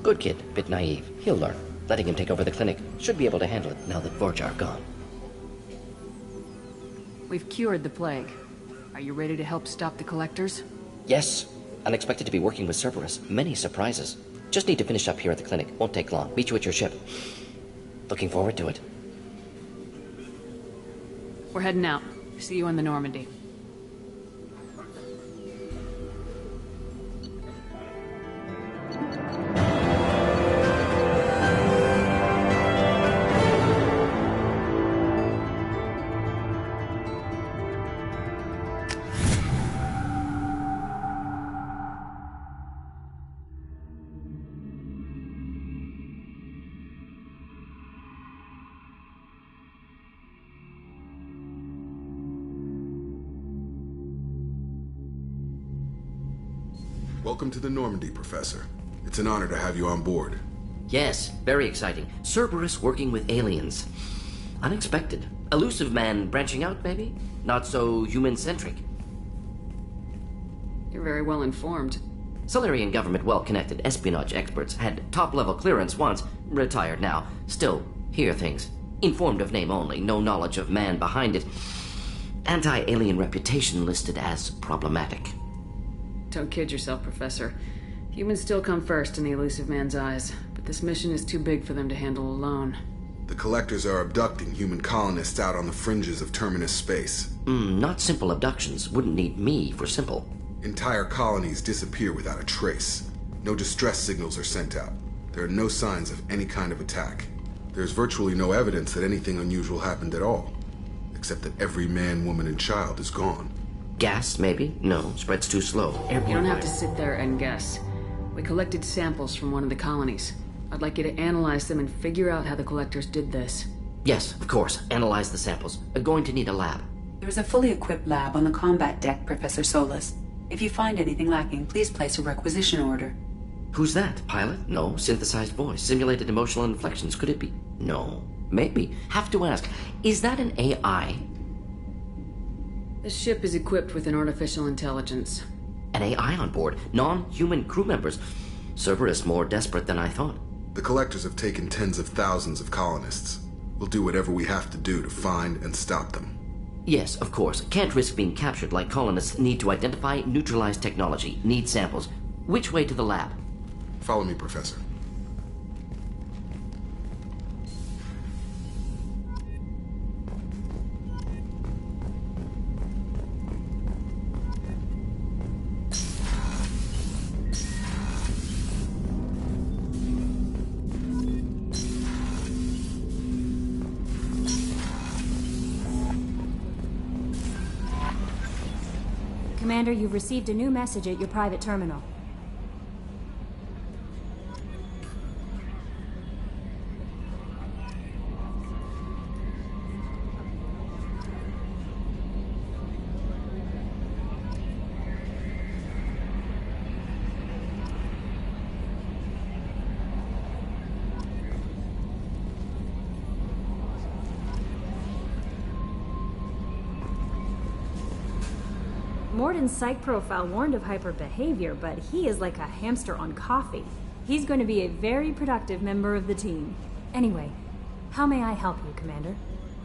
Good kid, bit naive. He'll learn. Letting him take over the clinic should be able to handle it now that Vorcha are gone. We've cured the plague. Are you ready to help stop the collectors? Yes. Unexpected to be working with Cerberus. Many surprises. Just need to finish up here at the clinic. Won't take long. Meet you at your ship. Looking forward to it. We're heading out. See you in the Normandy. Welcome to the Normandy, Professor. It's an honor to have you on board. Yes, very exciting. Cerberus working with aliens. Unexpected. Elusive man branching out, maybe? Not so human-centric. You're very well informed. Solarian government well-connected espionage experts had top-level clearance once, retired now. Still, hear things. Informed of name only, no knowledge of man behind it. Anti-alien reputation listed as problematic. Don't kid yourself, Professor. Humans still come first in the elusive man's eyes, but this mission is too big for them to handle alone. The Collectors are abducting human colonists out on the fringes of Terminus space. Not simple abductions. Wouldn't need me for simple. Entire colonies disappear without a trace. No distress signals are sent out. There are no signs of any kind of attack. There's virtually no evidence that anything unusual happened at all, except that every man, woman, and child is gone. Gas, maybe? No, spreads too slow. You don't have to sit there and guess. We collected samples from one of the colonies. I'd like you to analyze them and figure out how the Collectors did this. Yes, of course. Analyze the samples. Going to need a lab. There's a fully equipped lab on the combat deck, Professor Solis. If you find anything lacking, please place a requisition order. Who's that? Pilot? No. Synthesized voice. Simulated emotional inflections. Could it be? No. Maybe. Have to ask. Is that an AI? The ship is equipped with an artificial intelligence. An AI on board? Non-human crew members? Cerberus more desperate than I thought. The Collectors have taken tens of thousands of colonists. We'll do whatever we have to do to find and stop them. Yes, of course. Can't risk being captured like colonists need to identify, neutralize technology, need samples. Which way to the lab? Follow me, Professor. Commander, you've received a new message at your private terminal. Morden's psych profile warned of hyper behavior, but he is like a hamster on coffee. He's going to be a very productive member of the team. Anyway, how may I help you, Commander?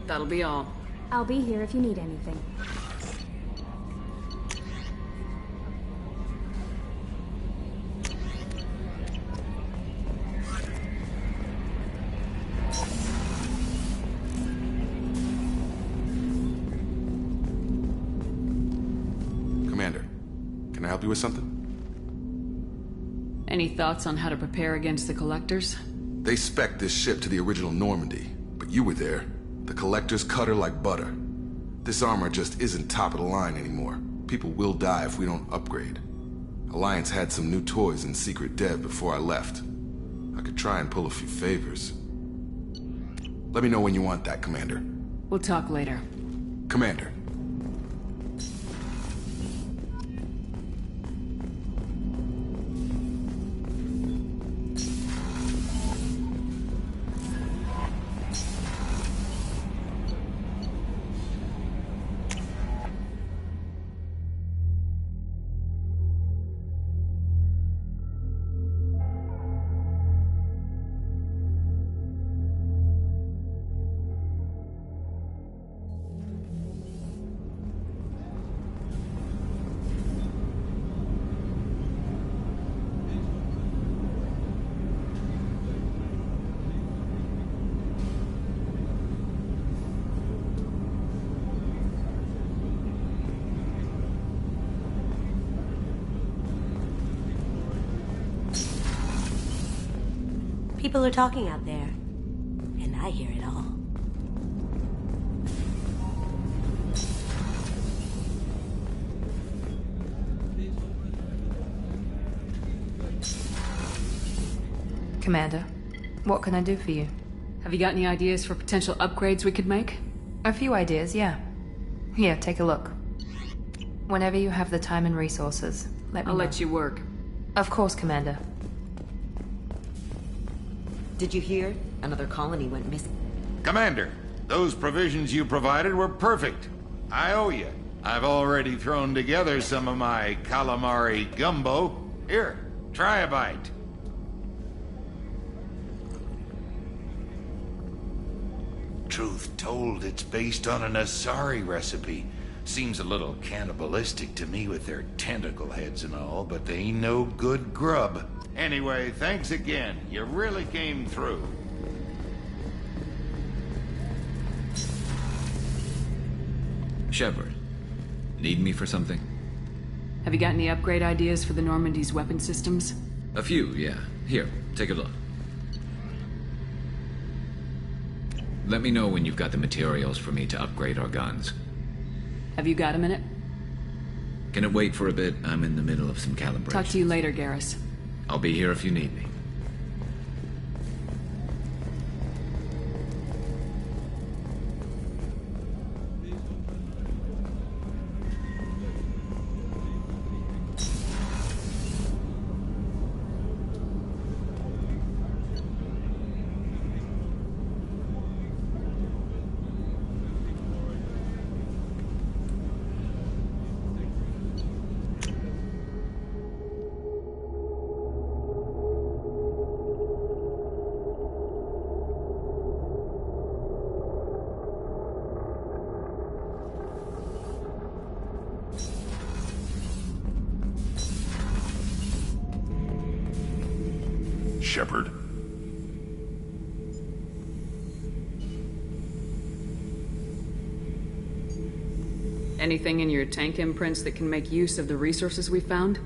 That'll be all. I'll be here if you need anything. Commander, can I help you with something? Any thoughts on how to prepare against the Collectors? They spec'd this ship to the original Normandy, but you were there. The Collectors cut her like butter. This armor just isn't top of the line anymore. People will die if we don't upgrade. Alliance had some new toys in secret dev before I left. I could try and pull a few favors. Let me know when you want that, Commander. We'll talk later. Commander. People are talking out there, and I hear it all. Commander, what can I do for you? Have you got any ideas for potential upgrades we could make? A few ideas, yeah. Here, take a look. Whenever you have the time and resources, let me know. I'll let you work. Of course, Commander. Did you hear? Another colony went missing. Commander, those provisions you provided were perfect. I owe you. I've already thrown together some of my calamari gumbo. Here, try a bite. Truth told, it's based on an Asari recipe. Seems a little cannibalistic to me with their tentacle heads and all, but they ain't no good grub. Anyway, thanks again. You really came through. Shepard, need me for something? Have you got any upgrade ideas for the Normandy's weapon systems? A few, yeah. Here, take a look. Let me know when you've got the materials for me to upgrade our guns. Have you got a minute? Can it wait for a bit? I'm in the middle of some calibration. Talk to you later, Garrus. I'll be here if you need me. Shepard. Anything in your tank imprints that can make use of the resources we found?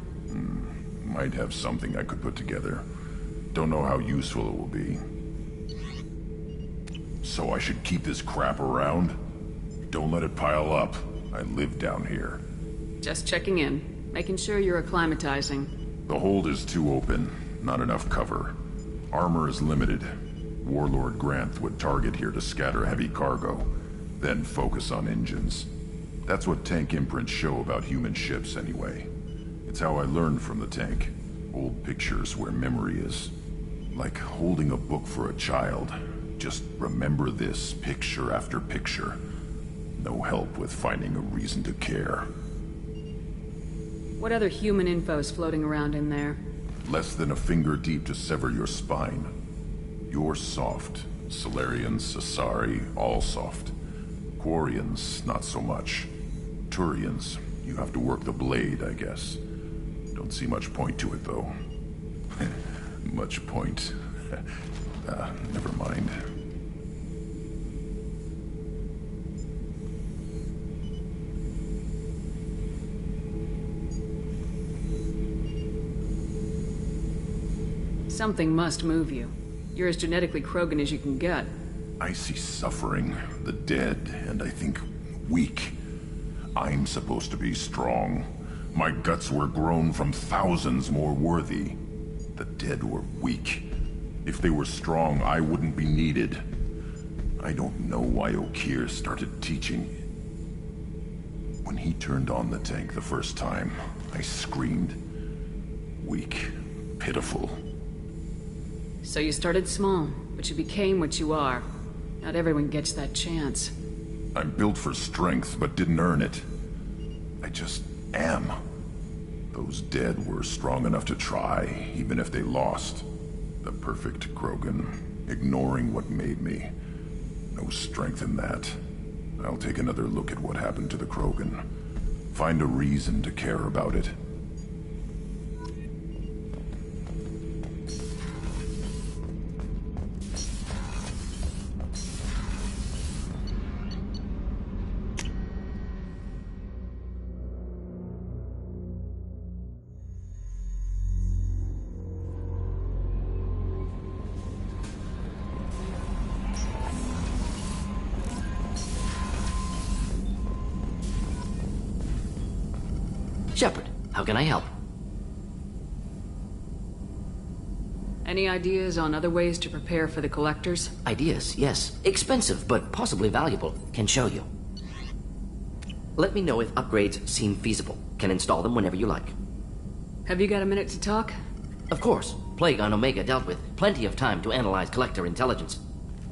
Might have something I could put together. Don't know how useful it will be. So I should keep this crap around? Don't let it pile up. I live down here. Just checking in, making sure you're acclimatizing. The hold is too open, not enough cover. Armor is limited. Warlord Granth would target here to scatter heavy cargo, then focus on engines. That's what tank imprints show about human ships anyway. It's how I learned from the tank. Old pictures where memory is. Like holding a book for a child. Just remember this, picture after picture. No help with finding a reason to care. What other human info is floating around in there? Less than a finger deep to sever your spine. You're soft. Solarians, Asari, all soft. Quarians, not so much. Turians, you have to work the blade, I guess. Don't see much point to it, though. Much point. Never mind. Something must move you. You're as genetically Krogan as you can get. I see suffering, the dead, and I think weak. I'm supposed to be strong. My guts were grown from thousands more worthy. The dead were weak. If they were strong, I wouldn't be needed. I don't know why Okir started teaching. When he turned on the tank the first time, I screamed. Weak, pitiful. So you started small, but you became what you are. Not everyone gets that chance. I'm built for strength, but didn't earn it. I just am. Those dead were strong enough to try, even if they lost. The perfect Krogan, ignoring what made me. No strength in that. I'll take another look at what happened to the Krogan. Find a reason to care about it. Shepard, how can I help? Any ideas on other ways to prepare for the collectors? Ideas, yes. Expensive, but possibly valuable. Can show you. Let me know if upgrades seem feasible. Can install them whenever you like. Have you got a minute to talk? Of course. Plague on Omega dealt with. Plenty of time to analyze collector intelligence.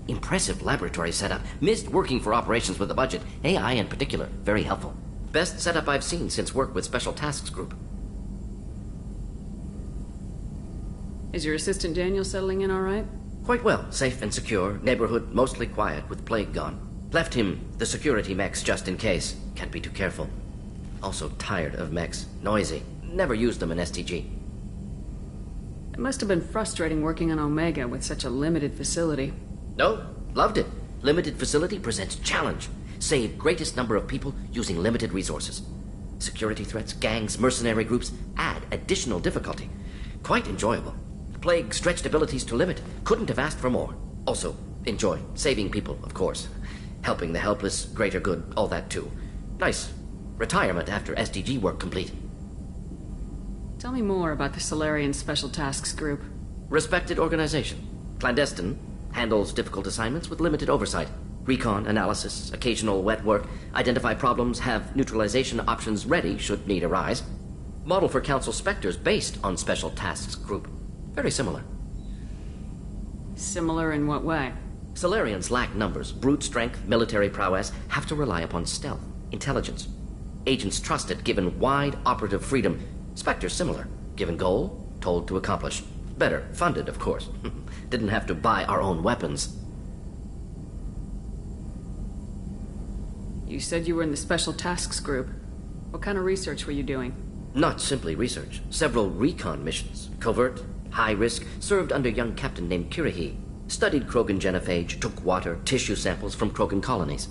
Impressive laboratory setup. Missed working for operations with a budget. AI in particular. Very helpful. Best setup I've seen since work with Special Tasks Group. Is your assistant Daniel settling in all right? Quite well. Safe and secure. Neighborhood mostly quiet with Plague gone. Left him the security mechs just in case. Can't be too careful. Also tired of mechs. Noisy. Never used them in STG. It must have been frustrating working on Omega with such a limited facility. No, loved it. Limited facility presents challenge. Save greatest number of people using limited resources. Security threats, gangs, mercenary groups add additional difficulty. Quite enjoyable. Plague stretched abilities to limit. Couldn't have asked for more. Also, enjoy. Saving people, of course. Helping the helpless, greater good, all that too. Nice. Retirement after SDG work complete. Tell me more about the Solarian Special Tasks Group. Respected organization. Clandestine. Handles difficult assignments with limited oversight. Recon, analysis, occasional wet work. Identify problems, have neutralization options ready should need arise. Model for Council Spectres based on Special Tasks Group. Very similar. Similar in what way? Solarians lack numbers, brute strength, military prowess, have to rely upon stealth, intelligence. Agents trusted, given wide operative freedom. Spectres similar, given goal, told to accomplish. Better, funded, of course. Didn't have to buy our own weapons. You said you were in the Special Tasks Group. What kind of research were you doing? Not simply research. Several recon missions. Covert, High risk, served under a young captain named Kirahi. Studied Krogan genophage, took water, tissue samples from Krogan colonies.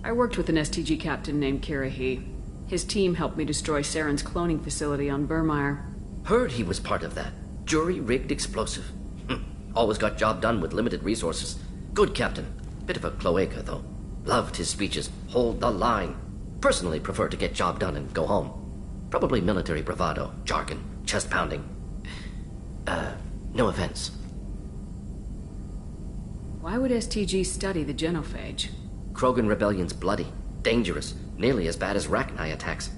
I worked with an STG captain named Kirahi. His team helped me destroy Saren's cloning facility on Burmire. Heard he was part of that. Jury-rigged explosive. Always got job done with limited resources. Good captain. Bit of a cloaca, though. Loved his speeches. Hold the line. Personally prefer to get job done and go home. Probably military bravado, jargon, chest pounding. No offense. Why would STG study the genophage? Krogan rebellion's bloody, dangerous, nearly as bad as Rachni attacks.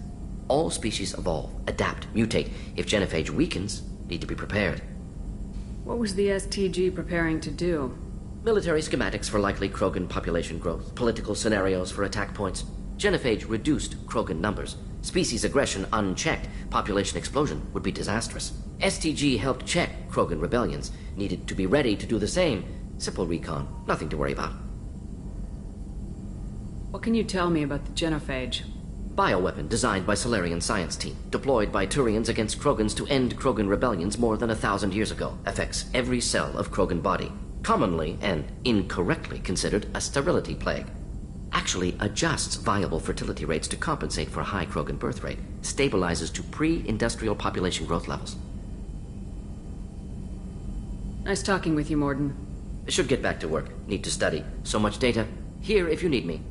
All species evolve, adapt, mutate. If genophage weakens, need to be prepared. What was the STG preparing to do? Military schematics for likely Krogan population growth, political scenarios for attack points. Genophage reduced Krogan numbers. Species aggression unchecked, population explosion would be disastrous. STG helped check Krogan rebellions, needed to be ready to do the same. Simple recon, nothing to worry about. What can you tell me about the genophage? Bioweapon designed by Solarian science team, deployed by Turians against Krogans to end Krogan rebellions more than 1,000 years ago. Affects every cell of Krogan body. Commonly and incorrectly considered a sterility plague. Actually adjusts viable fertility rates to compensate for a high Krogan birth rate. Stabilizes to pre-industrial population growth levels. Nice talking with you, Morden. Should get back to work. Need to study. So much data. Here if you need me.